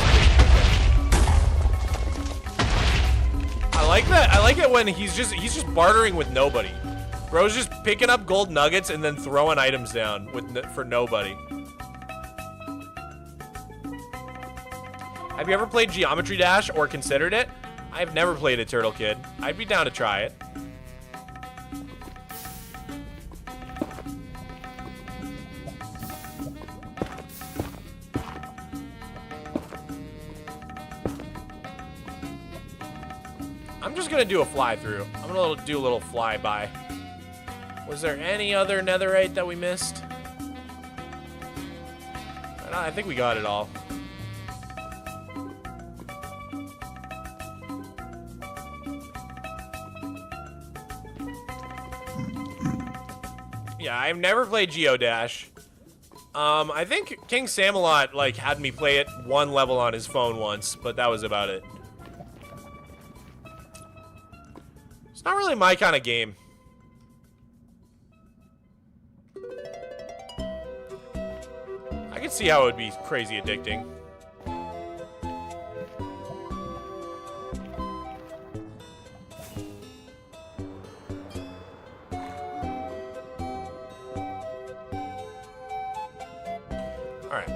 I like that. I like it when he's just bartering with nobody. Bro's just picking up gold nuggets and then throwing items down for nobody. Have you ever played Geometry Dash or considered it? I've never played it, Turtle Kid. I'd be down to try it. I'm just gonna do a fly through. I'm gonna do a little flyby. Was there any other netherite that we missed? I think we got it all. Yeah, I've never played Geodash. I think King Samalot, like, had me play it one level on his phone once, but that was about it. It's not really my kind of game. I can see how it would be crazy addicting. Alright,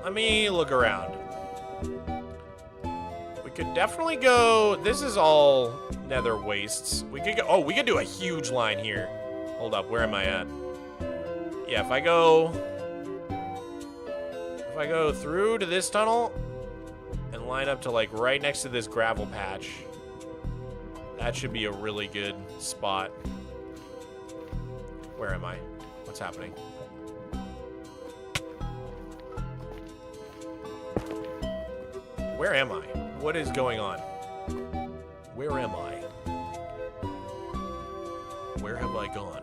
let me look around. We could definitely go... This is all nether wastes. We could go... Oh, we could do a huge line here. Hold up, where am I at? Yeah, if I I go through to this tunnel and line up to like right next to this gravel patch, that should be a really good spot. Where am I? What's happening? Where am I? What is going on? Where am I? Where have I gone?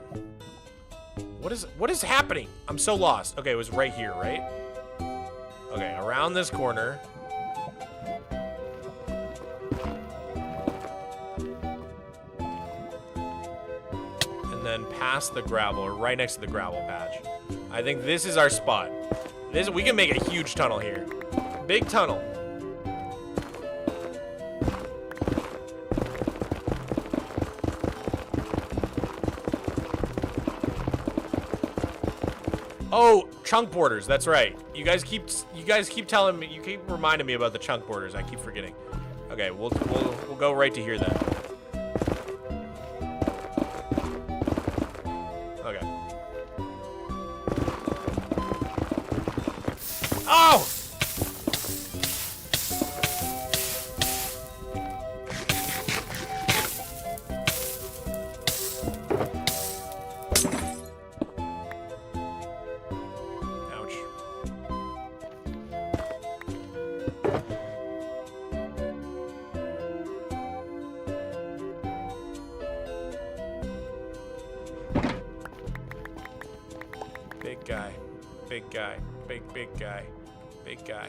What is happening? I'm so lost. Okay, it was right here, right? Okay, around this corner. And then past the gravel, or right next to the gravel patch. I think this is our spot. We can make a huge tunnel here. Big tunnel. Oh, chunk borders. That's right. You guys keep telling me. You keep reminding me about the chunk borders. I keep forgetting. Okay, we'll go right to here then. Okay. Oh! Big guy. Big guy. Big guy. Big guy.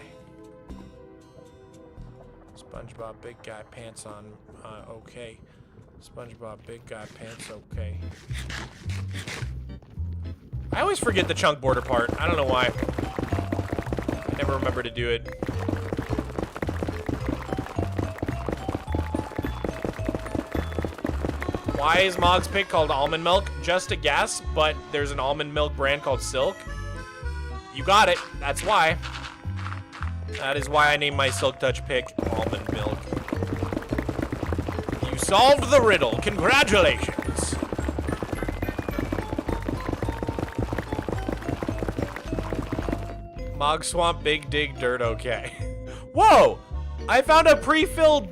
SpongeBob, big guy, pants on, okay. SpongeBob, big guy, pants, okay. I always forget the chunk border part. I don't know why. I never remember to do it. Why is Mog's pick called almond milk? Just a guess, but there's an almond milk brand called Silk. You got it. That's why. That is why I named my Silk Touch pick almond milk. You solved the riddle. Congratulations. Mogswamp, big dig, dirt, okay. Whoa! I found a pre-filled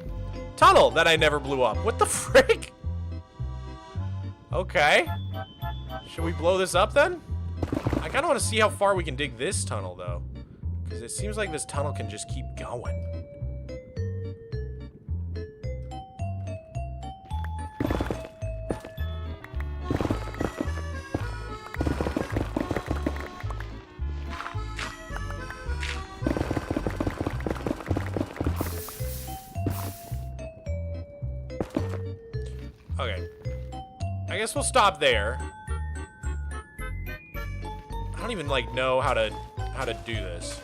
tunnel that I never blew up. What the frick? Okay. Should we blow this up then? I kind of want to see how far we can dig this tunnel though. Because it seems like this tunnel can just keep going. Okay. I guess we'll stop there. I don't even like know how to do this.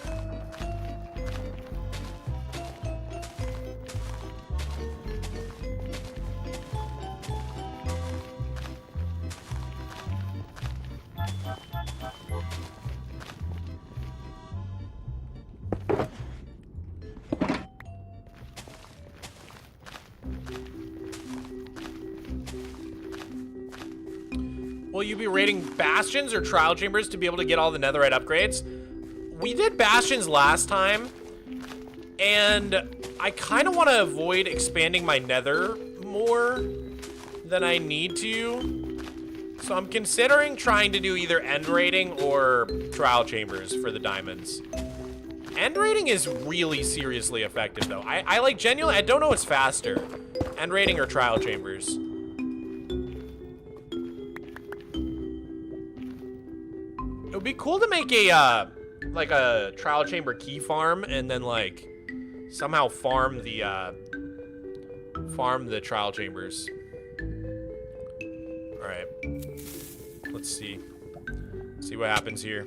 Will you be raiding bastions or trial chambers to be able to get all the netherite upgrades? We did bastions last time, and I kind of want to avoid expanding my nether more than I need to. So I'm considering trying to do either end raiding or trial chambers for the diamonds. End raiding is really seriously effective though. I like genuinely, I don't know what's faster. End raiding or trial chambers. It would be cool to make a, like a trial chamber key farm and then like somehow farm the trial chambers. All right, let's see what happens here.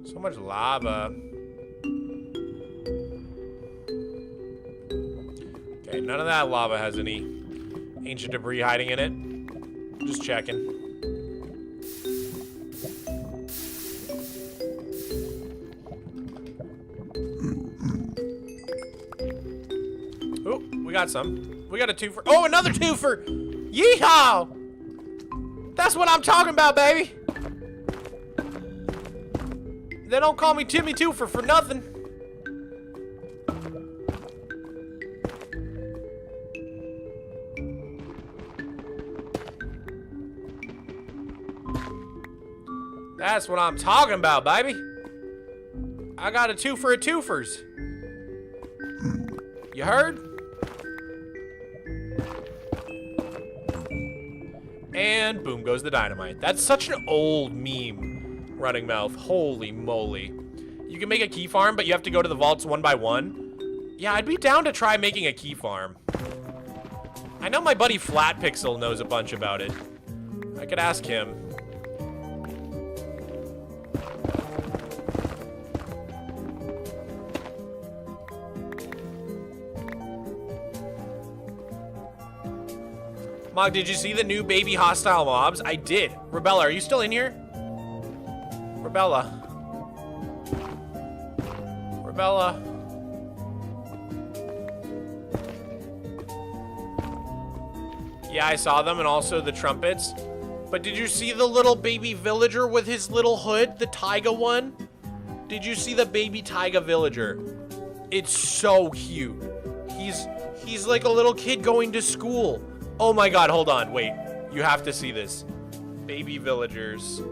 So much lava. None of that lava has any ancient debris hiding in it. Just checking. Oh, we got some. We got a twofer. Oh, another twofer! Yeehaw! That's what I'm talking about, baby! They don't call me Timmy Twofer for nothing. That's what I'm talking about, baby. I got a twofer at twofers. You heard? And boom goes the dynamite. That's such an old meme, running mouth. Holy moly. You can make a key farm, but you have to go to the vaults one by one. Yeah, I'd be down to try making a key farm. I know my buddy Flatpixel knows a bunch about it. I could ask him. Mog, did you see the new baby hostile mobs? I did. Rebella, are you still in here? Rebella. Rebella. Yeah, I saw them, and also the trumpets. But did you see the little baby villager with his little hood? The taiga one? Did you see the baby taiga villager? It's so cute. He's like a little kid going to school. Oh my god, hold on, wait. You have to see this. Baby villagers.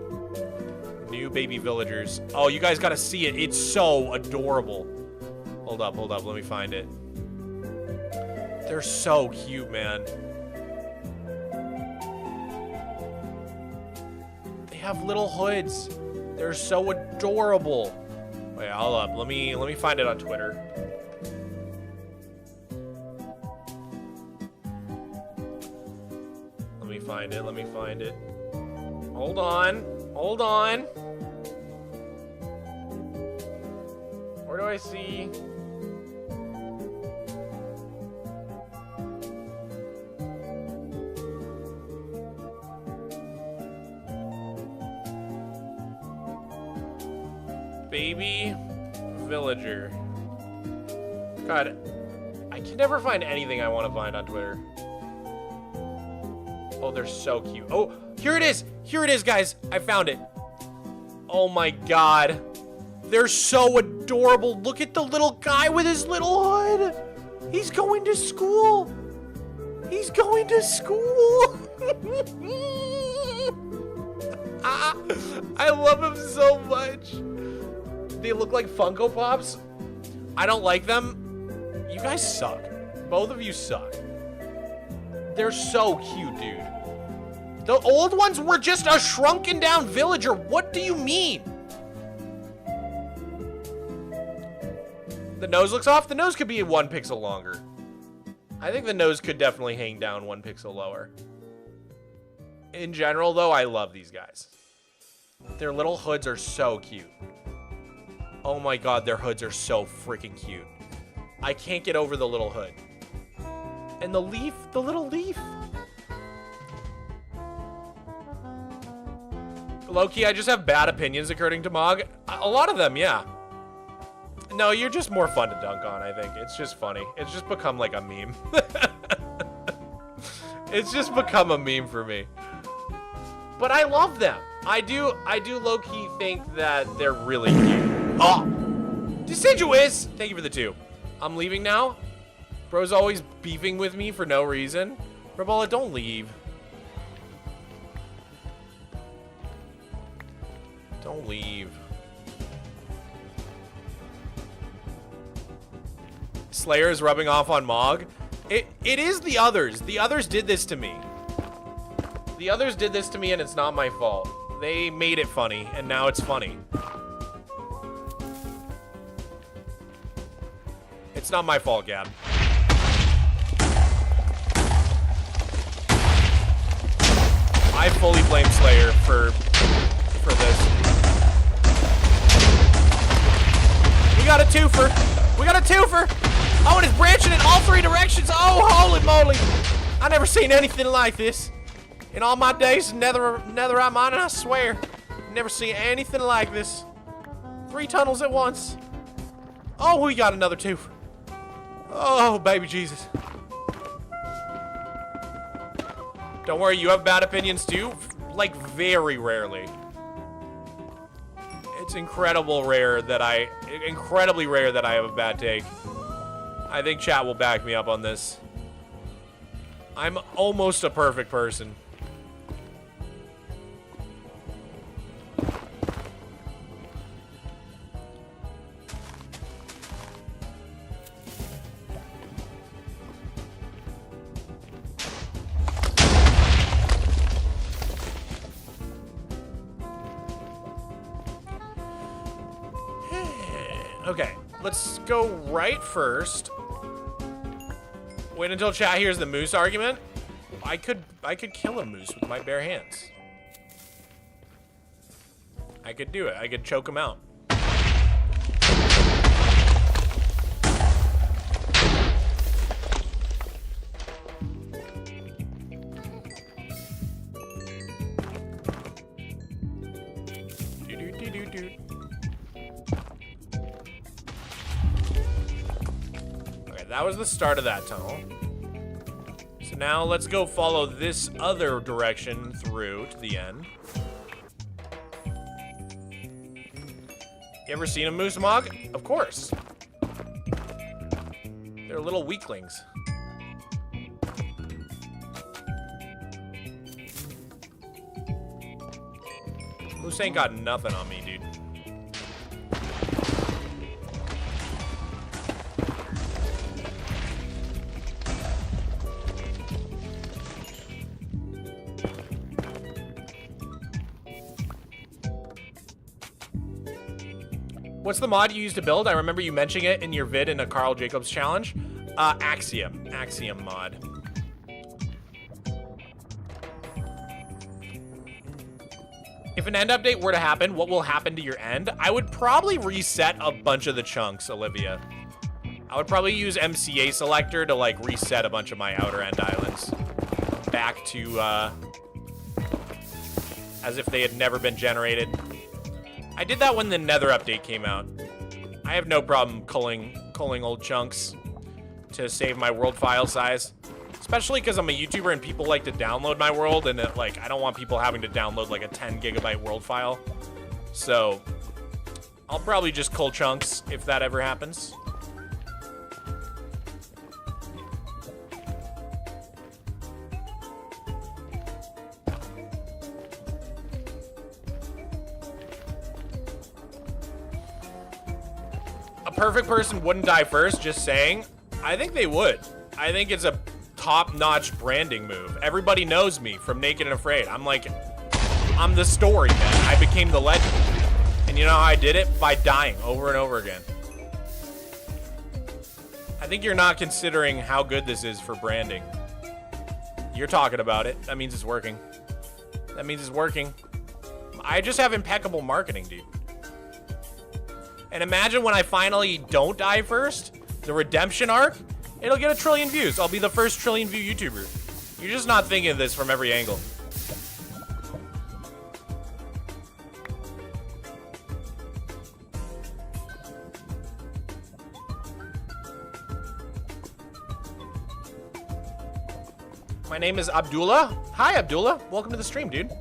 New baby villagers. Oh, you guys gotta see it. It's so adorable. Hold up, let me find it. They're so cute, man. They have little hoods. They're so adorable. Wait, hold up. Let me find it on Twitter. Let me find it. Hold on. Where do I see? Baby villager. God, I can never find anything I want to find on Twitter. Oh, they're so cute. Oh, here it is. Here it is, guys. I found it. Oh my god. They're so adorable. Look at the little guy with his little hood. He's going to school. He's going to school. I love him so much. They look like Funko Pops. I don't like them. You guys suck. Both of you suck. They're so cute, dude. The old ones were just a shrunken down villager. What do you mean? The nose looks off. The nose could be 1 pixel longer. I think the nose could definitely hang down 1 pixel lower. In general, though, I love these guys. Their little hoods are so cute. Oh my god, their hoods are so freaking cute. I can't get over the little hood. And the leaf, the little leaf. Low-key, I just have bad opinions according to Mog. A lot of them, yeah. No, you're just more fun to dunk on, I think. It's just funny. It's just become like a meme. It's just become a meme for me. But I love them. I do low-key think that they're really cute. Oh! Deciduous! Thank you for the 2. I'm leaving now. Bro's always beefing with me for no reason. Rabola, don't leave. Don't leave. Slayer is rubbing off on Mog. It is the others. The others did this to me. The others did this to me, and it's not my fault. They made it funny, and now it's funny. It's not my fault, Gab. I fully blame Slayer for this. We got a twofer. We got a twofer. Oh, and it's branching in all 3 directions. Oh, holy moly. I never seen anything like this. In all my days in Netherite mining, I swear. Never seen anything like this. 3 tunnels at once. Oh, we got another 2. Oh, baby Jesus. Don't worry, you have bad opinions too? Like, very rarely. It's incredibly rare that I have a bad take. I think chat will back me up on this. I'm almost a perfect person. Okay, let's go right first. Wait until chat hears the moose argument. I could kill a moose with my bare hands. I could do it. I could choke him out. That was the start of that tunnel. So now let's go follow this other direction through to the end. You ever seen a moose, Mog? Of course. They're little weaklings. Moose ain't got nothing on me, dude. What's the mod you use to build? I remember you mentioning it in your vid in a Carl Jacobs challenge. Axiom mod. If an end update were to happen, what will happen to your end? I would probably reset a bunch of the chunks, Olivia. I would probably use MCA selector to like reset a bunch of my outer end islands back to as if they had never been generated. I did that when the Nether update came out. I have no problem culling old chunks to save my world file size. Especially because I'm a YouTuber and people like to download my world, and I don't want people having to download like a 10 gigabyte world file. So I'll probably just cull chunks if that ever happens. A perfect person wouldn't die first, just saying. I think they would. I think it's a top-notch branding move. Everybody knows me from Naked and Afraid. I'm the story, man. I became the legend. And you know how I did it? By dying over and over again. I think you're not considering how good this is for branding. You're talking about it. That means it's working. That means it's working. I just have impeccable marketing, dude. And imagine when I finally don't die first, the redemption arc, it'll get 1 trillion views. I'll be the first 1 trillion view YouTuber. You're just not thinking of this from every angle. My name is Abdullah. Hi, Abdullah. Welcome to the stream, dude.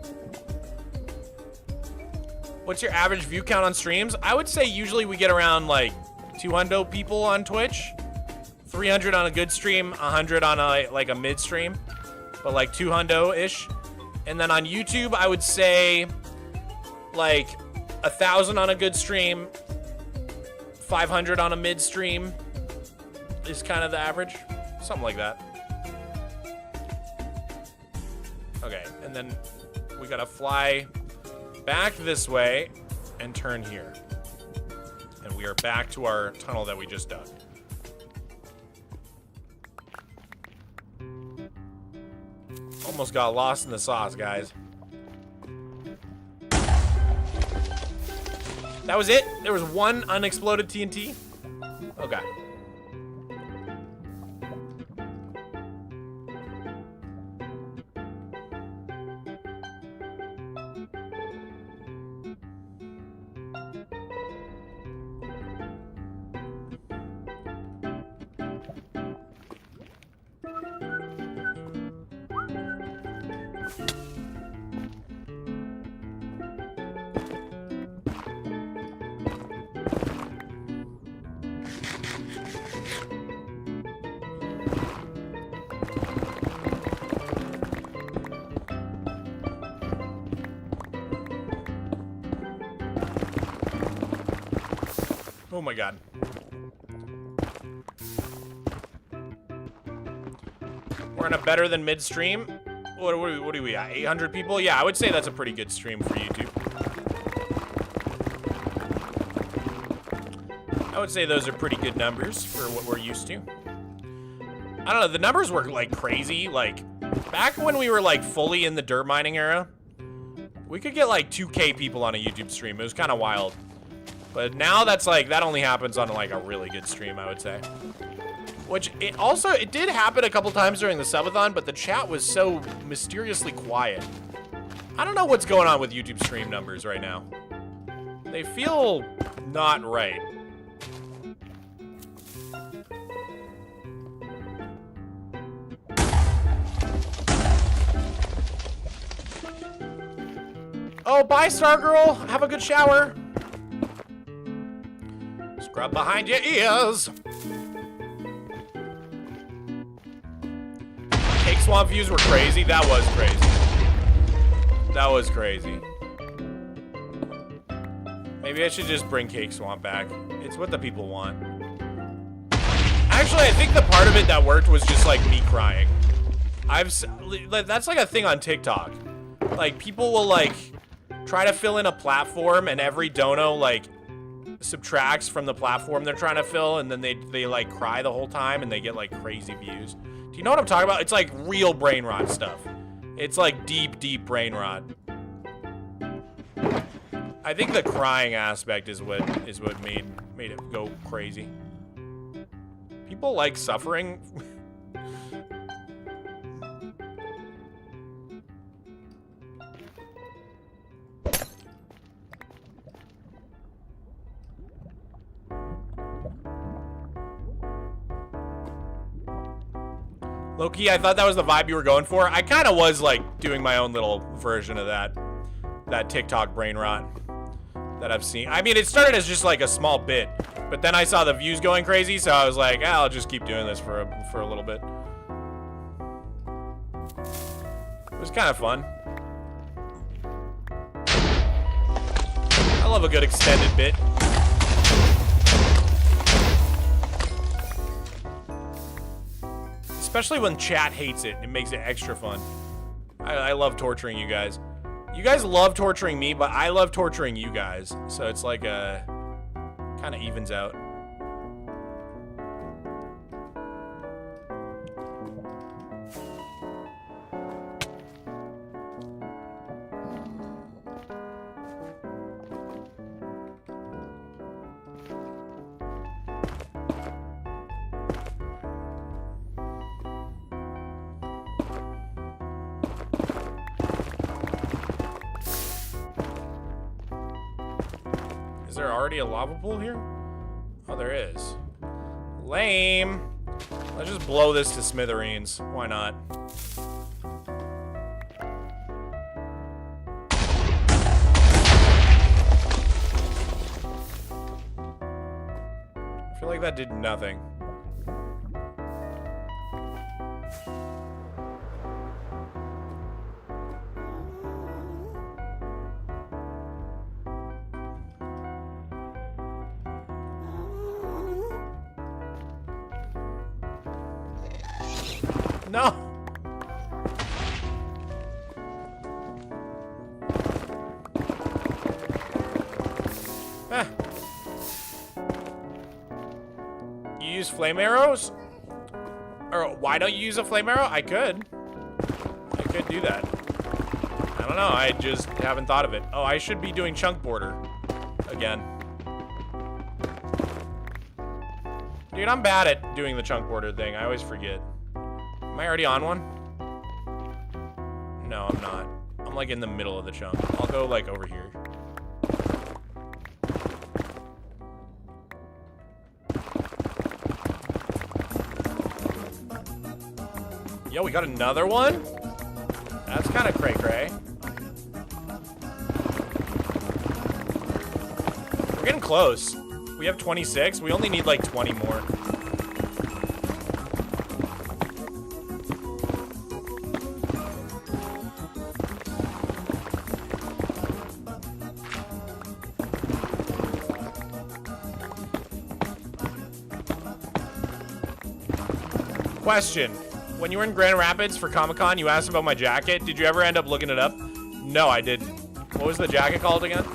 What's your average view count on streams? I would say usually we get around like 200 people on Twitch. 300 on a good stream, 100 on a mid stream, but like 200-ish. And then on YouTube, I would say like 1,000 on a good stream, 500 on a mid stream is kind of the average, something like that. Okay, and then we gotta fly back this way and turn here. And we are back to our tunnel that we just dug. Almost got lost in the sauce, guys. That was it? There was one unexploded TNT? Okay. Oh my god. We're in a better than mid stream. What are we at? 800 people? Yeah, I would say that's a pretty good stream for YouTube. I would say those are pretty good numbers for what we're used to. I don't know, the numbers were like crazy. Like, back when we were like fully in the dirt mining era, we could get like 2K people on a YouTube stream. It was kind of wild. But now that's like, that only happens on like a really good stream, I would say. Which, it did happen a couple times during the subathon, but the chat was so mysteriously quiet. I don't know what's going on with YouTube stream numbers right now. They feel not right. Oh, bye, Stargirl. Have a good shower. Scrub behind your ears. Cake Swamp views were crazy. That was crazy. That was crazy. Maybe I should just bring Cake Swamp back. It's what the people want. Actually, I think the part of it that worked was just like me crying. That's like a thing on TikTok. Like, people will like try to fill in a platform, and every dono like subtracts from the platform they're trying to fill, and then they like cry the whole time, and they get like crazy views. Do you know what I'm talking about? It's like real brain rot stuff. It's like deep brain rot. I think the crying aspect is what made it go crazy. People like suffering. Low-key, I thought that was the vibe you were going for. I kind of was like doing my own little version of that TikTok brain rot that I've seen. I mean, it started as just like a small bit, but then I saw the views going crazy, so I was like, I'll just keep doing this for a little bit. It was kind of fun. I love a good extended bit. Especially when chat hates it. It makes it extra fun. I love torturing you guys. You guys love torturing me, but I love torturing you guys. So it's like a kind of evens out. Is there already a lava pool here? Oh, there is. Lame. Let's just blow this to smithereens. Why not? I feel like that did nothing. No. Ah. You use flame arrows? Or why don't you use a flame arrow? I could do that. I don't know. I just haven't thought of it. Oh, I should be doing chunk border again. Dude, I'm bad at doing the chunk border thing. I always forget. Am I already on one? No, I'm not. I'm like in the middle of the chunk. I'll go like over here. Yo, we got another one? That's kind of cray-cray. We're getting close. We have 26. We only need like 20 more. question. When you were in Grand Rapids for Comic-Con, you asked about my jacket. Did you ever end up looking it up? No, I didn't. What was the jacket called again?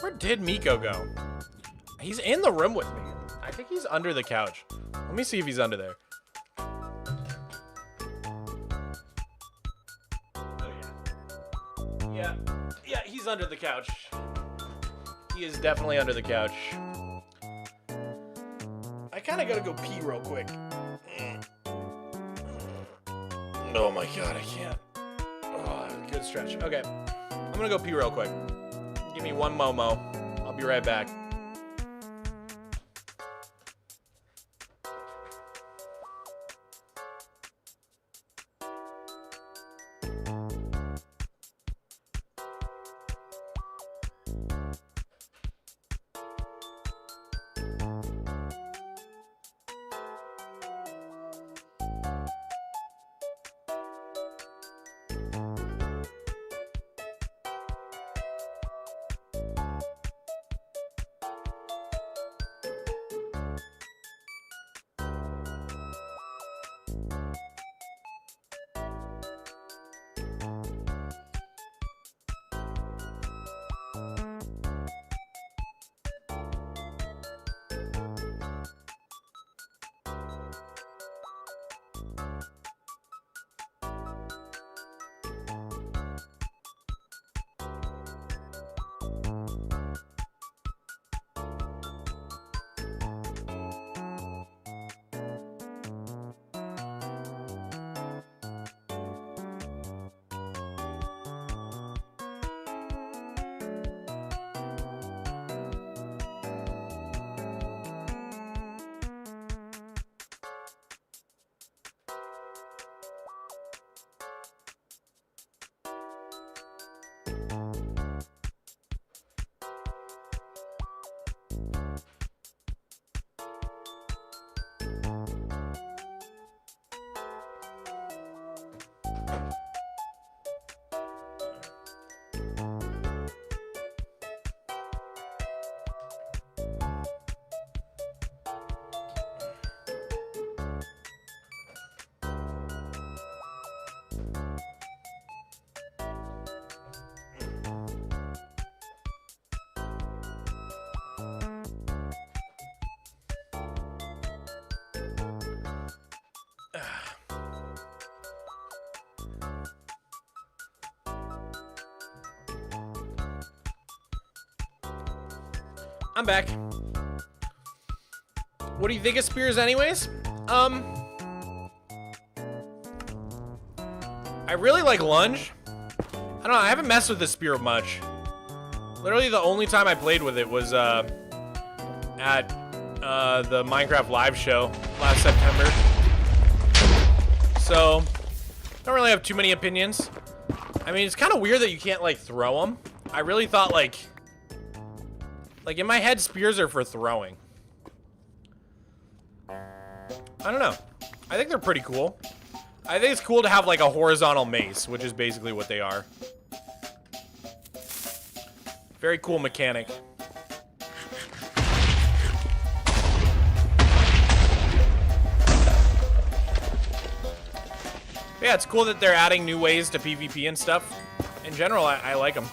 Where did Miko go? He's in the room with me. I think he's under the couch. Let me see if he's under there. Oh, yeah. Yeah, he's under the couch. He is definitely under the couch. I kind of gotta go pee real quick. Oh my god, I can't. Oh, good stretch. Okay, I'm gonna go pee real quick. Give me one Momo. I'll be right back. I'm back. What do you think of spears anyways? I really like lunge. I don't know, I haven't messed with this spear much. Literally the only time I played with it was at the Minecraft live show last September. So, don't really have too many opinions. I mean, it's kind of weird that you can't like throw them. I really thought like in my head, spears are for throwing. I don't know. I think they're pretty cool. I think it's cool to have like a horizontal mace, which is basically what they are. Very cool mechanic. Yeah, it's cool that they're adding new ways to PvP and stuff. In general, I like them.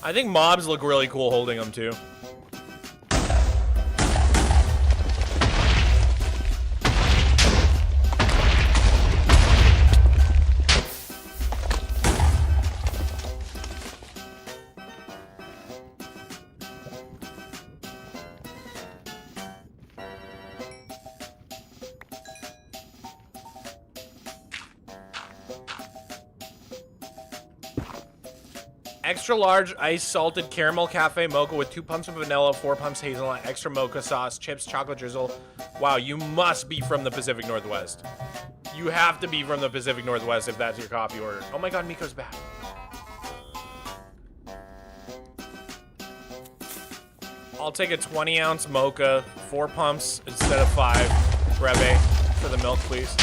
I think mobs look really cool holding them too. Extra large ice salted caramel cafe mocha with 2 pumps of vanilla, 4 pumps hazelnut, extra mocha sauce, chips, chocolate drizzle. Wow, you must be from the Pacific Northwest. You have to be from the Pacific Northwest if that's your coffee order. Oh my god, Miko's back. I'll take a 20-ounce mocha, 4 pumps instead of 5. Rebe, for the milk, please.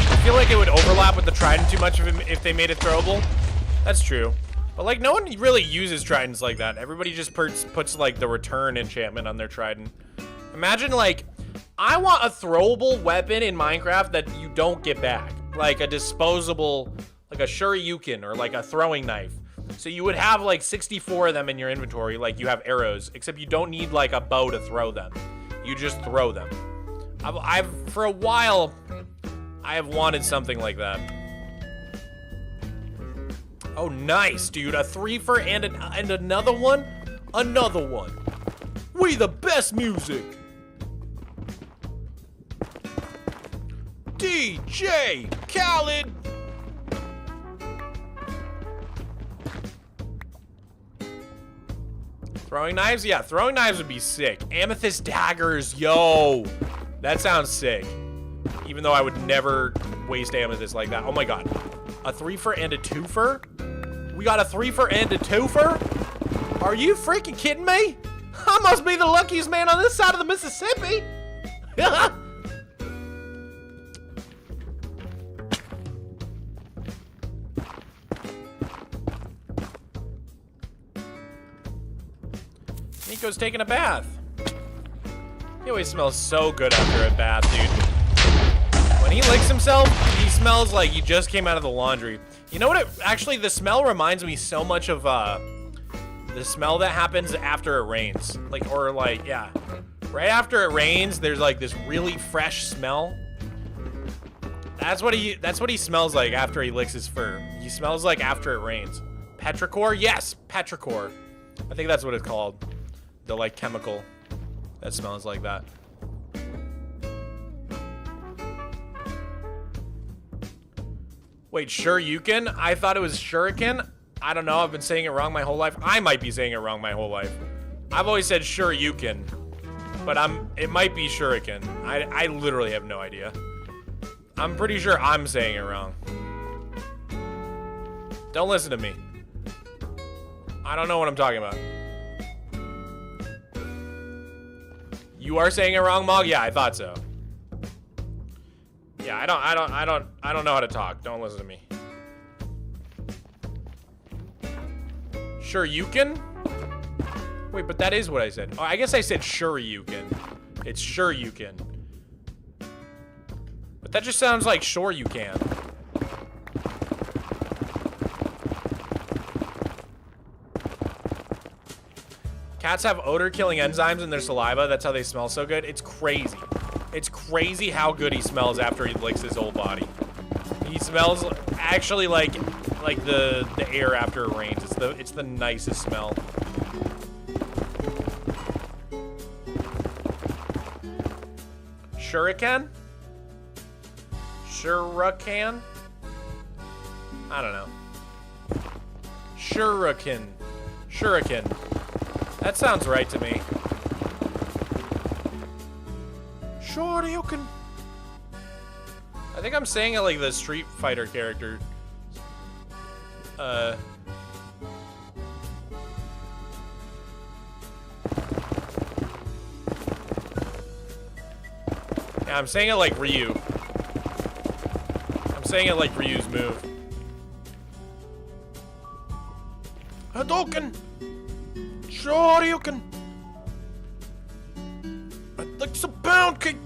I feel like it would overlap with the Trident too much if they made it throwable. That's true. But, like, no one really uses Tridents like that. Everybody just puts, like, the return enchantment on their Trident. Imagine, like, I want a throwable weapon in Minecraft that you don't get back. Like, a disposable, like a Shoryuken or, like, a throwing knife. So you would have, like, 64 of them in your inventory, like you have arrows. Except you don't need, like, a bow to throw them. You just throw them. For a while, I have wanted something like that. Oh, nice, dude. A 3-fer and another one? Another one. We the best music. DJ Khaled. Throwing knives? Yeah, throwing knives would be sick. Amethyst daggers, yo. That sounds sick. Even though I would never waste amethyst like that. Oh my god. A 3-fer and a 2-fer? We got a 3-fer and a 2-fer? Are you freaking kidding me? I must be the luckiest man on this side of the Mississippi. Nico's taking a bath. He always smells so good after a bath, dude. When he licks himself, he smells like he just came out of the laundry. You know what? Actually, the smell reminds me so much of the smell that happens after it rains. Yeah. Right after it rains, there's like this really fresh smell. That's what he smells like after he licks his fur. He smells like after it rains. Petrichor? Yes, petrichor. I think that's what it's called. The like chemical that smells like that. Wait, Shoryuken? I thought it was Shuriken. I don't know. I've been saying it wrong my whole life. I might be saying it wrong my whole life. I've always said Shoryuken, but it might be Shuriken. I literally have no idea. I'm pretty sure I'm saying it wrong. Don't listen to me. I don't know what I'm talking about. You are saying it wrong, Mog? Yeah, I thought so. Yeah, I don't know how to talk. Don't listen to me. Shoryuken? Wait, but that is what I said. Oh, I guess I said Shoryuken. It's Shoryuken. But that just sounds like sure you can. Cats have odor-killing enzymes in their saliva. That's how they smell so good. It's crazy. It's crazy how good he smells after he licks his whole body. He smells actually like the air after it rains. It's the nicest smell. Shuriken? Shuriken? I don't know. Shuriken. Shuriken. That sounds right to me. Shoryuken. I think I'm saying it like the Street Fighter character. Yeah, I'm saying it like Ryu. I'm saying it like Ryu's move. Hadouken! Shoryuken! I'd like some pound cake!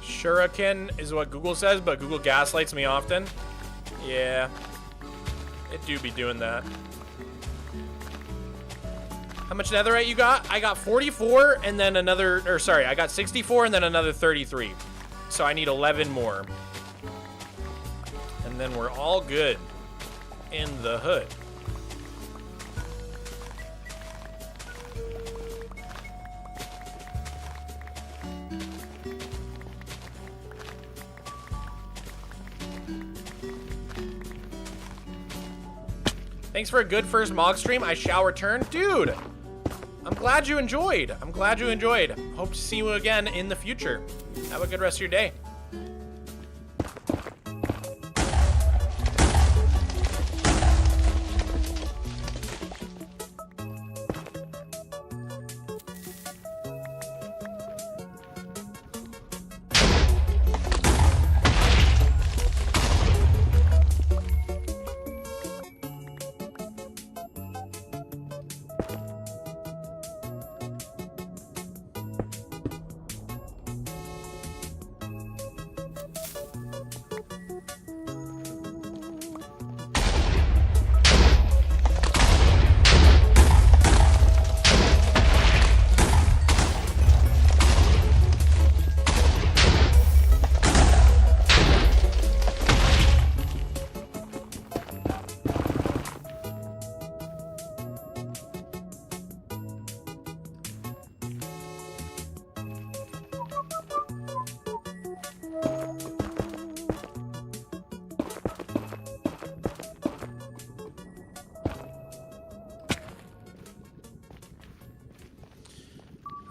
Shuriken is what Google says, but Google gaslights me often. Yeah. It do be doing that. How much netherite you got? I got 44 and then another, or sorry, I got 64 and then another 33. So I need 11 more. And then we're all good in the hood. Thanks for a good first Mog stream. I shall return. Dude, I'm glad you enjoyed. I'm glad you enjoyed. Hope to see you again in the future. Have a good rest of your day.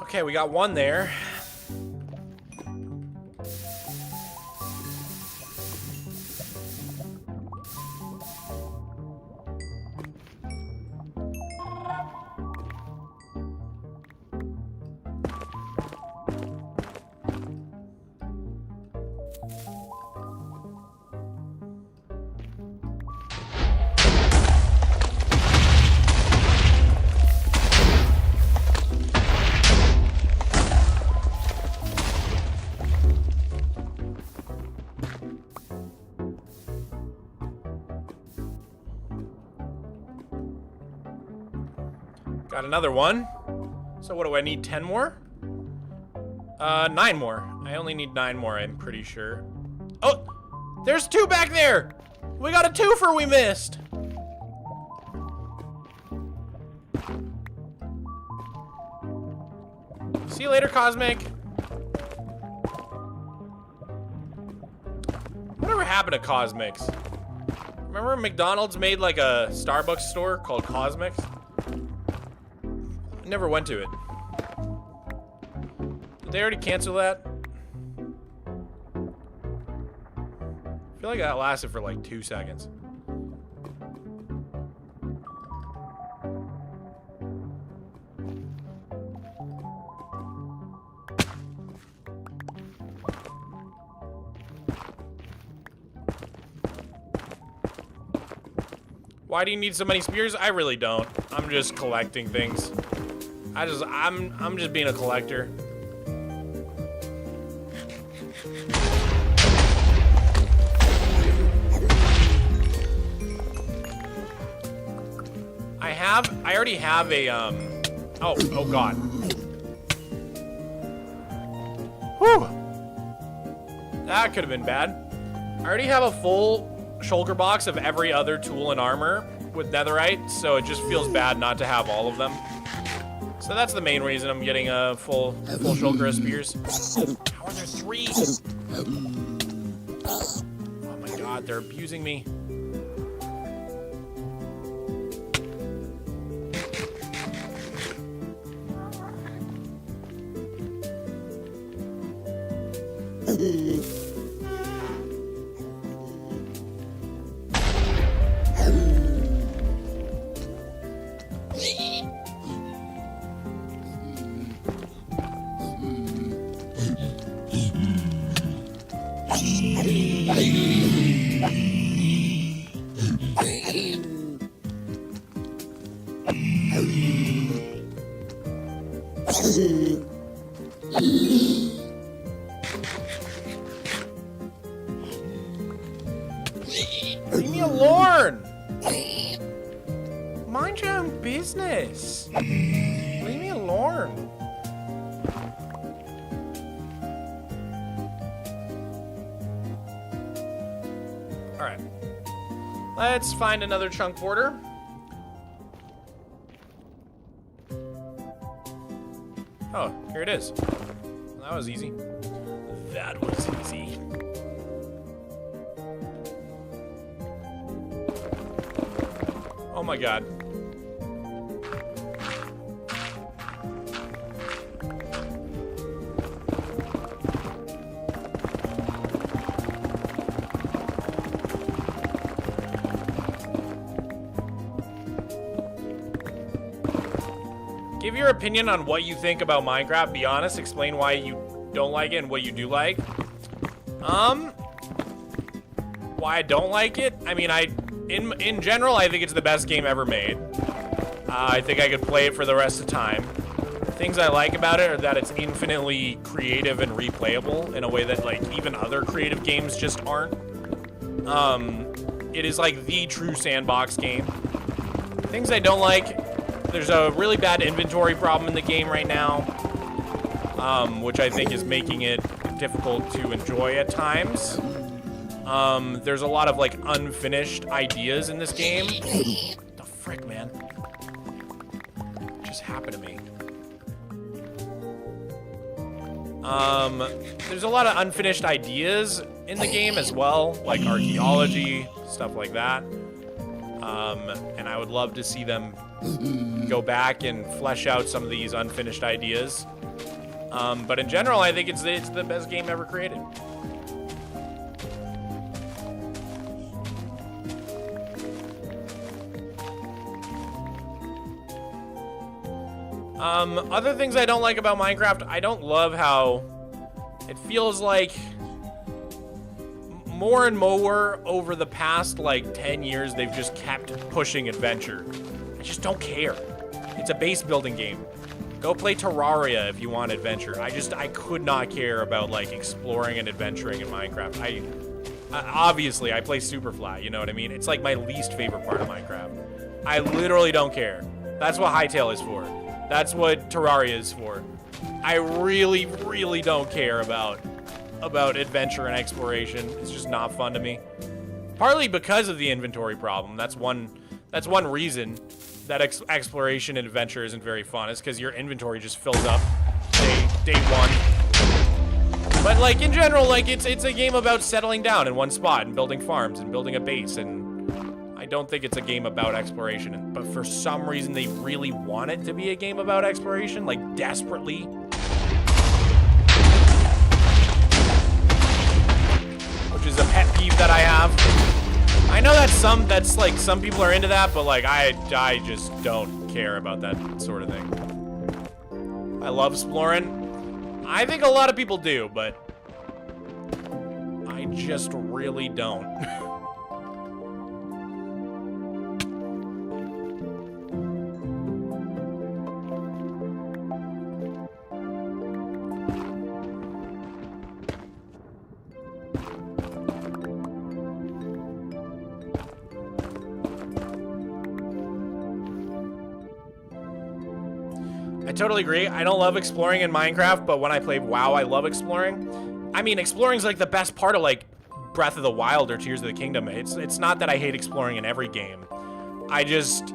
Okay, we got one there. Got another one. So what do I need? 10 more? 9 more. I only need 9 more, I'm pretty sure. Oh, there's 2 back there. We got a 2-fer we missed. See you later, Cosmic. Whatever happened to Cosmics? Remember McDonald's made like a Starbucks store called Cosmics? I never went to it. Did they already cancel that? I feel like that lasted for like 2 seconds. Why do you need so many spears? I really don't. I'm just collecting things. I'm just being a collector. I already have a oh god. Whew. That could have been bad. I already have a full shulker box of every other tool and armor with netherite, so it just feels bad not to have all of them. So that's the main reason I'm getting a full shulker of spears. How are there 3? Oh my god, they're abusing me. Leave me alone! Mind your own business. Leave me alone. Alright. Let's find another chunk border. Oh, here it is. That was easy. That was easy. Oh my god. Give your opinion on what you think about Minecraft. Be honest. Explain why you don't like it and what you do like. Why I don't like it? I mean, in general, I think it's the best game ever made. I think I could play it for the rest of the time. Things I like about it are that it's infinitely creative and replayable in a way that, like, even other creative games just aren't. It is, like, the true sandbox game. Things I don't like, there's a really bad inventory problem in the game right now, which I think is making it difficult to enjoy at times. There's a lot of, like, unfinished ideas in this game. What the frick, man? What just happened to me? There's a lot of unfinished ideas in the game as well, like archaeology, stuff like that. And I would love to see them go back and flesh out some of these unfinished ideas. But in general, I think it's the best game ever created. Other things I don't like about Minecraft, I don't love how it feels like more and more over the past, like, 10 years, they've just kept pushing adventure. I just don't care. It's a base building game. Go play Terraria if you want adventure. I could not care about, like, exploring and adventuring in Minecraft. Obviously, I play Superfly, you know what I mean? It's, like, my least favorite part of Minecraft. I literally don't care. That's what Hytale is for. That's what Terraria is for. I really, really don't care about adventure and exploration. It's just not fun to me. Partly because of the inventory problem. That's one reason that exploration and adventure isn't very fun. Is because your inventory just fills up day one. But, like, in general, like, it's a game about settling down in one spot and building farms and building a base, and I don't think it's a game about exploration. But for some reason, they really want it to be a game about exploration, like, desperately. Which is a pet peeve that I have. I know that's some people are into that, but, like, I just don't care about that sort of thing. I love exploring. I think a lot of people do, but I just really don't. I totally agree. I don't love exploring in Minecraft, but when I play WoW, I love exploring. I mean, exploring's like the best part of, like, Breath of the Wild or Tears of the Kingdom. It's not that I hate exploring in every game. I just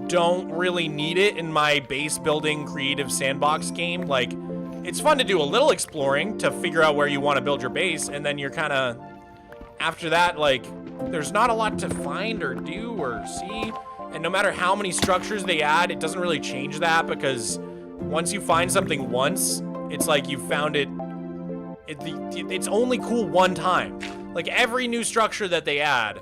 don't really need it in my base building creative sandbox game. Like, it's fun to do a little exploring to figure out where you want to build your base, and then you're kind of, after that, like, there's not a lot to find or do or see. And no matter how many structures they add, it doesn't really change that, because once you find something once, it's like you found it, it's only cool one time. Like, every new structure that they add,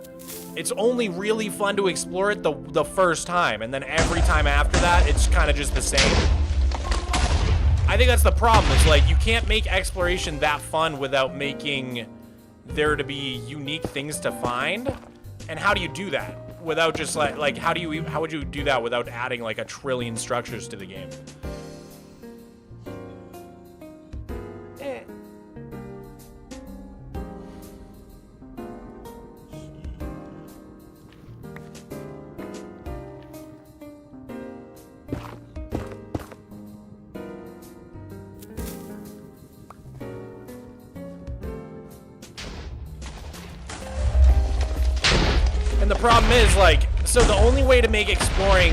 it's only really fun to explore it the first time, and then every time after that, it's kind of just the same. I think that's the problem, is, like, you can't make exploration that fun without making there to be unique things to find. And how do you do that? Without just like how would you do that without adding like a trillion structures to the game? And the problem is, like, so the only way to make exploring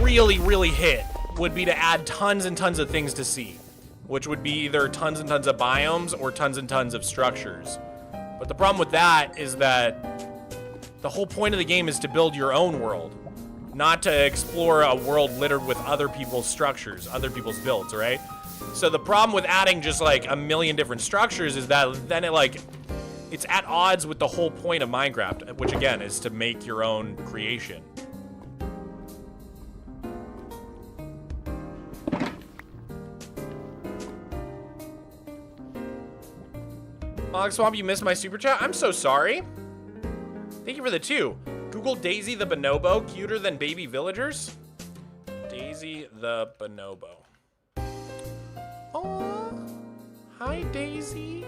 really, really hit would be to add tons and tons of things to see, which would be either tons and tons of biomes or tons and tons of structures. But the problem with that is that the whole point of the game is to build your own world, not to explore a world littered with other people's structures, other people's builds, right? So the problem with adding just like a million different structures is that then it's at odds with the whole point of Minecraft, which again is to make your own creation. Mogswamp, you missed my super chat? I'm so sorry. Thank you for the 2. Google Daisy the Bonobo cuter than baby villagers? Daisy the Bonobo. Oh, hi Daisy.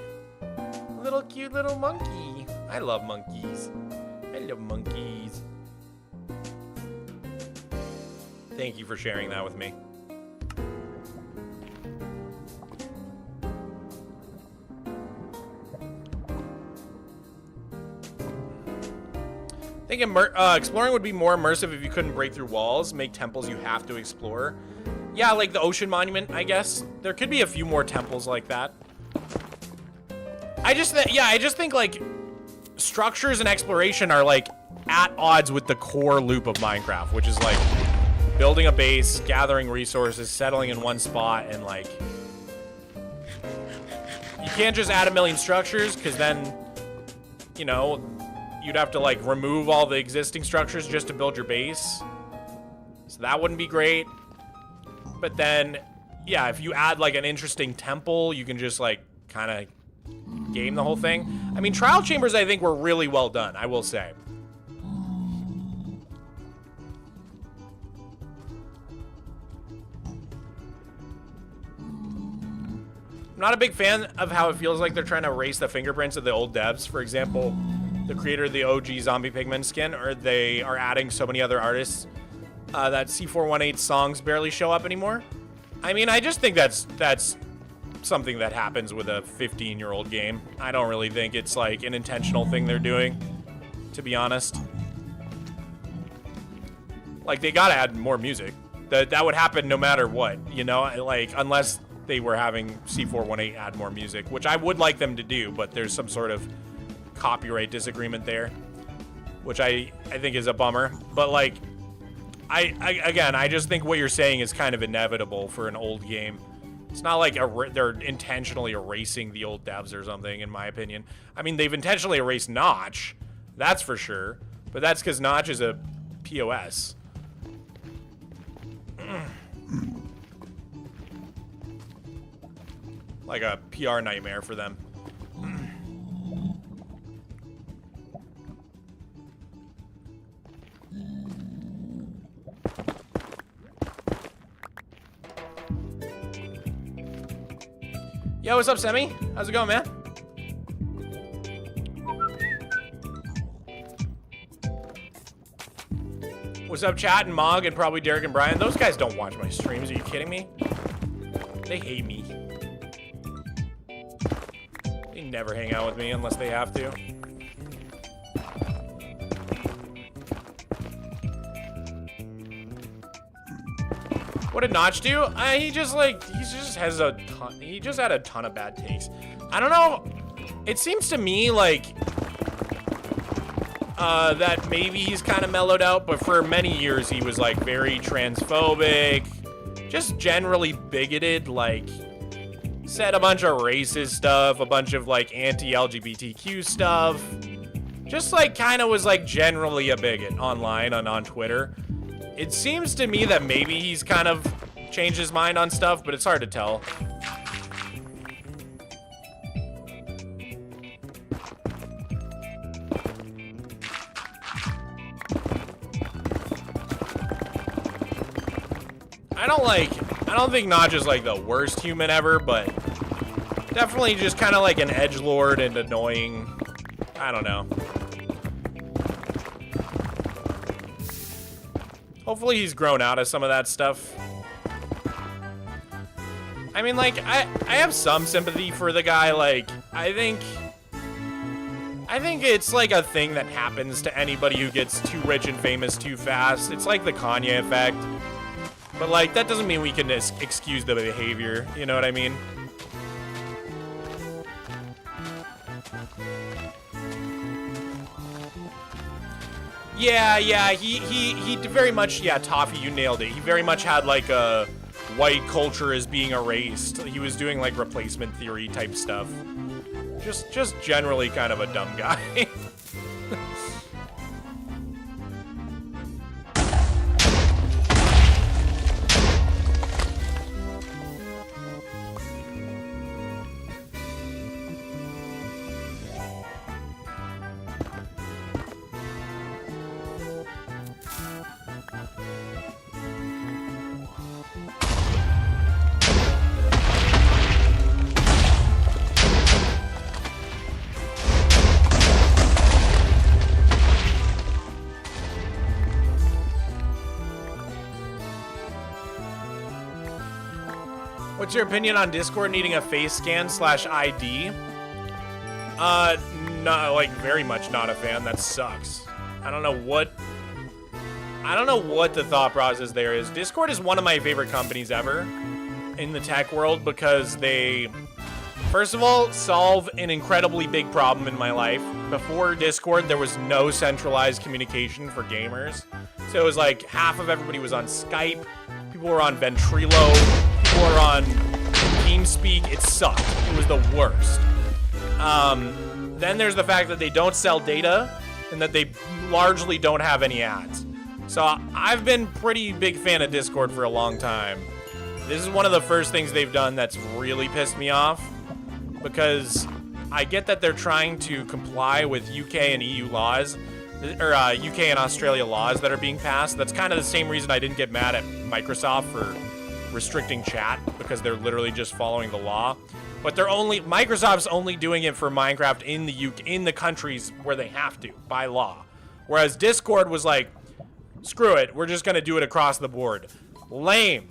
Little cute little monkey. I love monkeys. I love monkeys. Thank you for sharing that with me. I think exploring would be more immersive if you couldn't break through walls, make temples you have to explore. Yeah, like the Ocean Monument, I guess. There could be a few more temples like that. I just think like structures and exploration are like at odds with the core loop of Minecraft, which is like building a base, gathering resources, settling in one spot, and like you can't just add a million structures because then, you know, you'd have to like remove all the existing structures just to build your base. So that wouldn't be great. But then, yeah, if you add like an interesting temple, you can just like kind of game the whole thing. I mean, trial chambers I think were really well done, I will say. I'm not a big fan of how it feels like they're trying to erase the fingerprints of the old devs. For example, the creator of the OG Zombie Pigman skin, or they are adding so many other artists that C418 songs barely show up anymore. I mean, I just think that's something that happens with a 15-year-old game. I don't really think it's like an intentional thing they're doing, to be honest. Like, they gotta add more music. That would happen no matter what, you know? Like, unless they were having C418 add more music, which I would like them to do, but there's some sort of copyright disagreement there, which I think is a bummer. But like, I just think what you're saying is kind of inevitable for an old game. It's not like they're intentionally erasing the old devs or something, in my opinion. I mean, they've intentionally erased Notch, that's for sure, but that's because Notch is a POS. Like a PR nightmare for them. Yo, what's up, Semi? How's it going, man? What's up, chat and Mog and probably Derek and Brian? Those guys don't watch my streams. Are you kidding me? They hate me. They never hang out with me unless they have to. What did Notch do? He just had a ton of bad takes. I don't know. It seems to me like that maybe he's kind of mellowed out, but for many years he was like very transphobic, just generally bigoted, like said a bunch of racist stuff, a bunch of like anti-LGBTQ stuff. Just like kind of was like generally a bigot online and on Twitter. It seems to me that maybe he's kind of changed his mind on stuff, but it's hard to tell. I don't think Notch is like the worst human ever, but definitely just kind of like an edgelord and annoying. I don't know. Hopefully he's grown out of some of that stuff. I mean, like, I have some sympathy for the guy. Like, I think I think it's like a thing that happens to anybody who gets too rich and famous too fast. It's like the Kanye effect. But like, that doesn't mean we can excuse the behavior, you know what I mean? Yeah, he very much, yeah, Toffee, you nailed it. He very much had like a white culture is being erased. He was doing like replacement theory type stuff. Just generally kind of a dumb guy. What's your opinion on Discord needing a face scan /ID? No, like very much not a fan. That sucks. I don't know what the thought process there is. Discord is one of my favorite companies ever in the tech world because they, first of all, solve an incredibly big problem in my life. Before Discord, there was no centralized communication for gamers. So it was like half of everybody was on Skype. People were on Ventrilo. People were on TeamSpeak. It sucked. It was the worst. Then there's the fact that they don't sell data and that they largely don't have any ads. So I've been pretty big fan of Discord for a long time. This is one of the first things they've done that's really pissed me off because I get that they're trying to comply with UK and EU laws, or UK and Australia laws that are being passed. That's kind of the same reason I didn't get mad at Microsoft for restricting chat, because they're literally just following the law. But Microsoft's only doing it for Minecraft in the UK, in the countries where they have to by law. Whereas Discord was like, screw it, we're just gonna do it across the board. Lame.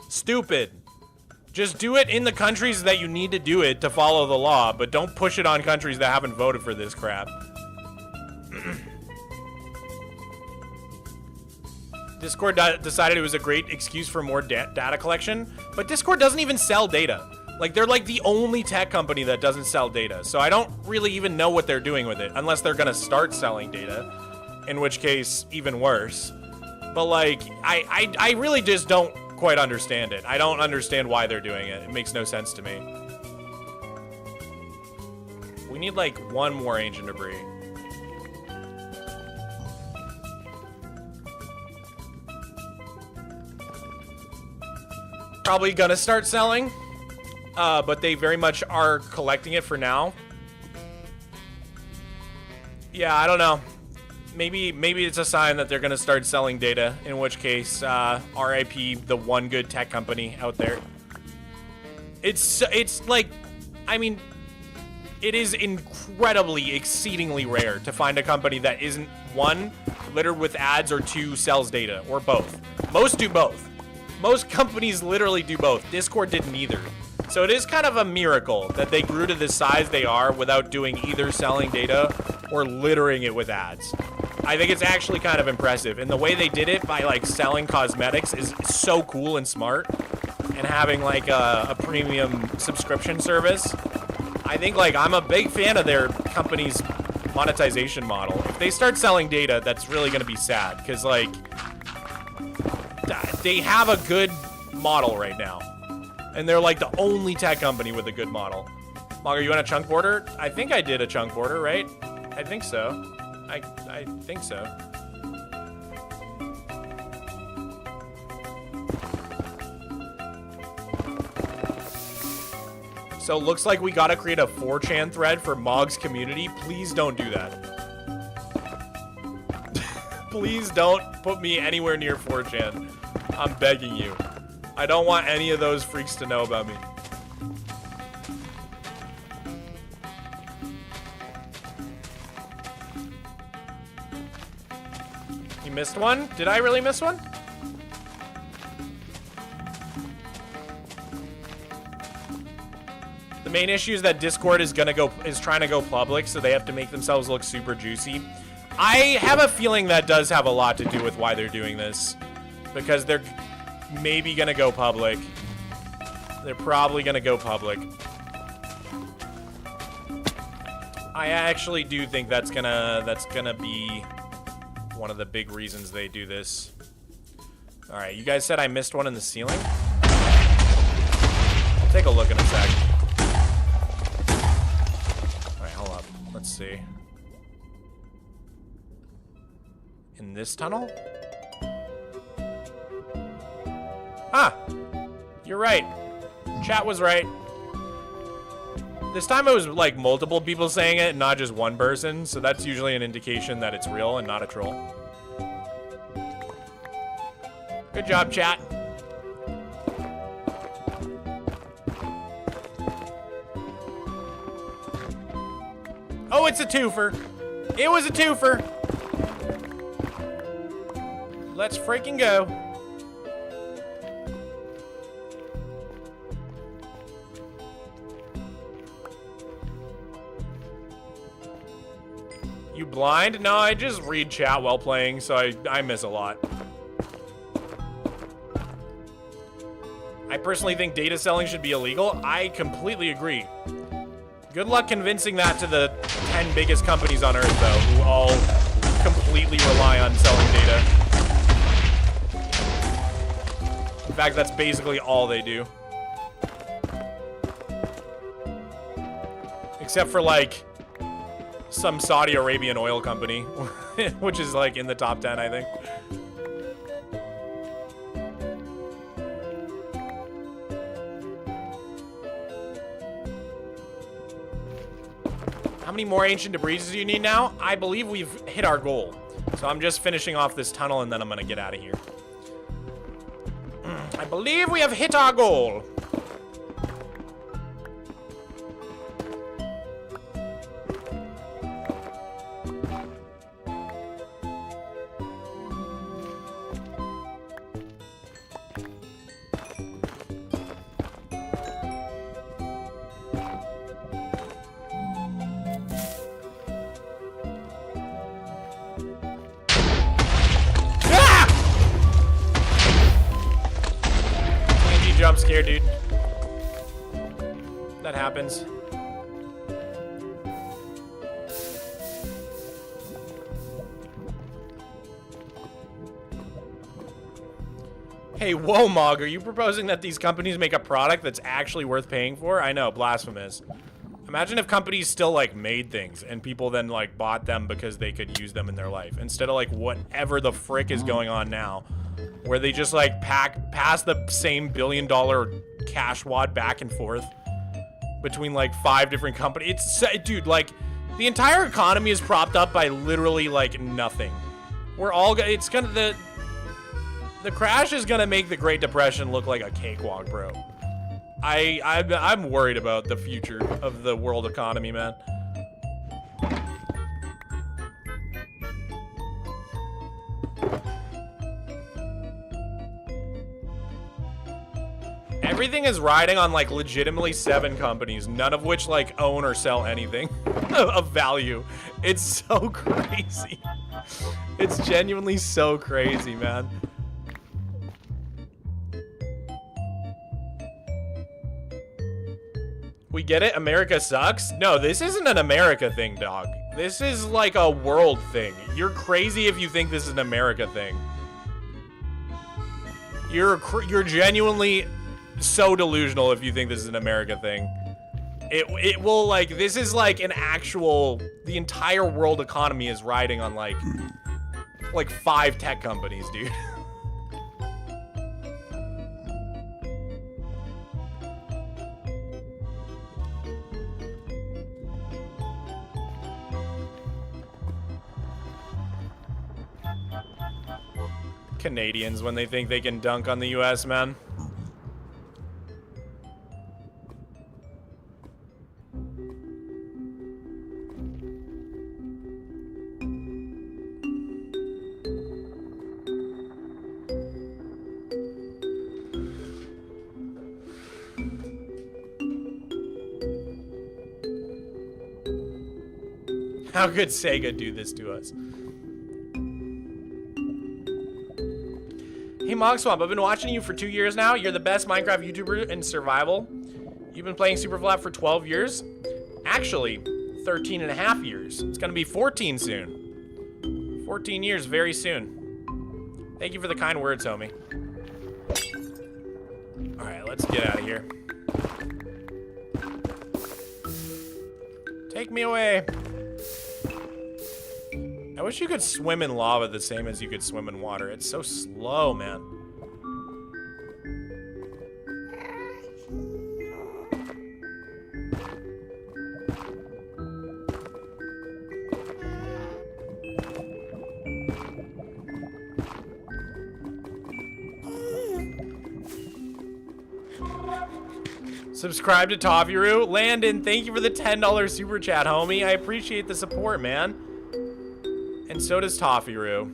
Stupid. Just do it in the countries that you need to do it to follow the law, but don't push it on countries that haven't voted for this crap. Discord decided it was a great excuse for more data collection, but Discord doesn't even sell data. Like, they're like the only tech company that doesn't sell data, so I don't really even know what they're doing with it, unless they're gonna start selling data, in which case, even worse. But like, I really just don't quite understand it. I don't understand why they're doing it. It makes no sense to me. We need like one more ancient debris. Probably gonna start selling, but they very much are collecting it for now. Yeah, I don't know. Maybe it's a sign that they're gonna start selling data, in which case, RIP the one good tech company out there. It's like, I mean, it is incredibly, exceedingly rare to find a company that isn't, one, littered with ads, or two, sells data, or both. Most do both. Most companies literally do both. Discord did neither. So it is kind of a miracle that they grew to the size they are without doing either selling data or littering it with ads. I think it's actually kind of impressive. And the way they did it by like selling cosmetics is so cool and smart. And having like a premium subscription service. I think like I'm a big fan of their company's monetization model. If they start selling data, that's really going to be sad. Because like, they have a good model right now. And they're like the only tech company with a good model. Mog, are you on a chunk border? I think I did a chunk border, right? I think so. I think so. So looks like we gotta create a 4chan thread for Mog's community. Please don't do that. Please don't put me anywhere near 4chan. I'm begging you. I don't want any of those freaks to know about me. You missed one? Did I really miss one? The main issue is that Discord is trying to go public, so they have to make themselves look super juicy. I have a feeling that does have a lot to do with why they're doing this, because they're maybe gonna go public. They're probably gonna go public. I actually do think that's gonna be one of the big reasons they do this. All right, you guys said I missed one in the ceiling. I'll take a look in a sec. All right, hold up. Let's see. In this tunnel? Ah, you're right. Chat was right. This time it was like multiple people saying it, not just one person, so that's usually an indication that it's real and not a troll. Good job, chat. Oh, it's a twofer. It was a twofer. Let's freaking go. You blind? No, I just read chat while playing, so I miss a lot. I personally think data selling should be illegal. I completely agree. Good luck convincing that to the 10 biggest companies on Earth, though, who all completely rely on selling data. In fact, that's basically all they do. Except for, like, some Saudi Arabian oil company, which is, like, in the top 10, I think. How many more ancient debris do you need now? I believe we've hit our goal. So I'm just finishing off this tunnel and then I'm gonna get out of here. I believe we have hit our goal. Jump scare, dude. That happens. Hey, whoa, Mog, are you proposing that these companies make a product that's actually worth paying for? I know, blasphemous. Imagine if companies still, like, made things and people then, like, bought them because they could use them in their life. Instead of, like, whatever the frick is going on now, where they just, like, pass the same billion-dollar cash wad back and forth between, like, 5 different companies. Dude, like, the entire economy is propped up by literally, like, nothing. It's gonna, the crash is gonna make the Great Depression look like a cakewalk, bro. I'm worried about the future of the world economy, man. Everything is riding on, like, legitimately 7 companies, none of which, like, own or sell anything of value. It's so crazy. It's genuinely so crazy, man. We get it? America sucks? No, this isn't an America thing, dog. This is, like, a world thing. You're crazy if you think this is an America thing. You're genuinely so delusional if you think this is an America thing. It will, like, this is like an actual, the entire world economy is riding on like 5 tech companies, dude. Canadians when they think they can dunk on the US, man. How could Sega do this to us? Hey Mogswamp, I've been watching you for 2 years now. You're the best Minecraft YouTuber in survival. You've been playing Superflat for 12 years. Actually, 13 and a half years. It's gonna be 14 soon. 14 years very soon. Thank you for the kind words, homie. All right, let's get out of here. Take me away. I wish you could swim in lava the same as you could swim in water. It's so slow, man. Subscribe to Tofiru. Landon, thank you for the $10 super chat, homie. I appreciate the support, man. And so does Tofiru.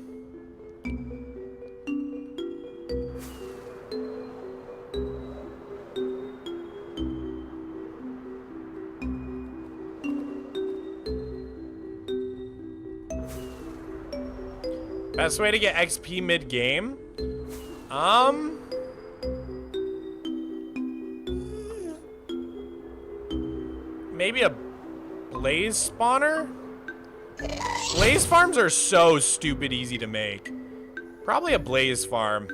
Best way to get XP mid-game? Maybe a blaze spawner? Blaze farms are so stupid easy to make. Probably a blaze farm.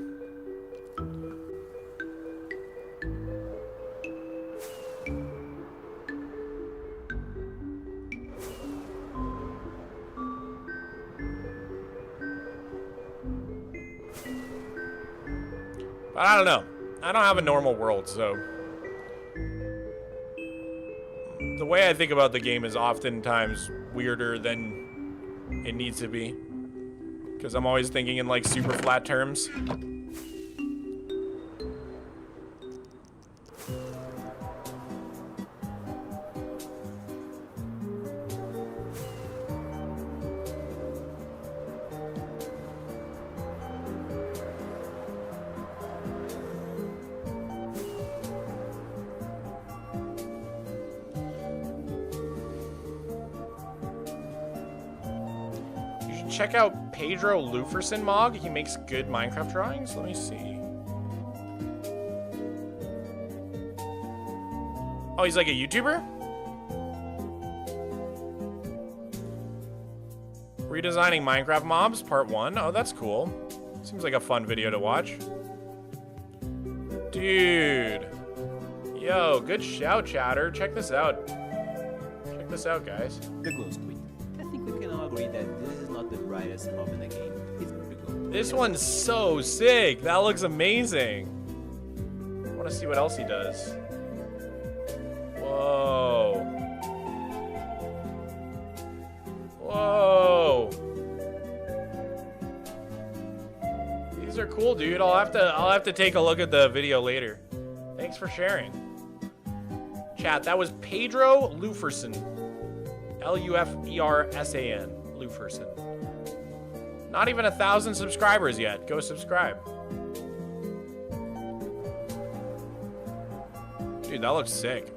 But I don't know. I don't have a normal world, so the way I think about the game is oftentimes weirder than it needs to be, because I'm always thinking in like super flat terms. Check out Pedro Luferson Mog. He makes good Minecraft drawings. Let me see. Oh, he's like a YouTuber? Redesigning Minecraft mobs, part 1. Oh, that's cool. Seems like a fun video to watch. Dude. Yo, good shout, chatter. Check this out. Check this out, guys.
The glow squid. I think we can all agree that this is not the brightest mob in the game. It's pretty cool.
This one's so sick. That looks amazing. I want to see what else he does. Whoa. Whoa. These are cool, dude. I'll have to take a look at the video later. Thanks for sharing. Chat, that was Pedro Luferson. Lufersan. Luferson. Not even 1,000 subscribers yet. Go subscribe. Dude, that looks sick.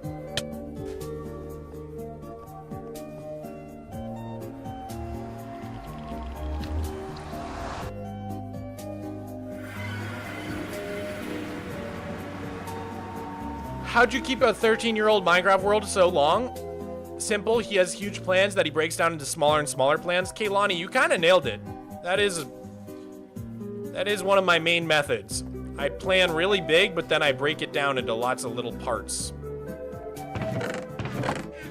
How'd you keep a 13-year-old Minecraft world so long? Simple, he has huge plans that he breaks down into smaller and smaller plans. Kaylani, you kind of nailed it. That is one of my main methods. I plan really big, but then I break it down into lots of little parts.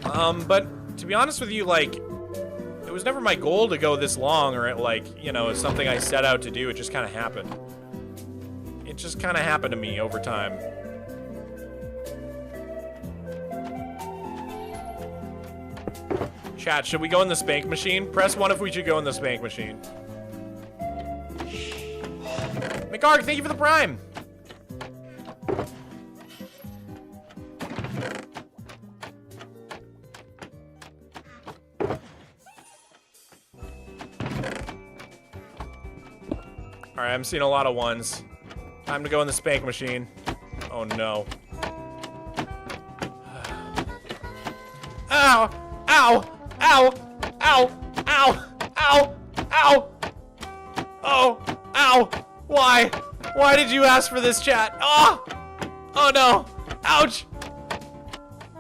But to be honest with you, like, it was never my goal to go this long, or like, you know, it's something I set out to do. It just kind of happened. It just kind of happened to me over time. Chat, should we go in the spank machine? Press 1 if we should go in the spank machine. McArg, thank you for the prime. Alright, I'm seeing a lot of ones. Time to go in the spank machine. Oh no. Ow! Ow! Ow! Ow! Ow! Ow! Ow! Oh! Ow! Why? Why did you ask for this, chat? Oh! Oh no! Ouch!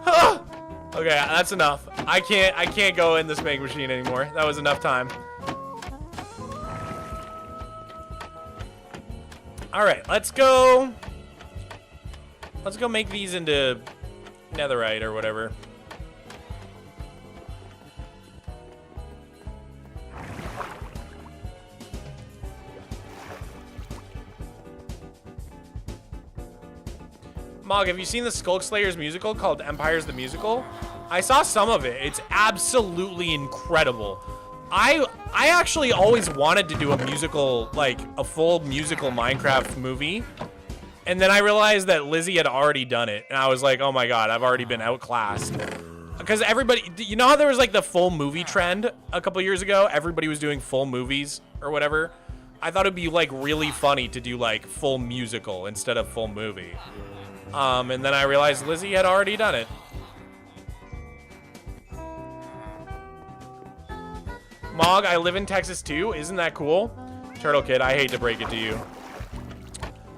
Ah! Okay, that's enough. I can't go in this make machine anymore. That was enough time. All right, let's go. Let's go make these into Netherite or whatever. Mog, have you seen the Skulk Slayers musical called Empires the Musical? I saw some of it. It's absolutely incredible. I actually always wanted to do a musical, like a full musical Minecraft movie. And then I realized that Lizzie had already done it. And I was like, oh my God, I've already been outclassed. Because everybody, you know how there was like the full movie trend a couple years ago? Everybody was doing full movies or whatever. I thought it'd be like really funny to do like full musical instead of full movie. And then I realized Lizzie had already done it. Mog, I live in Texas too. Isn't that cool? Turtle Kid, I hate to break it to you,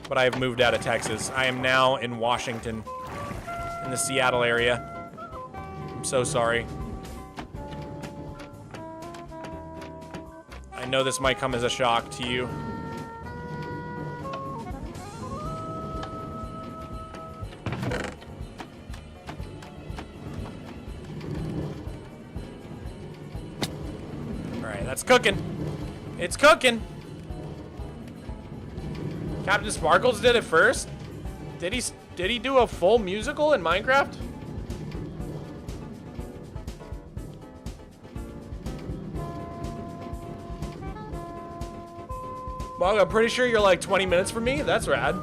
but I have moved out of Texas. I am now in Washington, in the Seattle area. I'm so sorry. I know this might come as a shock to you. That's cooking. It's cooking. Captain Sparkles did it first. Did he do a full musical in Minecraft? Well, I'm pretty sure you're like 20 minutes from me. That's rad.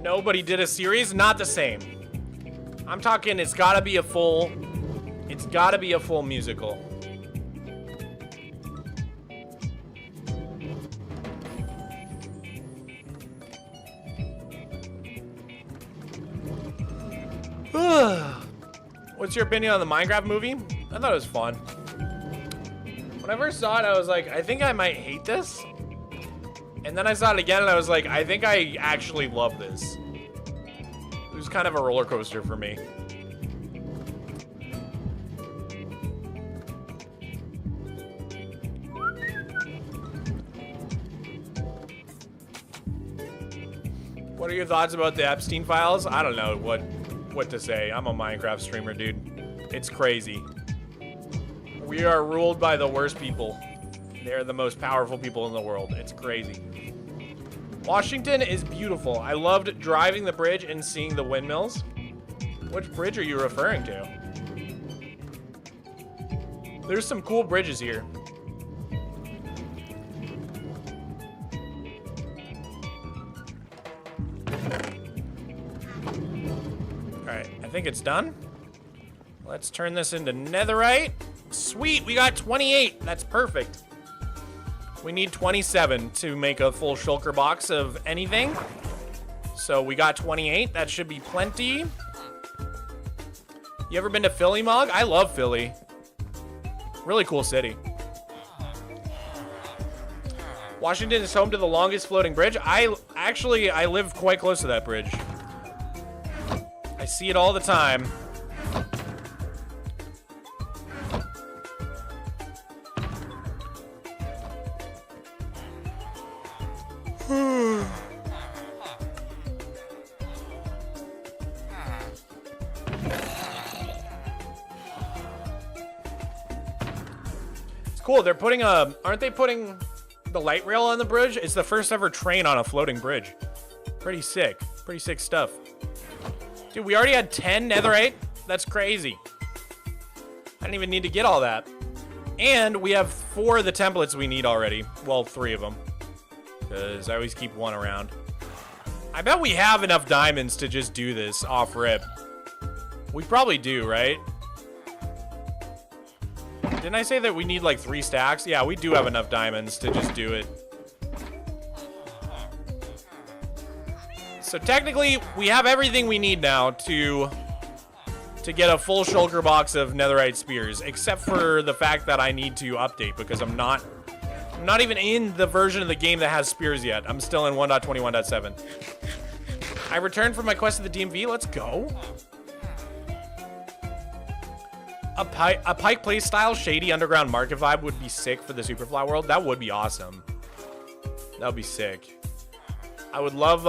Nobody did a series, not the same. I'm talking it's gotta be a full musical. What's your opinion on the Minecraft movie? I thought it was fun. When I first saw it, I was like, I think I might hate this. And then I saw it again and I was like, I think I actually love this. It was kind of a roller coaster for me. What are your thoughts about the Epstein files? I don't know what to say. I'm a Minecraft streamer, dude. It's crazy. We are ruled by the worst people. They're the most powerful people in the world. It's crazy. Washington is beautiful. I loved driving the bridge and seeing the windmills. Which bridge are you referring to? There's some cool bridges here. Alright, I think it's done. Let's turn this into Netherite. Sweet, we got 28. That's perfect. We need 27 to make a full shulker box of anything. So we got 28. That should be plenty. You ever been to Philly, Mog? I love Philly. Really cool city. Washington is home to the longest floating bridge. I live quite close to that bridge. I see it all the time. Cool, they're putting aren't they putting the light rail on the bridge? It's the first ever train on a floating bridge. Pretty sick stuff. Dude, we already had 10 netherite. That's crazy. I didn't even need to get all that. And we have 4 of the templates we need already. Well, 3 of them. Because I always keep 1 around. I bet we have enough diamonds to just do this off rip. We probably do, right? Didn't I say that we need like 3 stacks? Yeah, we do have enough diamonds to just do it. So technically, we have everything we need now to get a full shulker box of netherite spears, except for the fact that I need to update because I'm not even in the version of the game that has spears yet. I'm still in 1.21.7. I returned from my quest to the DMV. Let's go. A Pike play style shady underground market vibe would be sick for the Superfly world. That would be awesome. That would be sick. I would love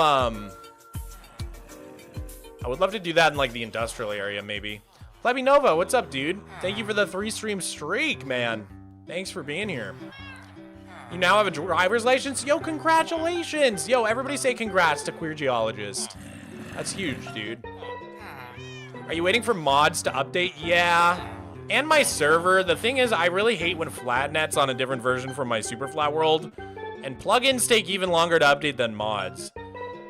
to do that in like the industrial area maybe. Plebby Nova, what's up, dude? Thank you for the 3-stream streak, man. Thanks for being here. You now have a driver's license? Yo, congratulations! Yo, everybody say congrats to Queer Geologist. That's huge, dude. Are you waiting for mods to update? Yeah. And my server. The thing is, I really hate when Flatnet's on a different version from my Superfly world. And plugins take even longer to update than mods.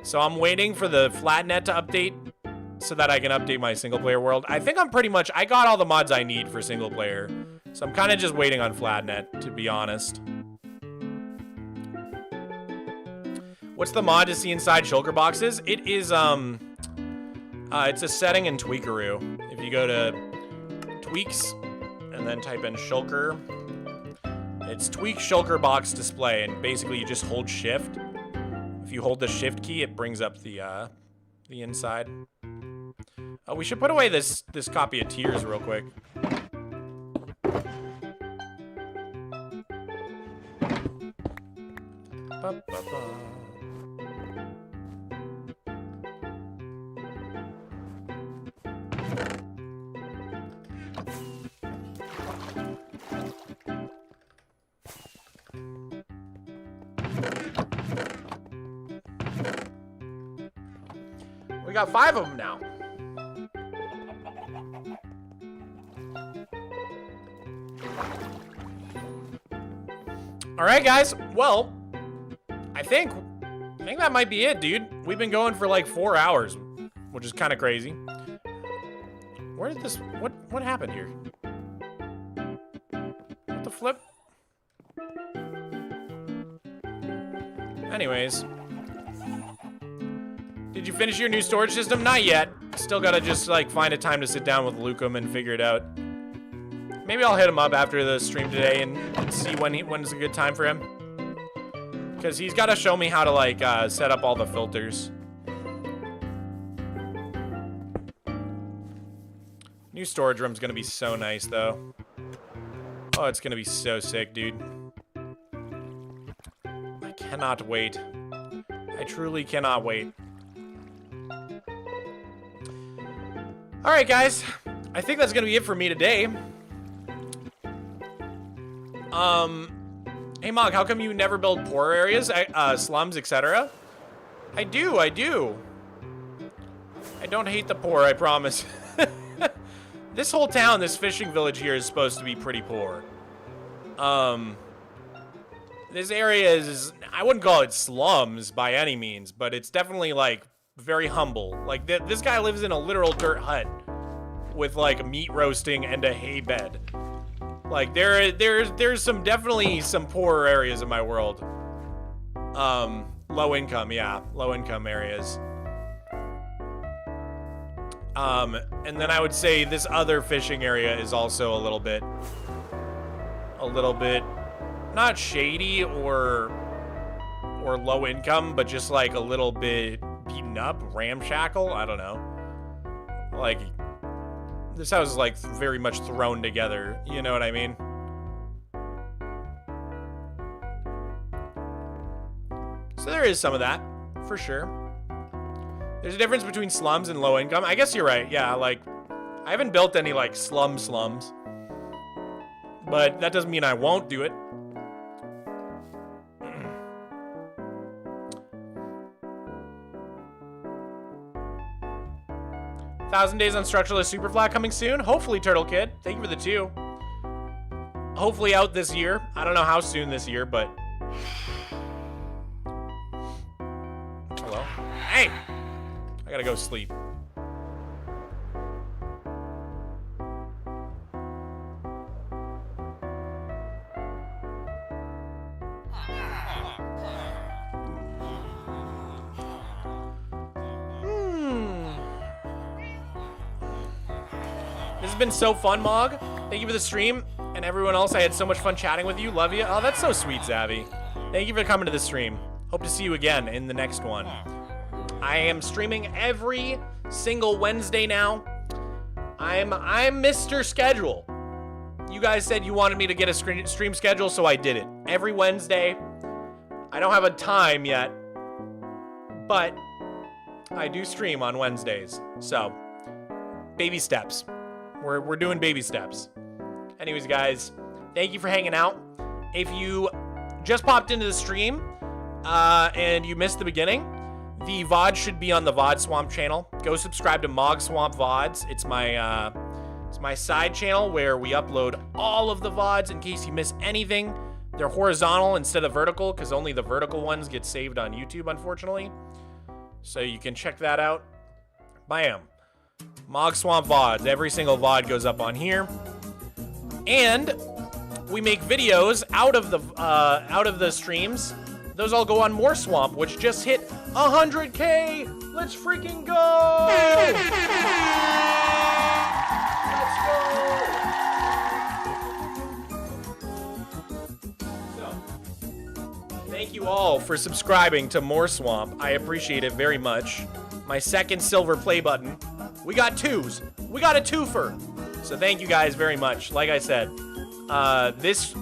So I'm waiting for the Flatnet to update so that I can update my single player world. I think I'm pretty much, I got all the mods I need for single player. So I'm kind of just waiting on Flatnet, to be honest. What's the mod to see inside shulker boxes? It is, it's a setting in Tweakaroo. If you go to tweaks and then type in shulker, it's tweak shulker box display, and basically you just hold shift. If you hold the shift key, it brings up the inside. Oh, we should put away this copy of Tears real quick. We got 5 of them now. All right, guys. Well, I think that might be it, dude. We've been going for like 4 hours, which is kind of crazy. Where did this? What happened here? What the flip? Anyways. Did you finish your new storage system? Not yet. Still gotta just like find a time to sit down with Lucum and figure it out. Maybe I'll hit him up after the stream today and see when's a good time for him. Because he's got to show me how to like set up all the filters. New storage room's gonna be so nice though. Oh, it's gonna be so sick, dude. I cannot wait. I truly cannot wait. Alright, guys. I think that's gonna be it for me today. Hey, Mog, how come you never build poor areas, slums, etc.? I do. I don't hate the poor, I promise. This whole town, this fishing village here is supposed to be pretty poor. This area is, I wouldn't call it slums by any means, but it's definitely like very humble. Like this guy lives in a literal dirt hut with like meat roasting and a hay bed. Like there's definitely some poorer areas in my world. Low income, yeah, low income areas. And then I would say this other fishing area is also a little bit not shady or low income, but just like a little bit beaten up, ramshackle. I don't know. Like this house is like very much thrown together. You know what I mean? So there is some of that, for sure. There's a difference between slums and low income. I guess you're right. Yeah, like I haven't built any like slums, but that doesn't mean I won't do it. 1,000 days on Structuralist Superfly coming soon. Hopefully, Turtle Kid. Thank you for the 2. hopefully out this year. I don't know how soon this year, but... Hello? Hey! I gotta go sleep. This has been so fun, Mog. Thank you for the stream. And everyone else, I had so much fun chatting with you. Love you. Oh, that's so sweet, Zavvy. Thank you for coming to the stream. Hope to see you again in the next one. I am streaming every single Wednesday now. I'm Mr. Schedule. You guys said you wanted me to get a stream schedule, so I did it. Every Wednesday. I don't have a time yet, but I do stream on Wednesdays. So, baby steps. We're doing baby steps. Anyways, guys, thank you for hanging out. If you just popped into the stream and you missed the beginning, the VOD should be on the Mogswamp channel. Go subscribe to Mogswamp VODs. It's my side channel where we upload all of the VODs in case you miss anything. They're horizontal instead of vertical because only the vertical ones get saved on YouTube, unfortunately. So you can check that out. Bam. Mogswamp VODs. Every single VOD goes up on here. And we make videos out of the streams. Those all go on Mogswamp, which just hit 100K. Let's freaking go! Let's go! So, thank you all for subscribing to Mogswamp. I appreciate it very much. My second silver play button. We got twos. We got a twofer. So thank you guys very much. Like I said, this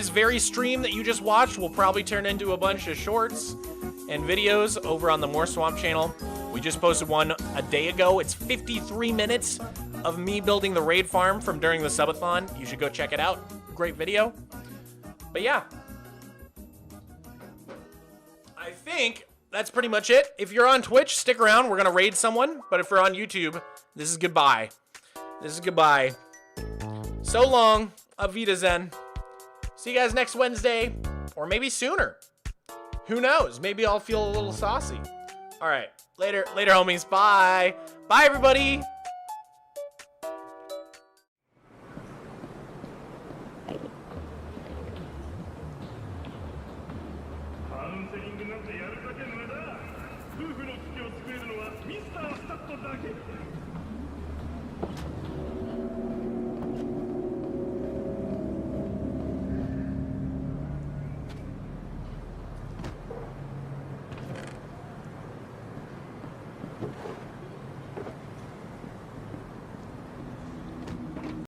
very stream that you just watched will probably turn into a bunch of shorts and videos over on the Mogswamp channel. We just posted one a day ago. It's 53 minutes of me building the raid farm from during the subathon. You should go check it out. Great video. But yeah. I think that's pretty much it. If you're on Twitch, stick around. We're going to raid someone. But if you're on YouTube, this is goodbye. This is goodbye. So long. Auf Wiedersehen. See you guys next Wednesday. Or maybe sooner. Who knows? Maybe I'll feel a little saucy. All right. Later, homies. Bye. Bye, everybody.